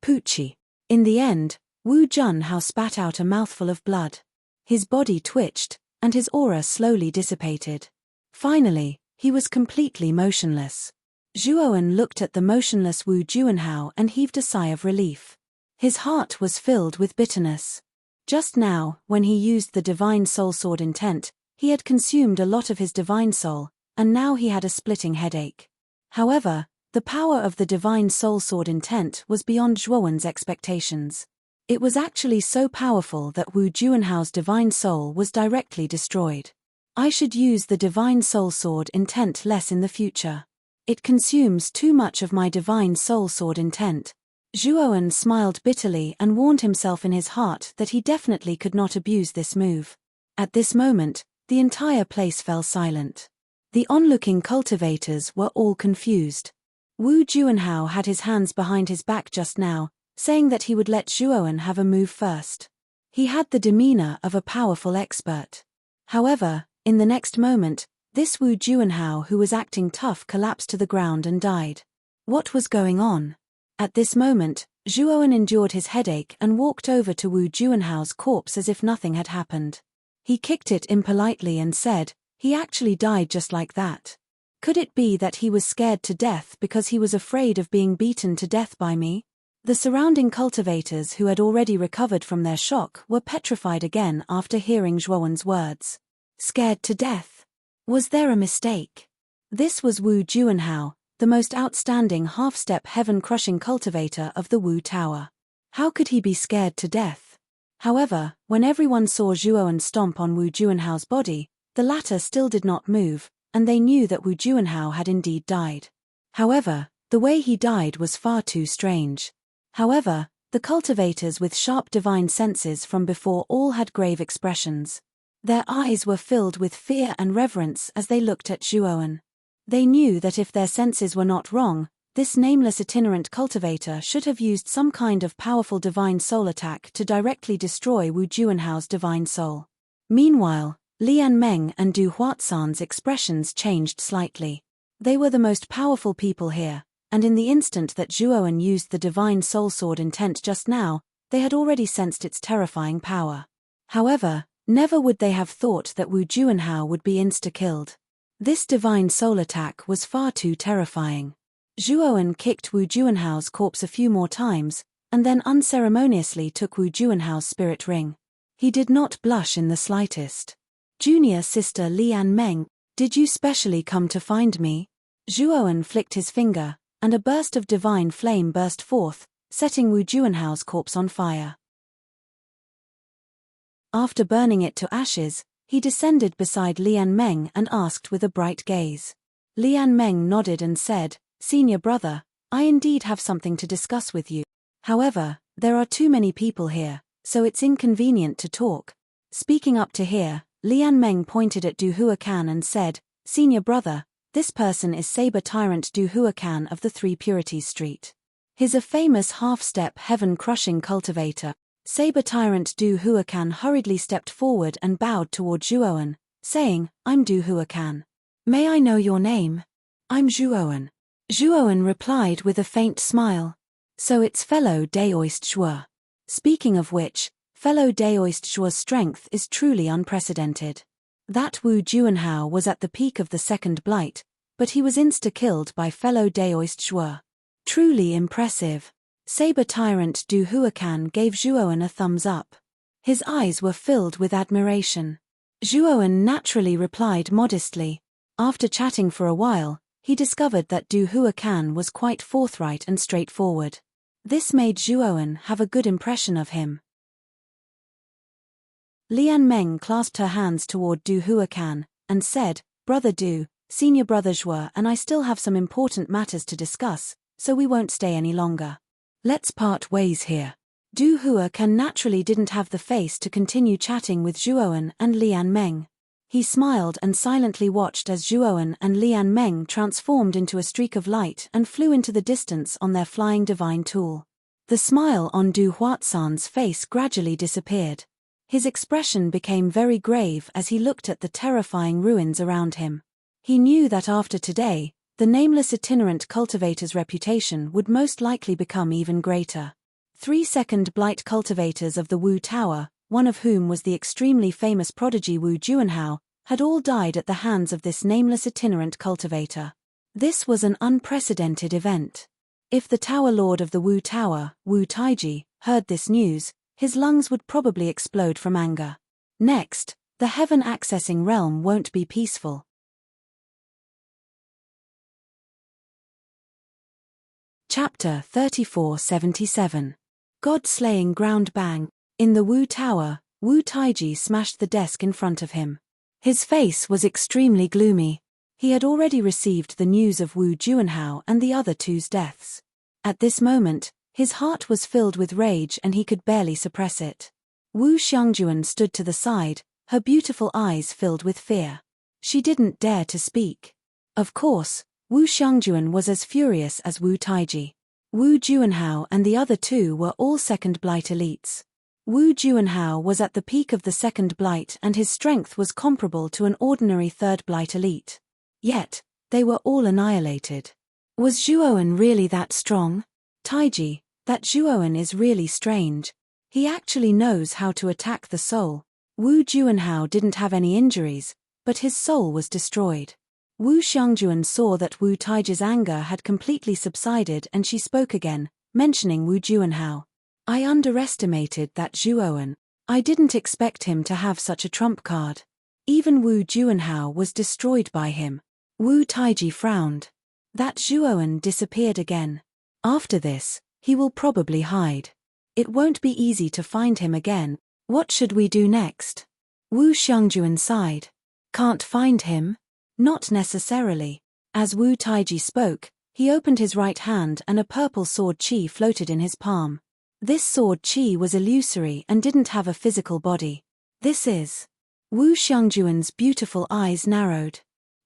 Poochie. In the end, Wu Juanhao spat out a mouthful of blood. His body twitched, and his aura slowly dissipated. Finally, he was completely motionless. Zhuowen looked at the motionless Wu Juanhao and heaved a sigh of relief. His heart was filled with bitterness. Just now, when he used the divine soul sword intent, he had consumed a lot of his divine soul, and now he had a splitting headache. However, The power of the divine soul sword intent was beyond Zhuowen's expectations. It was actually so powerful that Wu Juanhao's divine soul was directly destroyed. I should use the divine soul sword intent less in the future. It consumes too much of my divine soul sword intent. Zhuowen smiled bitterly and warned himself in his heart that he definitely could not abuse this move. At this moment, the entire place fell silent. The onlooking cultivators were all confused. Wu Juanhao had his hands behind his back just now, saying that he would let Zhuowen have a move first. He had the demeanor of a powerful expert. However, in the next moment, this Wu Juanhao who was acting tough collapsed to the ground and died. What was going on? At this moment, Zhuowen endured his headache and walked over to Wu Juanhao's corpse as if nothing had happened. He kicked it impolitely and said, "He actually died just like that. Could it be that he was scared to death because he was afraid of being beaten to death by me?" The surrounding cultivators who had already recovered from their shock were petrified again after hearing Zhuowen's words. Scared to death? Was there a mistake? This was Wu Juanhao, the most outstanding half-step heaven-crushing cultivator of the Wu Tower. How could he be scared to death? However, when everyone saw Zhuowen stomp on Wu Juanhao's body, the latter still did not move, and they knew that Wu Juanhao had indeed died. However, the way he died was far too strange. However, the cultivators with sharp divine senses from before all had grave expressions. Their eyes were filled with fear and reverence as they looked at Zhuowen. They knew that if their senses were not wrong, this nameless itinerant cultivator should have used some kind of powerful divine soul attack to directly destroy Wu Juanhao's divine soul. Meanwhile, Lian Meng and Du Huatsan's expressions changed slightly. They were the most powerful people here, and in the instant that Zhuowen used the divine soul sword intent just now, they had already sensed its terrifying power. However, never would they have thought that Wu Juanhao would be insta-killed. This divine soul attack was far too terrifying. Zhuowen kicked Wu Juanhao's corpse a few more times, and then unceremoniously took Wu Juanhao's spirit ring. He did not blush in the slightest. "Junior sister Lian Meng, did you specially come to find me?" Zhuowen flicked his finger, and a burst of divine flame burst forth, setting Wu Juanhao's corpse on fire. After burning it to ashes, he descended beside Lian Meng and asked with a bright gaze. Lian Meng nodded and said, "Senior brother, I indeed have something to discuss with you. However, there are too many people here, so it's inconvenient to talk." Speaking up to here, Lian Meng pointed at Du Huacan and said, "Senior brother, this person is Saber Tyrant Du Huacan of the Three Purities Street. He's a famous half-step heaven-crushing cultivator." Saber Tyrant Du Huacan hurriedly stepped forward and bowed toward Zhuowen, saying, "I'm Du Huacan. May I know your name?" "I'm Zhuowen." Zhuowen replied with a faint smile. "So it's fellow Daoist Zhuo. Speaking of which, fellow Daoist Zhuo's strength is truly unprecedented. That Wu Juanhao was at the peak of the second blight, but he was insta-killed by fellow Daoist Zhuo. Truly impressive." Saber Tyrant Du Huacan gave Zhuowen a thumbs up. His eyes were filled with admiration. Zhuowen naturally replied modestly. After chatting for a while, he discovered that Du Huacan was quite forthright and straightforward. This made Zhuowen have a good impression of him. Lian Meng clasped her hands toward Du Huacan, and said, "Brother Du, Senior Brother Zhuo and I still have some important matters to discuss, so we won't stay any longer. Let's part ways here." Du Huacan naturally didn't have the face to continue chatting with Zhuowen and Lian Meng. He smiled and silently watched as Zhuowen and Lian Meng transformed into a streak of light and flew into the distance on their flying divine tool. The smile on Du Huatsan's face gradually disappeared. His expression became very grave as he looked at the terrifying ruins around him. He knew that after today, the nameless itinerant cultivator's reputation would most likely become even greater. 3 second blight cultivators of the Wu Tower, one of whom was the extremely famous prodigy Wu Juanhao, had all died at the hands of this nameless itinerant cultivator. This was an unprecedented event. If the Tower Lord of the Wu Tower, Wu Taiji, heard this news, his lungs would probably explode from anger. Next, the heaven-accessing realm won't be peaceful. Chapter 3477. God-slaying ground bang. In the Wu Tower, Wu Taiji smashed the desk in front of him. His face was extremely gloomy. He had already received the news of Wu Juanhao and the other two's deaths. At this moment, his heart was filled with rage and he could barely suppress it. Wu Xiangjuan stood to the side, her beautiful eyes filled with fear. She didn't dare to speak. Of course, Wu Xiangjuan was as furious as Wu Taiji. Wu Juanhao and the other two were all second blight elites. Wu Juanhao was at the peak of the second blight and his strength was comparable to an ordinary third blight elite. Yet, they were all annihilated. Was Zhuowen really that strong? Taiji, that Zhuowen is really strange. He actually knows how to attack the soul. Wu Juanhao didn't have any injuries, but his soul was destroyed. Wu Xiangjuan saw that Wu Taiji's anger had completely subsided and she spoke again, mentioning Wu Juanhao. I underestimated that Zhuowen. I didn't expect him to have such a trump card. Even Wu Juanhao was destroyed by him. Wu Taiji frowned. That Zhuowen disappeared again. After this, he will probably hide. It won't be easy to find him again. What should we do next? Wu Xiangjuan sighed. Can't find him? Not necessarily. As Wu Taiji spoke, he opened his right hand and a purple sword qi floated in his palm. This sword qi was illusory and didn't have a physical body. This is... Wu Xiangjuan's beautiful eyes narrowed.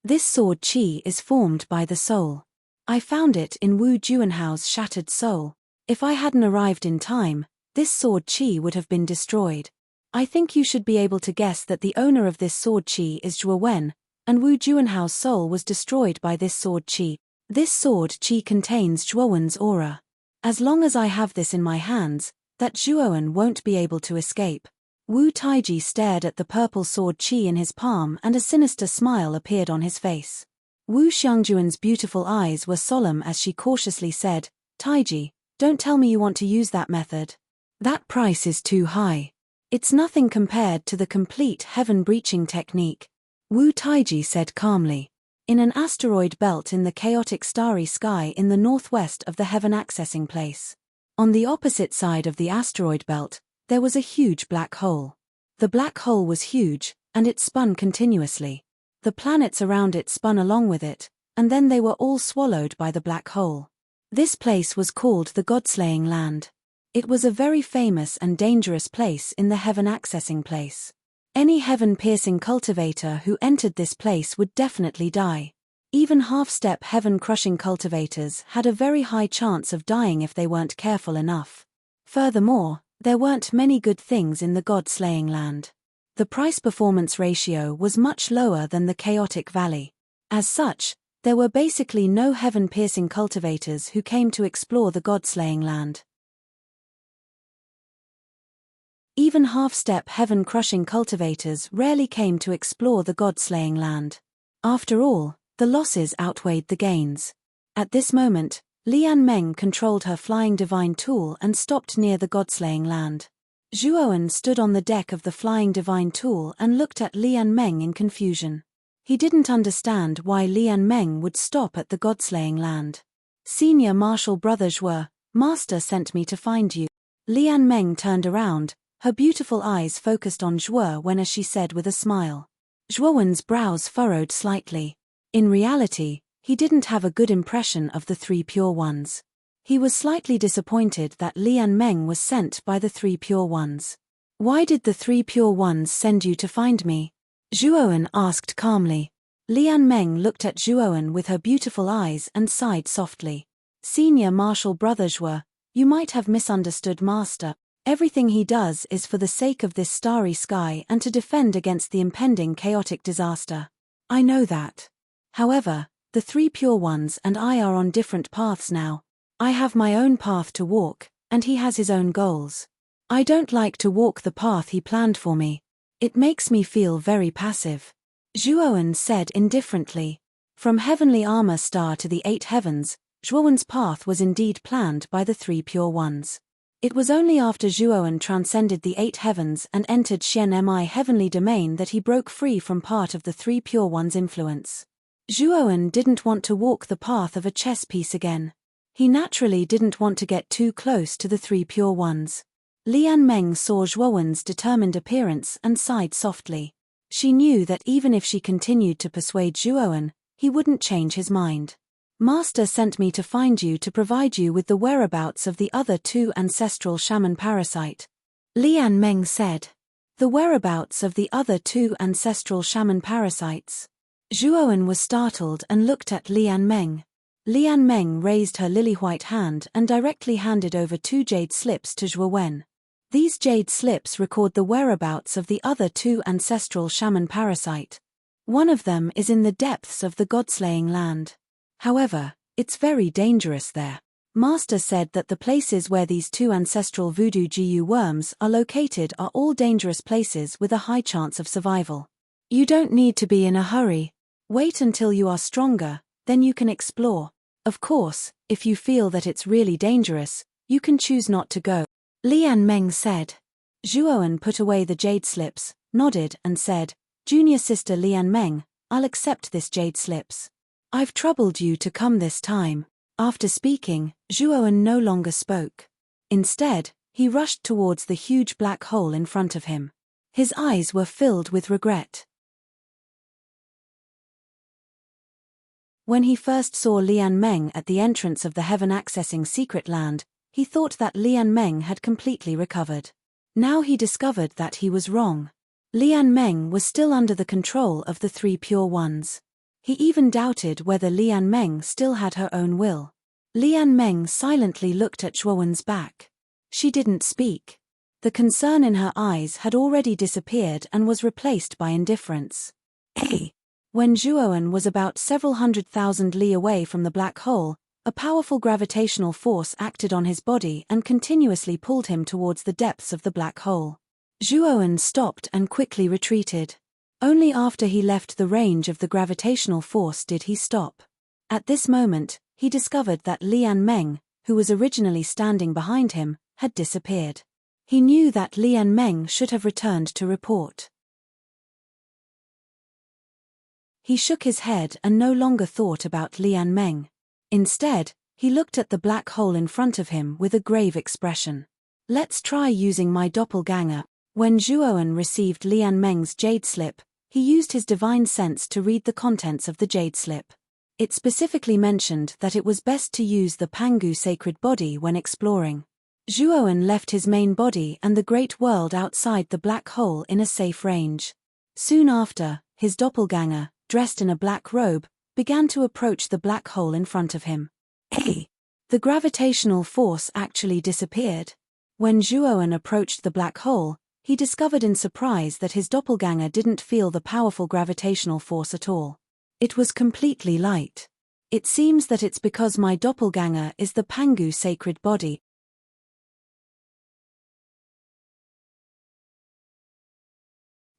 This sword qi is formed by the soul. I found it in Wu Juanhao's shattered soul. If I hadn't arrived in time, this sword qi would have been destroyed. I think you should be able to guess that the owner of this sword qi is Zhuowen, and Wu Juanhao's soul was destroyed by this sword qi. This sword qi contains Zhuowen's aura. As long as I have this in my hands, that Zhuowen won't be able to escape. Wu Taiji stared at the purple sword qi in his palm and a sinister smile appeared on his face. Wu Xiangjuan's beautiful eyes were solemn as she cautiously said, Taiji, don't tell me you want to use that method. That price is too high. It's nothing compared to the complete heaven-breaching technique. Wu Taiji said calmly. In an asteroid belt in the chaotic starry sky in the northwest of the heaven accessing place. On the opposite side of the asteroid belt, there was a huge black hole. The black hole was huge, and it spun continuously. The planets around it spun along with it, and then they were all swallowed by the black hole. This place was called the God-slaying land. It was a very famous and dangerous place in the heaven accessing place. Any heaven-piercing cultivator who entered this place would definitely die. Even half-step heaven-crushing cultivators had a very high chance of dying if they weren't careful enough. Furthermore, there weren't many good things in the God-slaying land. The price-performance ratio was much lower than the chaotic valley. As such, there were basically no heaven-piercing cultivators who came to explore the God-slaying land. Even half-step heaven-crushing cultivators rarely came to explore the God-slaying land. After all, the losses outweighed the gains. At this moment, Lian Meng controlled her flying divine tool and stopped near the God-slaying land. Zhuowen stood on the deck of the flying divine tool and looked at Lian Meng in confusion. He didn't understand why Lian Meng would stop at the God-slaying land. Senior Martial Brother Zhuo, Master sent me to find you. Lian Meng turned around, her beautiful eyes focused on Zhuo as she said with a smile. Zhuowen's brows furrowed slightly. In reality, he didn't have a good impression of the three pure ones. He was slightly disappointed that Lian Meng was sent by the three pure ones. Why did the three pure ones send you to find me? Zhuowen asked calmly. Lian Meng looked at Zhuowen with her beautiful eyes and sighed softly. Senior Martial Brother Zhuo, you might have misunderstood Master. Everything he does is for the sake of this starry sky and to defend against the impending chaotic disaster. I know that. However, the three pure ones and I are on different paths now. I have my own path to walk, and he has his own goals. I don't like to walk the path he planned for me. It makes me feel very passive. Zhuowen said indifferently. From heavenly armor star to the eight heavens, Zhuowen's path was indeed planned by the three pure ones. It was only after Zhuowen transcended the eight heavens and entered Xian-Mi heavenly domain that he broke free from part of the three pure ones' influence. Zhuowen didn't want to walk the path of a chess piece again. He naturally didn't want to get too close to the three pure ones. Lian Meng saw Zhuowen's determined appearance and sighed softly. She knew that even if she continued to persuade Zhuowen, he wouldn't change his mind. Master sent me to find you to provide you with the whereabouts of the other two ancestral shaman parasite. Lian Meng said. The whereabouts of the other two ancestral shaman parasites. Zhuowen was startled and looked at Lian Meng. Lian Meng raised her lily-white hand and directly handed over 2 jade slips to Zhuowen. These jade slips record the whereabouts of the other two ancestral shaman parasite. One of them is in the depths of the god-slaying land. However, it's very dangerous there. Master said that the places where these two ancestral voodoo GU worms are located are all dangerous places with a high chance of survival. You don't need to be in a hurry. Wait until you are stronger, then you can explore. Of course, if you feel that it's really dangerous, you can choose not to go. Lian Meng said. Zhuowen put away the jade slips, nodded and said, Junior sister Lian Meng, I'll accept this jade slips. I've troubled you to come this time. After speaking, Zhuowen no longer spoke. Instead, he rushed towards the huge black hole in front of him. His eyes were filled with regret. When he first saw Lian Meng at the entrance of the heaven-accessing secret land, he thought that Lian Meng had completely recovered. Now he discovered that he was wrong. Lian Meng was still under the control of the three pure ones. He even doubted whether Lian Meng still had her own will. Lian Meng silently looked at Zhuowen's back. She didn't speak. The concern in her eyes had already disappeared and was replaced by indifference. When Zhuowen was about several 100,000 li away from the black hole, a powerful gravitational force acted on his body and continuously pulled him towards the depths of the black hole. Zhuowen stopped and quickly retreated. Only after he left the range of the gravitational force did he stop. At this moment, he discovered that Lian Meng, who was originally standing behind him, had disappeared. He knew that Lian Meng should have returned to report. He shook his head and no longer thought about Lian Meng. Instead, he looked at the black hole in front of him with a grave expression. Let's try using my doppelganger. When Zhuowen received Lian Meng's jade slip, he used his divine sense to read the contents of the jade slip. It specifically mentioned that it was best to use the Pangu sacred body when exploring. Zhuowen left his main body and the great world outside the black hole in a safe range. Soon after, his doppelganger, dressed in a black robe, began to approach the black hole in front of him. The gravitational force actually disappeared. When Zhuowen approached the black hole, he discovered in surprise that his doppelganger didn't feel the powerful gravitational force at all. It was completely light. It seems that it's because my doppelganger is the Pangu sacred body.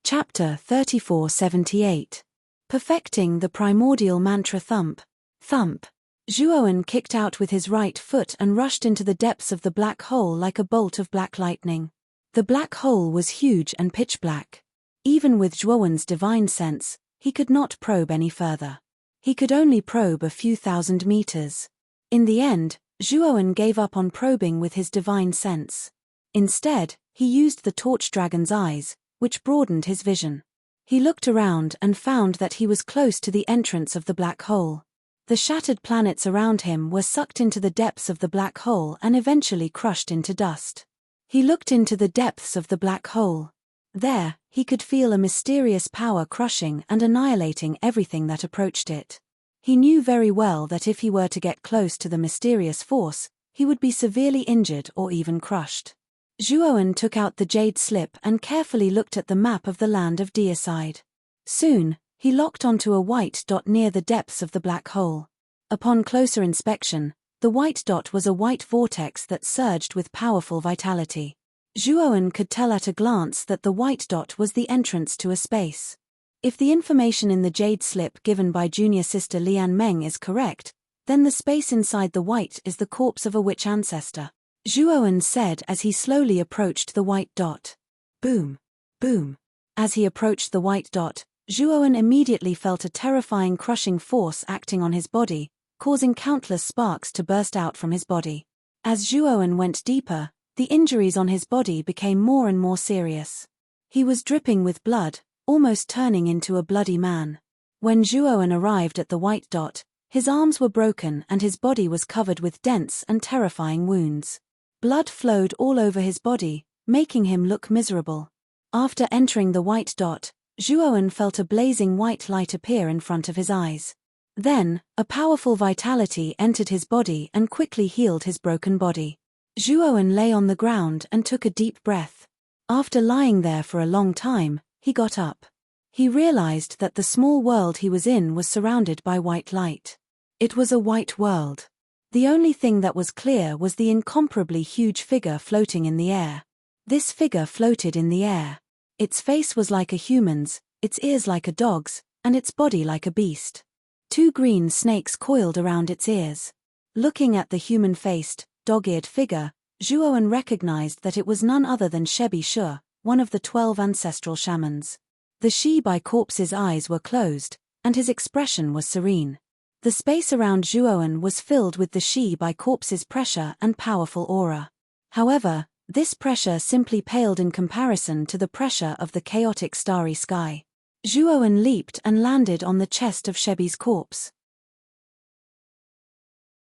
Chapter 3478. Perfecting the primordial mantra thump. Thump. Zhuowen kicked out with his right foot and rushed into the depths of the black hole like a bolt of black lightning. The black hole was huge and pitch black. Even with Zhuowen's divine sense, he could not probe any further. He could only probe a few thousand meters. In the end, Zhuowen gave up on probing with his divine sense. Instead, he used the torch dragon's eyes, which broadened his vision. He looked around and found that he was close to the entrance of the black hole. The shattered planets around him were sucked into the depths of the black hole and eventually crushed into dust. He looked into the depths of the black hole. There, he could feel a mysterious power crushing and annihilating everything that approached it. He knew very well that if he were to get close to the mysterious force, he would be severely injured or even crushed. Zhuowen took out the jade slip and carefully looked at the map of the land of Deicide. Soon, he locked onto a white dot near the depths of the black hole. Upon closer inspection, the white dot was a white vortex that surged with powerful vitality. Zhuowen could tell at a glance that the white dot was the entrance to a space. If the information in the jade slip given by junior sister Lian Meng is correct, then the space inside the white is the corpse of a witch ancestor. Zhuowen said as he slowly approached the white dot. Boom! Boom! As he approached the white dot, Zhuowen immediately felt a terrifying crushing force acting on his body, causing countless sparks to burst out from his body. As Zhuowen went deeper, the injuries on his body became more and more serious. He was dripping with blood, almost turning into a bloody man. When Zhuowen arrived at the white dot, his arms were broken and his body was covered with dense and terrifying wounds. Blood flowed all over his body, making him look miserable. After entering the white dot, Zhuowen felt a blazing white light appear in front of his eyes. Then, a powerful vitality entered his body and quickly healed his broken body. Zhuowen lay on the ground and took a deep breath. After lying there for a long time, he got up. He realized that the small world he was in was surrounded by white light. It was a white world. The only thing that was clear was the incomparably huge figure floating in the air. This figure floated in the air. Its face was like a human's, its ears like a dog's, and its body like a beast. 2 green snakes coiled around its ears. Looking at the human-faced, dog-eared figure, Zhuowen recognized that it was none other than Shebi Shu, one of the 12 ancestral shamans. The Shibai corpse's eyes were closed, and his expression was serene. The space around Zhuowen was filled with the Shibai corpse's pressure and powerful aura. However, this pressure simply paled in comparison to the pressure of the chaotic starry sky. Zhuowen leaped and landed on the chest of Shebi's corpse.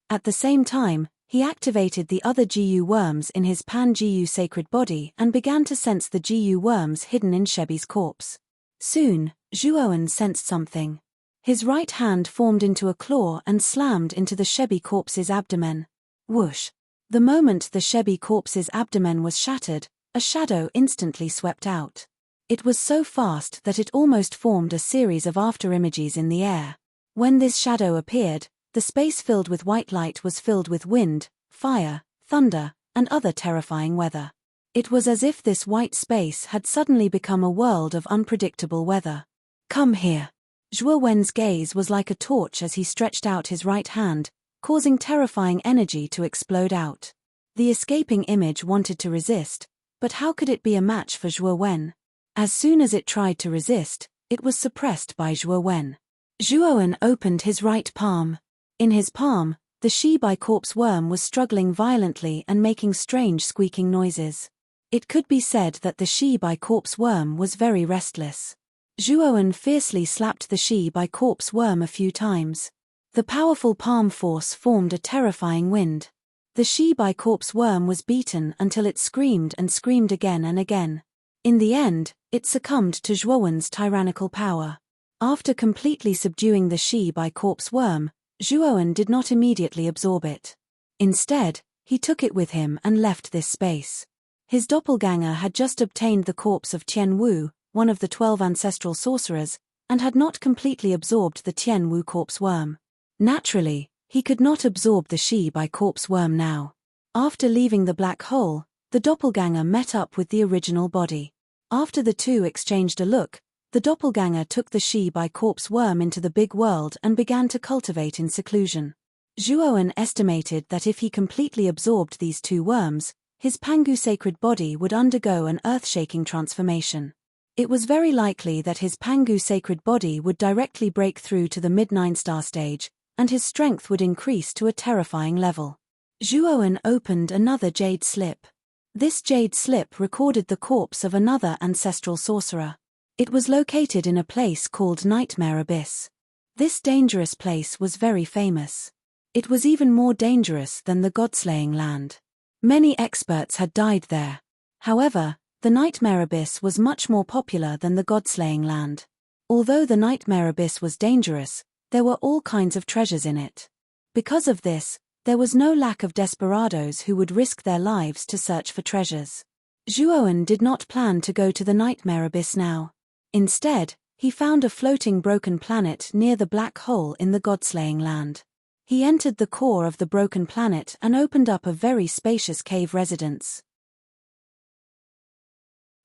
At the same time, he activated the other Jiyu worms in his Pan-Jiyu sacred body and began to sense the Jiyu worms hidden in Shebi's corpse. Soon, Zhuowen sensed something. His right hand formed into a claw and slammed into the Shebi corpse's abdomen. Whoosh! The moment the Shebi corpse's abdomen was shattered, a shadow instantly swept out. It was so fast that it almost formed a series of afterimages in the air. When this shadow appeared, the space filled with white light was filled with wind, fire, thunder, and other terrifying weather. It was as if this white space had suddenly become a world of unpredictable weather. "Come here." Zhuowen's gaze was like a torch as he stretched out his right hand, causing terrifying energy to explode out. The escaping image wanted to resist, but how could it be a match for Zhuowen? As soon as it tried to resist, it was suppressed by Zhuowen. Zhuowen opened his right palm. In his palm, the Shibai corpse worm was struggling violently and making strange squeaking noises. It could be said that the Shibai corpse worm was very restless. Zhuowen fiercely slapped the Shibai corpse worm a few times. The powerful palm force formed a terrifying wind. The Shibai corpse worm was beaten until it screamed and screamed again and again. In the end, it succumbed to Zhuowen's tyrannical power. After completely subduing the Shibai corpse worm, Zhuowen did not immediately absorb it. Instead, he took it with him and left this space. His doppelganger had just obtained the corpse of Tian Wu, one of the 12 ancestral sorcerers, and had not completely absorbed the Tian Wu corpse worm. Naturally, he could not absorb the Shibai corpse worm now. After leaving the black hole, the doppelganger met up with the original body. After the two exchanged a look, the doppelganger took the Shibai corpse worm into the big world and began to cultivate in seclusion. Zhuowen estimated that if he completely absorbed these 2 worms, his Pangu sacred body would undergo an earth-shaking transformation. It was very likely that his Pangu sacred body would directly break through to the mid-9-star stage, and his strength would increase to a terrifying level. Zhuowen opened another jade slip. This jade slip recorded the corpse of another ancestral sorcerer. It was located in a place called Nightmare Abyss. This dangerous place was very famous. It was even more dangerous than the God-slaying land. Many experts had died there. However, the Nightmare Abyss was much more popular than the God-slaying land. Although the Nightmare Abyss was dangerous, there were all kinds of treasures in it. Because of this, there was no lack of desperados who would risk their lives to search for treasures. Zhuowen did not plan to go to the Nightmare Abyss now. Instead, he found a floating broken planet near the black hole in the God-slaying land. He entered the core of the broken planet and opened up a very spacious cave residence.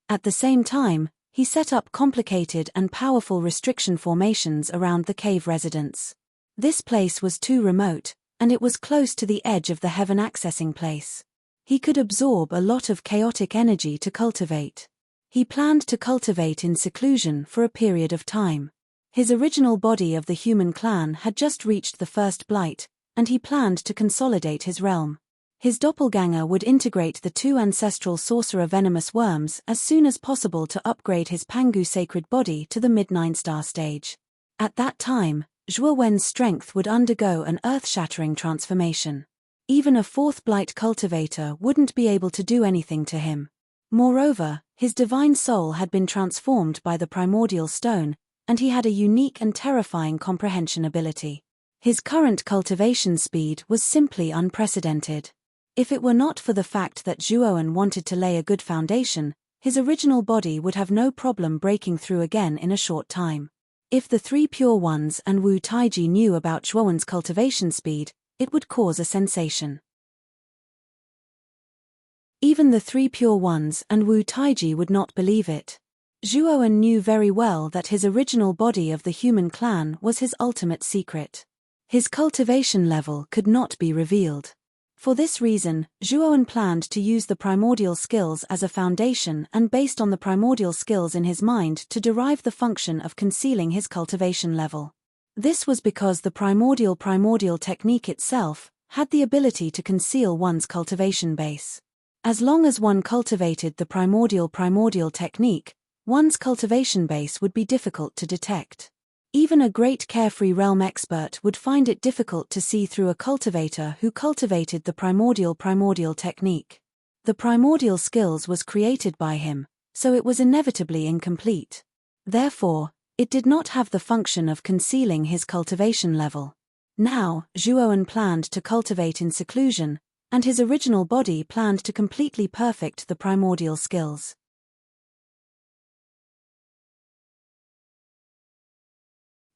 At the same time, he set up complicated and powerful restriction formations around the cave residence. This place was too remote, and it was close to the edge of the heaven accessing place. He could absorb a lot of chaotic energy to cultivate. He planned to cultivate in seclusion for a period of time. His original body of the human clan had just reached the first blight, and he planned to consolidate his realm. His doppelganger would integrate the two ancestral sorcerer venomous worms as soon as possible to upgrade his Pangu sacred body to the mid-9-star stage. At that time, Zhuo Wen's strength would undergo an earth-shattering transformation. Even a fourth blight cultivator wouldn't be able to do anything to him. Moreover, his divine soul had been transformed by the primordial stone, and he had a unique and terrifying comprehension ability. His current cultivation speed was simply unprecedented. If it were not for the fact that Zhuowen wanted to lay a good foundation, his original body would have no problem breaking through again in a short time. If the three Pure Ones and Wu Taiji knew about Zhuowen's cultivation speed, it would cause a sensation. Even the three Pure Ones and Wu Taiji would not believe it. Zhuowen knew very well that his original body of the human clan was his ultimate secret. His cultivation level could not be revealed. For this reason, Zhuowen planned to use the primordial skills as a foundation and based on the primordial skills in his mind to derive the function of concealing his cultivation level. This was because the primordial technique itself had the ability to conceal one's cultivation base. As long as one cultivated the primordial technique, one's cultivation base would be difficult to detect. Even a great carefree realm expert would find it difficult to see through a cultivator who cultivated the primordial technique. The primordial skills was created by him, so it was inevitably incomplete. Therefore, it did not have the function of concealing his cultivation level. Now, Zhuowen planned to cultivate in seclusion, and his original body planned to completely perfect the primordial skills.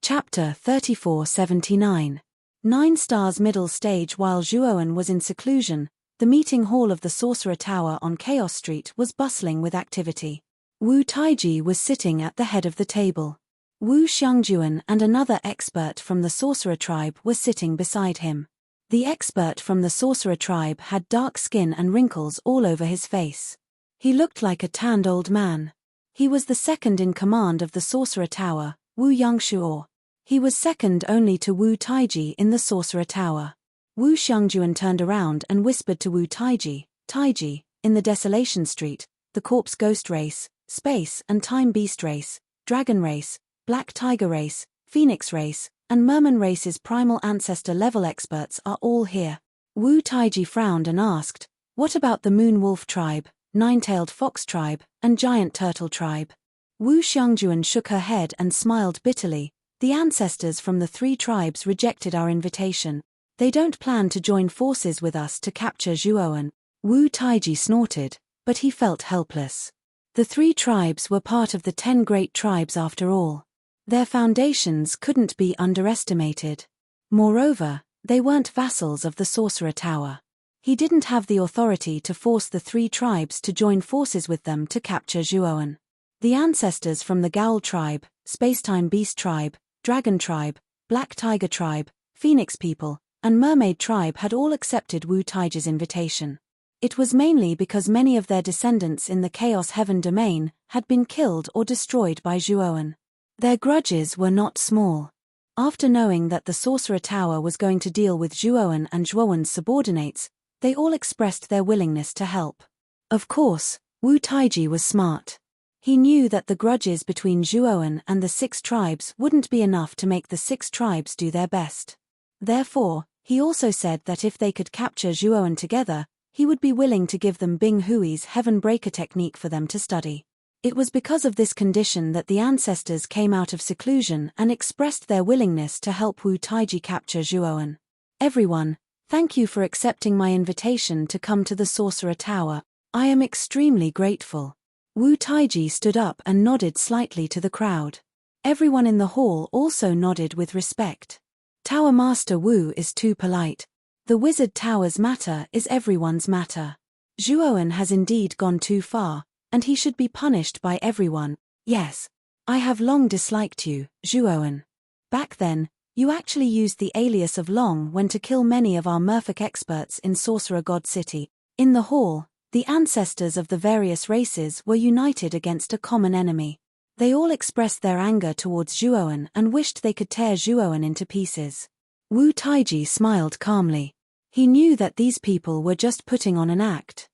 Chapter 3479. 9 stars middle stage. While Zhuowen was in seclusion, the meeting hall of the Sorcerer Tower on Chaos Street was bustling with activity. Wu Taiji was sitting at the head of the table. Wu Xiangjuan and another expert from the Sorcerer tribe were sitting beside him. The expert from the Sorcerer tribe had dark skin and wrinkles all over his face. He looked like a tanned old man. He was the second in command of the Sorcerer Tower, Wu Yangshuo. He was second only to Wu Taiji in the Sorcerer Tower. Wu Xiangjuan turned around and whispered to Wu Taiji, "Taiji, in the Desolation Street, the Corpse Ghost Race, Space and Time Beast Race, Dragon Race, Black Tiger Race, Phoenix Race, and Merman Race's primal ancestor level experts are all here." Wu Taiji frowned and asked, "What about the Moon Wolf Tribe, Nine-Tailed Fox Tribe, and Giant Turtle Tribe?" Wu Xiangjuan shook her head and smiled bitterly. "The ancestors from the 3 tribes rejected our invitation. They don't plan to join forces with us to capture Zhuowen." Wu Taiji snorted, but he felt helpless. The 3 tribes were part of the 10 great tribes after all. Their foundations couldn't be underestimated. Moreover, they weren't vassals of the Sorcerer Tower. He didn't have the authority to force the 3 tribes to join forces with them to capture Zhuowen. The ancestors from the Gowl Tribe, Spacetime Beast Tribe, Dragon Tribe, Black Tiger Tribe, Phoenix People, and Mermaid Tribe had all accepted Wu Taiji's invitation. It was mainly because many of their descendants in the Chaos Heaven domain had been killed or destroyed by Zhuowen. Their grudges were not small. After knowing that the Sorcerer Tower was going to deal with Zhuowen and Zhuowen's subordinates, they all expressed their willingness to help. Of course, Wu Taiji was smart. He knew that the grudges between Zhuowen and the 6 tribes wouldn't be enough to make the 6 tribes do their best. Therefore, he also said that if they could capture Zhuowen together, he would be willing to give them Bing Hui's Heaven Breaker technique for them to study. It was because of this condition that the ancestors came out of seclusion and expressed their willingness to help Wu Taiji capture Zhuowen. "Everyone, thank you for accepting my invitation to come to the Sorcerer Tower. I am extremely grateful." Wu Taiji stood up and nodded slightly to the crowd. Everyone in the hall also nodded with respect. Tower Master Wu is too polite. The Wizard Tower's matter is everyone's matter. Zhuowen has indeed gone too far, and he should be punished by everyone. Yes. I have long disliked you, Zhuowen. Back then, you actually used the alias of Long when to kill many of our Merfolk experts in Sorcerer God City. In the hall, the ancestors of the various races were united against a common enemy. They all expressed their anger towards Zhuowen and wished they could tear Zhuowen into pieces. Wu Taiji smiled calmly. He knew that these people were just putting on an act.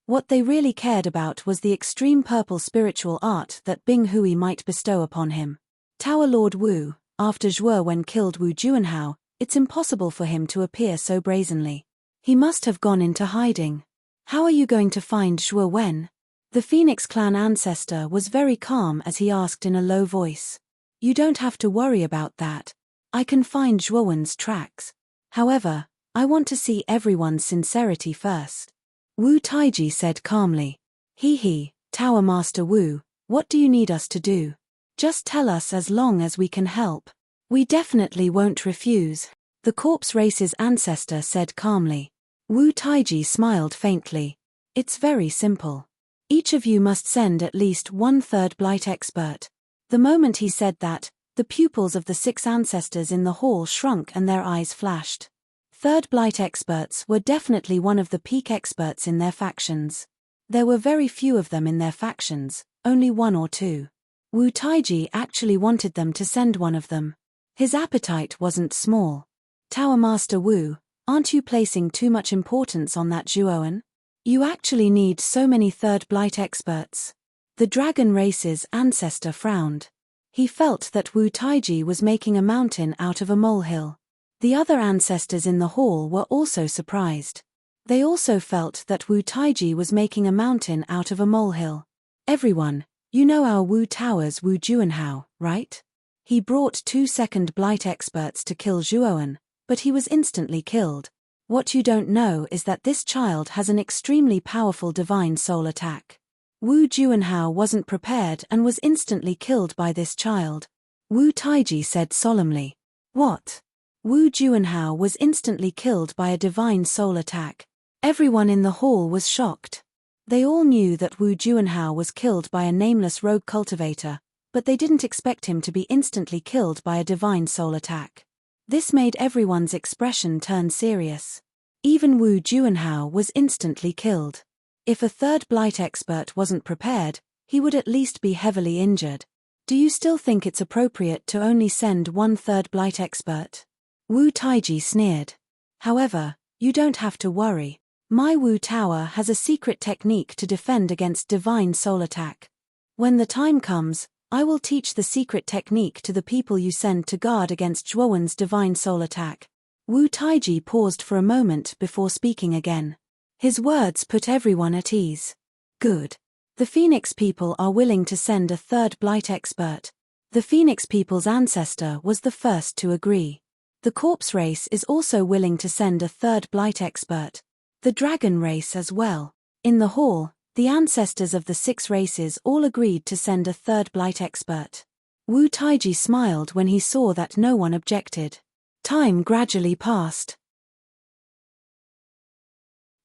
What they really cared about was the extreme purple spiritual art that Bing Hui might bestow upon him. Tower Lord Wu, after Zhuowen killed Wu Juanhao, it's impossible for him to appear so brazenly. He must have gone into hiding. How are you going to find Zhuowen? The Phoenix clan ancestor was very calm as he asked in a low voice. You don't have to worry about that. I can find Zhuowen's tracks. However, I want to see everyone's sincerity first. Wu Taiji said calmly. He, Tower Master Wu, what do you need us to do? Just tell us as long as we can help. We definitely won't refuse. The corpse race's ancestor said calmly. Wu Taiji smiled faintly. It's very simple. Each of you must send at least 1/3 blight expert. The moment he said that, the pupils of the 6 ancestors in the hall shrunk and their eyes flashed. 3rd blight experts were definitely one of the peak experts in their factions. There were very few of them in their factions, only 1 or 2. Wu Taiji actually wanted them to send one of them. His appetite wasn't small. Tower Master Wu, aren't you placing too much importance on that Zhuowen? You actually need so many 3rd blight experts. The dragon race's ancestor frowned. He felt that Wu Taiji was making a mountain out of a molehill. The other ancestors in the hall were also surprised. They also felt that Wu Taiji was making a mountain out of a molehill. Everyone, you know our Wu Tower's Wu Juanhao, right? He brought 2 second blight experts to kill Zhuowen, but he was instantly killed. What you don't know is that this child has an extremely powerful divine soul attack. Wu Juanhao wasn't prepared and was instantly killed by this child. Wu Taiji said solemnly. What? Wu Juanhao was instantly killed by a divine soul attack. Everyone in the hall was shocked. They all knew that Wu Juanhao was killed by a nameless rogue cultivator, but they didn't expect him to be instantly killed by a divine soul attack. This made everyone's expression turn serious. Even Wu Juanhao was instantly killed. If a 3rd blight expert wasn't prepared, he would at least be heavily injured. Do you still think it's appropriate to only send 1/3 blight expert? Wu Taiji sneered. However, you don't have to worry. My Wu Tower has a secret technique to defend against divine soul attack. When the time comes, I will teach the secret technique to the people you send to guard against Zhuowen's divine soul attack. Wu Taiji paused for a moment before speaking again. His words put everyone at ease. Good. The Phoenix people are willing to send a 3rd blight expert. The Phoenix people's ancestor was the first to agree. The corpse race is also willing to send a 3rd blight expert. The dragon race as well. In the hall, the ancestors of the 6 races all agreed to send a 3rd blight expert. Wu Taiji smiled when he saw that no one objected. Time gradually passed.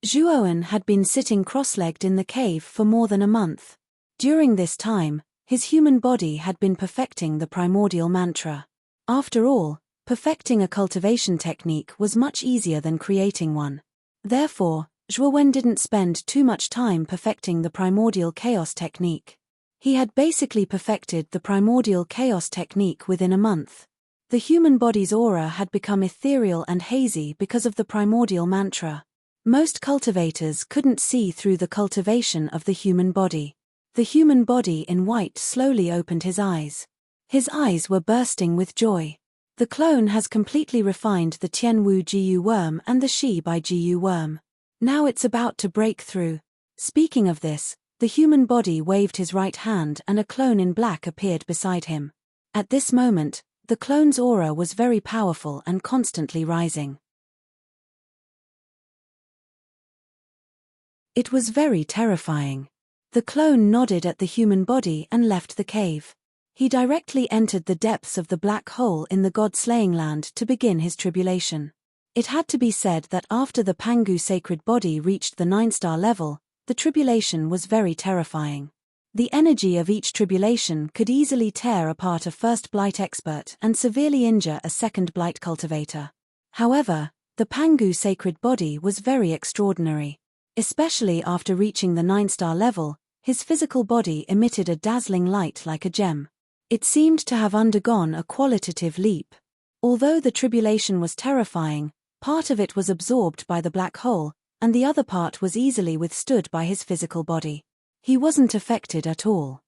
Zhuowen had been sitting cross-legged in the cave for more than a month. During this time, his human body had been perfecting the primordial mantra. After all, perfecting a cultivation technique was much easier than creating one. Therefore, Zhuowen didn't spend too much time perfecting the primordial chaos technique. He had basically perfected the primordial chaos technique within a month. The human body's aura had become ethereal and hazy because of the primordial mantra. Most cultivators couldn't see through the cultivation of the human body. The human body in white slowly opened his eyes. His eyes were bursting with joy. The clone has completely refined the Tianwu Jiyu worm and the Shi Bai Jiyu worm. Now it's about to break through. Speaking of this, the human body waved his right hand and a clone in black appeared beside him. At this moment, the clone's aura was very powerful and constantly rising. It was very terrifying. The clone nodded at the human body and left the cave. He directly entered the depths of the black hole in the god-slaying land to begin his tribulation. It had to be said that after the Pangu sacred body reached the 9-star level, the tribulation was very terrifying. The energy of each tribulation could easily tear apart a 1st blight expert and severely injure a 2nd blight cultivator. However, the Pangu sacred body was very extraordinary. Especially after reaching the 9-star level, His physical body emitted a dazzling light like a gem. It seemed to have undergone a qualitative leap. Although the tribulation was terrifying, part of it was absorbed by the black hole, and the other part was easily withstood by his physical body. He wasn't affected at all.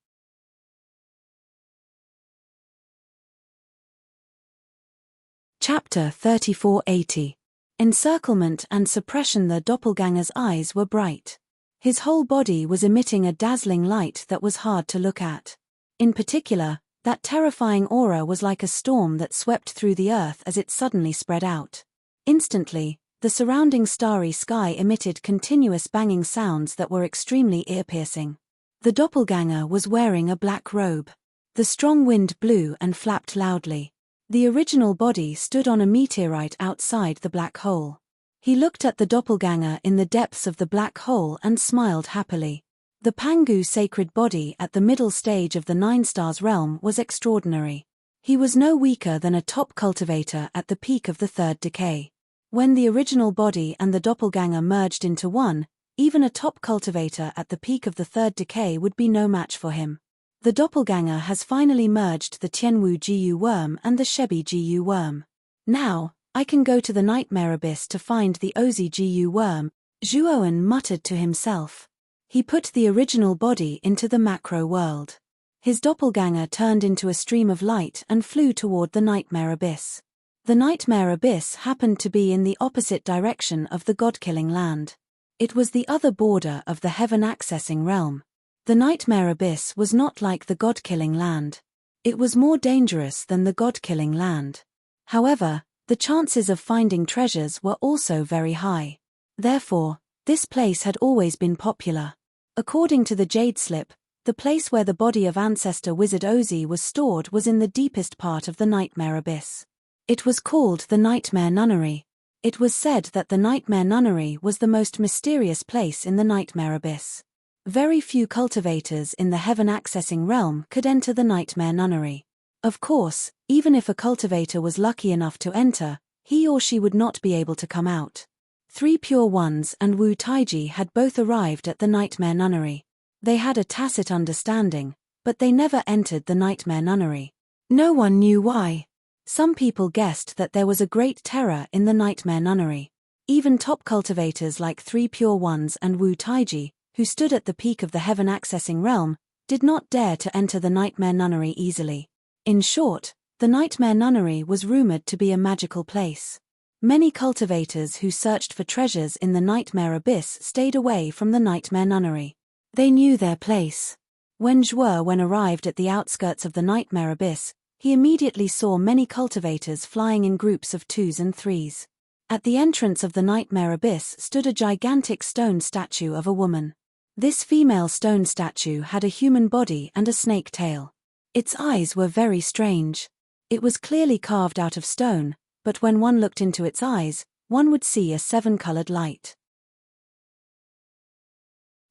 Chapter 3480. Encirclement and suppression. The doppelganger's eyes were bright. His whole body was emitting a dazzling light that was hard to look at. In particular, that terrifying aura was like a storm that swept through the earth as it suddenly spread out. Instantly, the surrounding starry sky emitted continuous banging sounds that were extremely ear-piercing. The doppelganger was wearing a black robe. The strong wind blew and flapped loudly. The original body stood on a meteorite outside the black hole. He looked at the doppelganger in the depths of the black hole and smiled happily. The Pangu sacred body at the middle stage of the Nine Stars realm was extraordinary. He was no weaker than a top cultivator at the peak of the third decay. When the original body and the doppelganger merged into one, even a top cultivator at the peak of the third decay would be no match for him. The doppelganger has finally merged the Tianwu Jiyu worm and the Shebi Jiyu worm. Now, I can go to the nightmare abyss to find the Ozi Jiyu worm, Zhuowen muttered to himself. He put the original body into the macro world. His doppelganger turned into a stream of light and flew toward the nightmare abyss. The nightmare abyss happened to be in the opposite direction of the god-killing land. It was the other border of the heaven-accessing realm. The nightmare abyss was not like the god-killing land. It was more dangerous than the god-killing land. However, the chances of finding treasures were also very high. Therefore, this place had always been popular. According to the Jade Slip, the place where the body of ancestor wizard Ozi was stored was in the deepest part of the nightmare abyss. It was called the Nightmare Nunnery. It was said that the Nightmare Nunnery was the most mysterious place in the nightmare abyss. Very few cultivators in the heaven-accessing realm could enter the Nightmare Nunnery. Of course, even if a cultivator was lucky enough to enter, he or she would not be able to come out. 3 Pure Ones and Wu Taiji had both arrived at the Nightmare Nunnery. They had a tacit understanding, but they never entered the Nightmare Nunnery. No one knew why. Some people guessed that there was a great terror in the Nightmare Nunnery. Even top cultivators like 3 Pure Ones and Wu Taiji, who stood at the peak of the heaven-accessing realm, did not dare to enter the Nightmare Nunnery easily. In short, the Nightmare Nunnery was rumored to be a magical place. Many cultivators who searched for treasures in the Nightmare Abyss stayed away from the Nightmare Nunnery. They knew their place. When Zhuowen arrived at the outskirts of the Nightmare Abyss, he immediately saw many cultivators flying in groups of 2s and 3s. At the entrance of the Nightmare Abyss stood a gigantic stone statue of a woman. This female stone statue had a human body and a snake tail. Its eyes were very strange. It was clearly carved out of stone, but when one looked into its eyes, one would see a 7-colored light.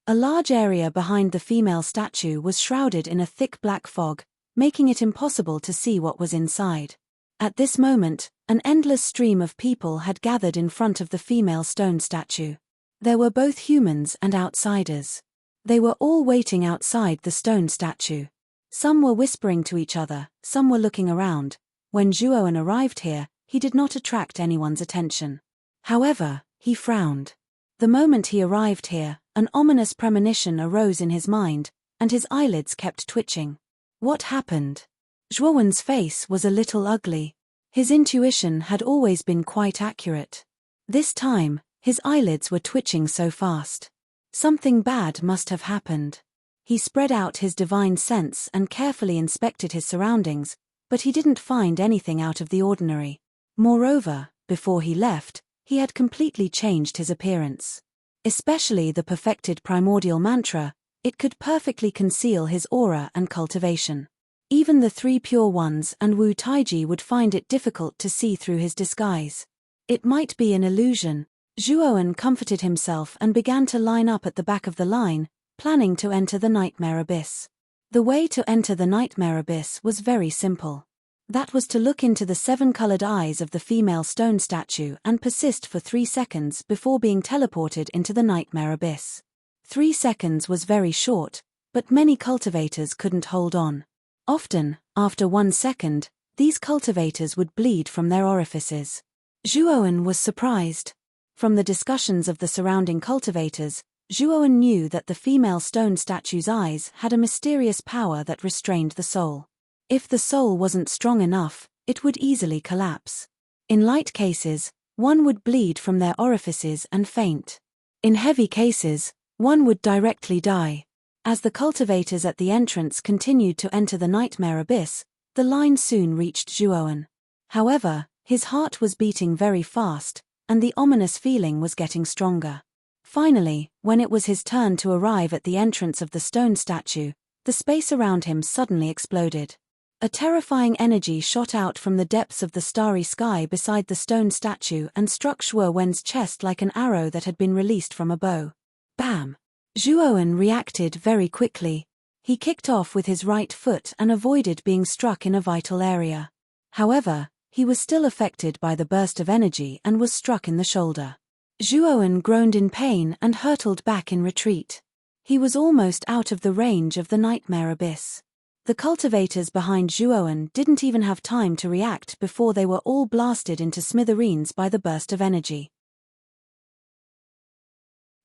A large area behind the female statue was shrouded in a thick black fog, making it impossible to see what was inside. At this moment, an endless stream of people had gathered in front of the female stone statue. There were both humans and outsiders. They were all waiting outside the stone statue. Some were whispering to each other, some were looking around. When Zhuowen arrived here, he did not attract anyone's attention. However, he frowned. The moment he arrived here, an ominous premonition arose in his mind, and his eyelids kept twitching. What happened? Zhuowen's face was a little ugly. His intuition had always been quite accurate. This time, his eyelids were twitching so fast. Something bad must have happened. He spread out his divine sense and carefully inspected his surroundings, but he didn't find anything out of the ordinary. Moreover, before he left, he had completely changed his appearance. Especially the perfected primordial mantra, it could perfectly conceal his aura and cultivation. Even the 3 Pure Ones and Wu Taiji would find it difficult to see through his disguise. It might be an illusion. Zhuowen comforted himself and began to line up at the back of the line, planning to enter the Nightmare Abyss. The way to enter the Nightmare Abyss was very simple. That was to look into the 7-colored eyes of the female stone statue and persist for 3 seconds before being teleported into the Nightmare Abyss. 3 seconds was very short, But many cultivators couldn't hold on. Often, after 1 second, these cultivators would bleed from their orifices. Zhuowen was surprised. From the discussions of the surrounding cultivators, Zhuowen knew that the female stone statue's eyes had a mysterious power that restrained the soul. If the soul wasn't strong enough, it would easily collapse. In light cases, one would bleed from their orifices and faint. In heavy cases, one would directly die. As the cultivators at the entrance continued to enter the nightmare abyss, the line soon reached Zhuowen. However, his heart was beating very fast, and the ominous feeling was getting stronger. Finally, when it was his turn to arrive at the entrance of the stone statue, the space around him suddenly exploded. A terrifying energy shot out from the depths of the starry sky beside the stone statue and struck Zhuowen's chest like an arrow that had been released from a bow. Bam! Zhuowen reacted very quickly. He kicked off with his right foot and avoided being struck in a vital area. However, he was still affected by the burst of energy and was struck in the shoulder. Zhuowen groaned in pain and hurtled back in retreat. He was almost out of the range of the nightmare abyss. The cultivators behind Zhuowen didn't even have time to react before they were all blasted into smithereens by the burst of energy.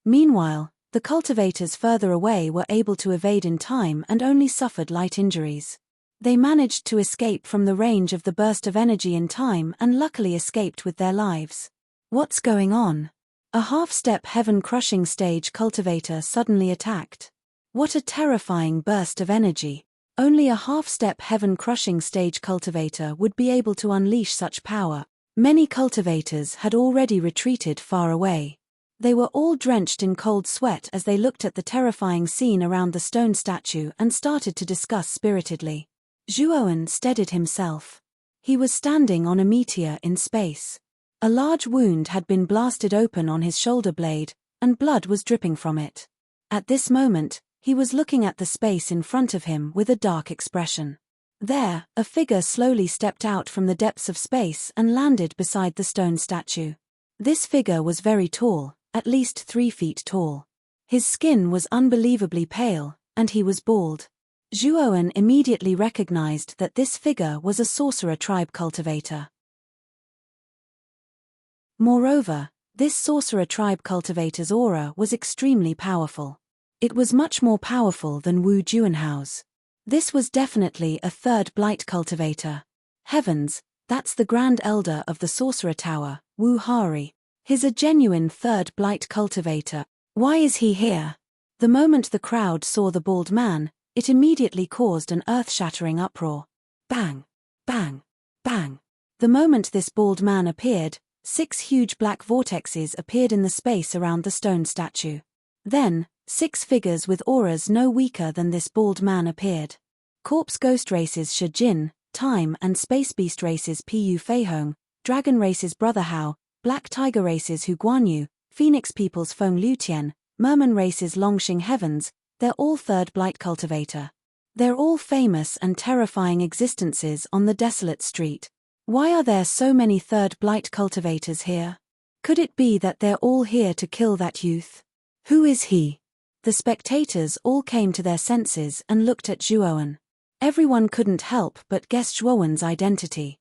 Meanwhile, the cultivators further away were able to evade in time and only suffered light injuries. They managed to escape from the range of the burst of energy in time and luckily escaped with their lives. What's going on? A half-step heaven-crushing stage cultivator suddenly attacked. What a terrifying burst of energy! Only a half-step heaven-crushing stage cultivator would be able to unleash such power. Many cultivators had already retreated far away. They were all drenched in cold sweat as they looked at the terrifying scene around the stone statue and started to discuss spiritedly. Zhuowen steadied himself. He was standing on a meteor in space. A large wound had been blasted open on his shoulder blade, and blood was dripping from it. At this moment, he was looking at the space in front of him with a dark expression. There, a figure slowly stepped out from the depths of space and landed beside the stone statue. This figure was very tall, at least 3 feet tall. His skin was unbelievably pale, and he was bald. Zhuowen immediately recognized that this figure was a sorcerer tribe cultivator. Moreover, this sorcerer tribe cultivator's aura was extremely powerful. It was much more powerful than Wu Juanhao's. This was definitely a third blight cultivator. Heavens, that's the Grand Elder of the Sorcerer Tower, Wu Hari. He's a genuine third blight cultivator. Why is he here? The moment the crowd saw the bald man, it immediately caused an earth-shattering uproar. Bang! Bang! Bang! The moment this bald man appeared, 6 huge black vortexes appeared in the space around the stone statue. Then, 6 figures with auras no weaker than this bald man appeared. Corpse ghost races Shi Jin, Time and space beast races Pu Feihong, dragon races Brother Hao, black tiger races Hu Guanyu, phoenix peoples Feng Lutian, merman races Longxing Heavens, they're all third blight cultivator. They're all famous and terrifying existences on the desolate street. Why are there so many third blight cultivators here? Could it be that they're all here to kill that youth? Who is he? The spectators all came to their senses and looked at Zhuowen. Everyone couldn't help but guess Zhuowen's identity.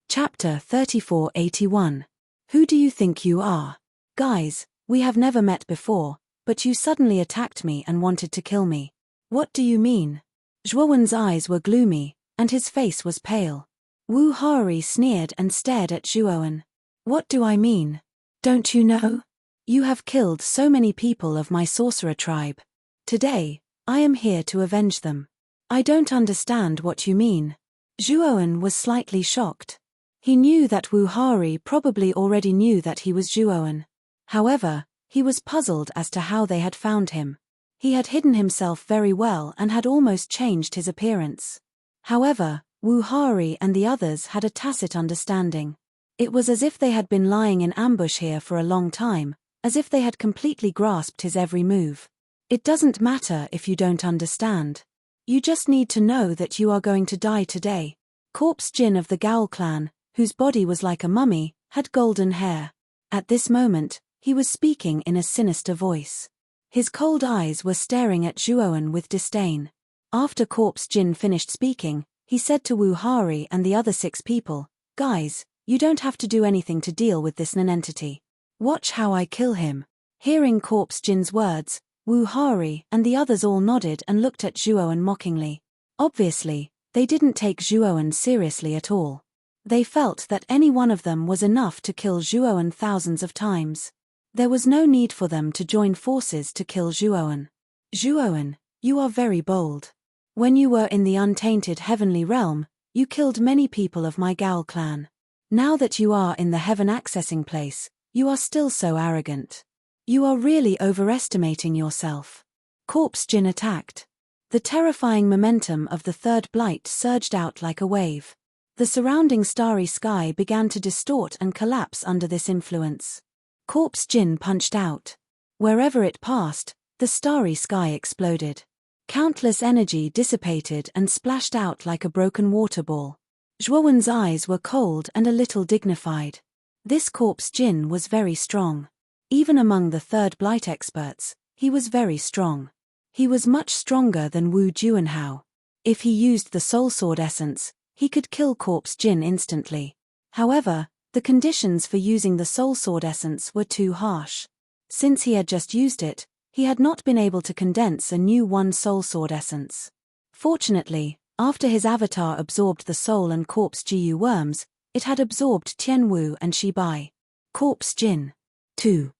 Chapter 3481. Who do you think you are? Guys, we have never met before, but you suddenly attacked me and wanted to kill me. What do you mean? Zhuowen's eyes were gloomy, and his face was pale. Wu Hari sneered and stared at Zhuowen. What do I mean? Don't you know? You have killed so many people of my sorcerer tribe. Today, I am here to avenge them. I don't understand what you mean. Zhuowen was slightly shocked. He knew that Wu Hari probably already knew that he was Zhuowen. However, he was puzzled as to how they had found him. He had hidden himself very well and had almost changed his appearance. However, Wu Hari and the others had a tacit understanding. It was as if they had been lying in ambush here for a long time, as if they had completely grasped his every move. It doesn't matter if you don't understand. You just need to know that you are going to die today. Corpse Jin of the Gaol clan, whose body was like a mummy, had golden hair. At this moment, He was speaking in a sinister voice. His cold eyes were staring at Zhuowen with disdain. After Corpse Jin finished speaking, he said to Wu Hari and the other 6 people, "Guys, you don't have to do anything to deal with this nonentity. Watch how I kill him." Hearing Corpse Jin's words, Wu Hari and the others all nodded and looked at Zhuowen mockingly. Obviously, they didn't take Zhuowen seriously at all. They felt that any one of them was enough to kill Zhuowen thousands of times. There was no need for them to join forces to kill Zhuowen. "Zhuowen, you are very bold. When you were in the untainted heavenly realm, you killed many people of my Gao clan. Now that you are in the heaven accessing place, you are still so arrogant. You are really overestimating yourself." Corpse Jin attacked. The terrifying momentum of the third blight surged out like a wave. The surrounding starry sky began to distort and collapse under this influence. Corpse Jin punched out. Wherever it passed, the starry sky exploded. Countless energy dissipated and splashed out like a broken water ball. Zhuowen's eyes were cold and a little dignified. This Corpse Jin was very strong. Even among the third blight experts, he was very strong. He was much stronger than Wu Juanhao. If he used the Soul Sword essence, he could kill Corpse Jin instantly. However, the conditions for using the Soul Sword essence were too harsh. Since he had just used it, he had not been able to condense a new one Soul Sword essence. Fortunately, after his avatar absorbed the soul and Corpse Jiu worms, it had absorbed Tian Wu and Shi Bai. Corpse Jin. 2.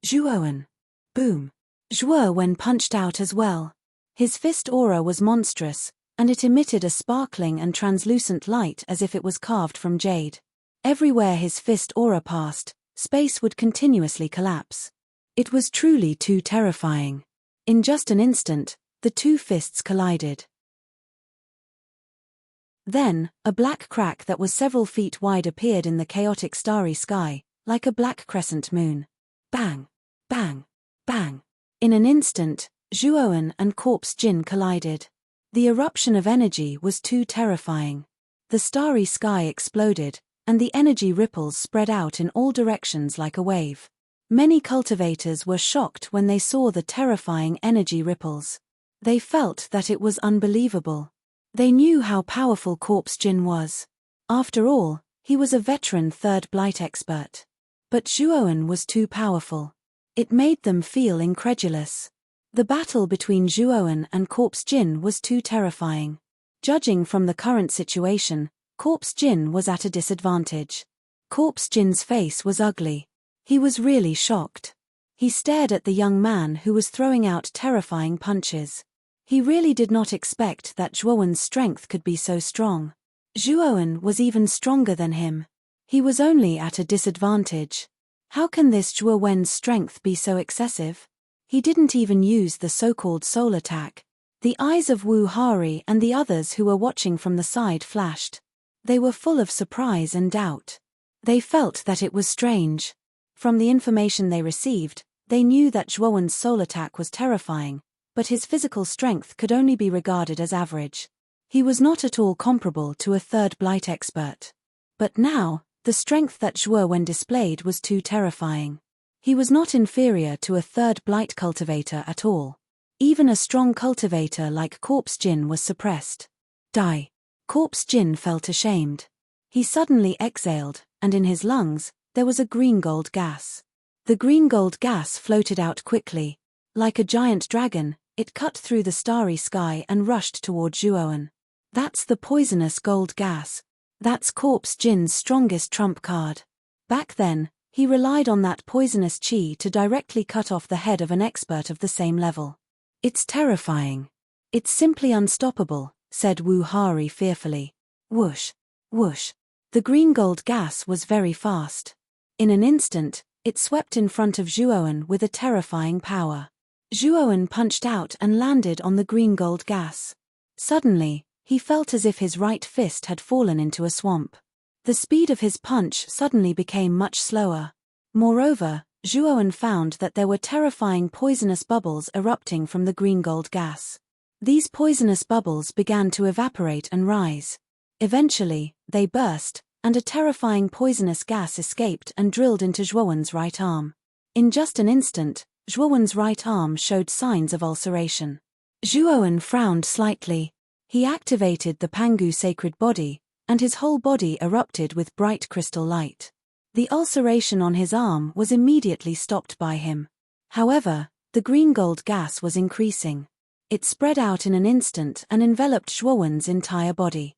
Zhuowen. Boom. Zhuowen punched out as well. His fist aura was monstrous, and it emitted a sparkling and translucent light as if it was carved from jade. Everywhere his fist aura passed, space would continuously collapse. It was truly too terrifying. In just an instant, the 2 fists collided. Then, a black crack that was several feet wide appeared in the chaotic starry sky, like a black crescent moon. Bang! Bang! Bang! In an instant, Zhuowen and Corpse Jin collided. The eruption of energy was too terrifying. The starry sky exploded, and the energy ripples spread out in all directions like a wave. Many cultivators were shocked when they saw the terrifying energy ripples. They felt that it was unbelievable. They knew how powerful Corpse Jin was. After all, he was a veteran third blight expert. But Zhuowen was too powerful. It made them feel incredulous. The battle between Zhuowen and Corpse Jin was too terrifying. Judging from the current situation, Corpse Jin was at a disadvantage. Corpse Jin's face was ugly. He was really shocked. He stared at the young man who was throwing out terrifying punches. He really did not expect that Zhuowen's strength could be so strong. Zhuowen was even stronger than him. He was only at a disadvantage. How can this Zhuowen's strength be so excessive? He didn't even use the so-called soul attack. The eyes of Wu Hari and the others who were watching from the side flashed. They were full of surprise and doubt. They felt that it was strange. From the information they received, they knew that Zhuowen's soul attack was terrifying, but his physical strength could only be regarded as average. He was not at all comparable to a third blight expert. But now, the strength that Zhuowen displayed was too terrifying. He was not inferior to a third blight cultivator at all. Even a strong cultivator like Corpse Jin was suppressed. Die. Corpse Jin felt ashamed. He suddenly exhaled, and in his lungs, there was a green gold gas. The green gold gas floated out quickly. Like a giant dragon, it cut through the starry sky and rushed toward Zhuowen. That's the poisonous gold gas. That's Corpse Jin's strongest trump card. Back then, he relied on that poisonous qi to directly cut off the head of an expert of the same level. It's terrifying. It's simply unstoppable, said Wu Hari fearfully. Whoosh, whoosh. The green gold gas was very fast. In an instant, it swept in front of Zhuowen with a terrifying power. Zhuowen punched out and landed on the green gold gas. Suddenly, he felt as if his right fist had fallen into a swamp. The speed of his punch suddenly became much slower. Moreover, Zhuowen found that there were terrifying poisonous bubbles erupting from the green gold gas. These poisonous bubbles began to evaporate and rise. Eventually, they burst, and a terrifying poisonous gas escaped and drilled into Zhuowen's right arm. In just an instant, Zhuowen's right arm showed signs of ulceration. Zhuowen frowned slightly. He activated the Pangu sacred body, and his whole body erupted with bright crystal light. The ulceration on his arm was immediately stopped by him. However, the green gold gas was increasing. It spread out in an instant and enveloped Zhuowen's entire body.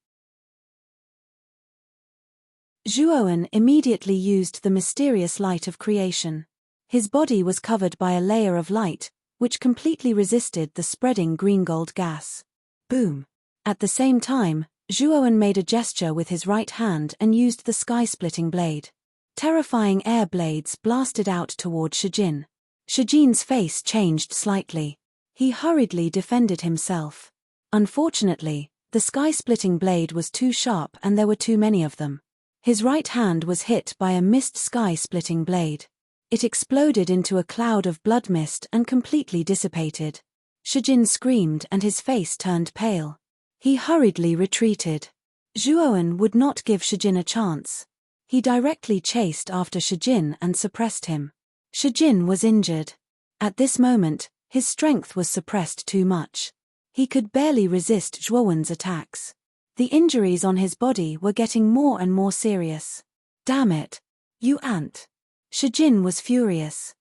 Zhuowen immediately used the mysterious light of creation. His body was covered by a layer of light, which completely resisted the spreading green gold gas. Boom! At the same time, Zhuowen made a gesture with his right hand and used the sky-splitting blade. Terrifying air blades blasted out toward Shijin. Shijin's face changed slightly. He hurriedly defended himself. Unfortunately, the sky-splitting blade was too sharp and there were too many of them. His right hand was hit by a mist sky-splitting blade. It exploded into a cloud of blood mist and completely dissipated. Shijin screamed and his face turned pale. He hurriedly retreated. Zhuowen would not give Shijin a chance. He directly chased after Shijin and suppressed him. Shijin was injured. At this moment, his strength was suppressed too much. He could barely resist Zhuowen's attacks. The injuries on his body were getting more and more serious. Damn it! You ant! Shijin was furious.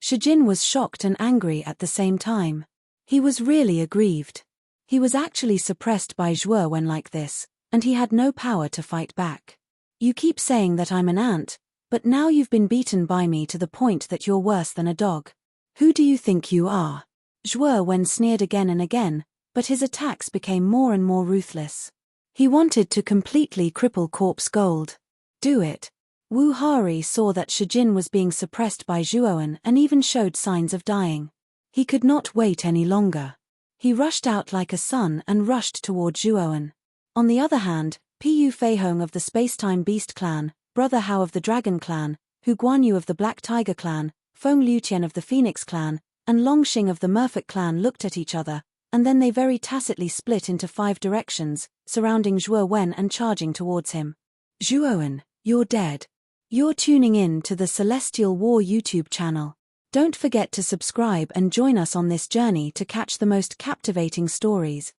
Shijin was shocked and angry at the same time. He was really aggrieved. He was actually suppressed by Zhuowen like this, and he had no power to fight back. You keep saying that I'm an ant, but now you've been beaten by me to the point that you're worse than a dog. Who do you think you are? Zhuowen sneered again and again, but his attacks became more and more ruthless. He wanted to completely cripple Corpse Gold. Do it. Wu Hari saw that Shijin was being suppressed by Zhuowen and even showed signs of dying. He could not wait any longer. He rushed out like a sun and rushed toward Zhuowen. On the other hand, Pu Feihong of the Spacetime Beast clan, Brother Hao of the Dragon clan, Hu Guanyu of the Black Tiger clan, Feng Liutian of the Phoenix clan, and Long Xing of the Merfolk clan looked at each other, and then they very tacitly split into 5 directions, surrounding Zhuowen and charging towards him. Zhuowen, you're dead. You're tuning in to the Celestial War YouTube channel. Don't forget to subscribe and join us on this journey to catch the most captivating stories.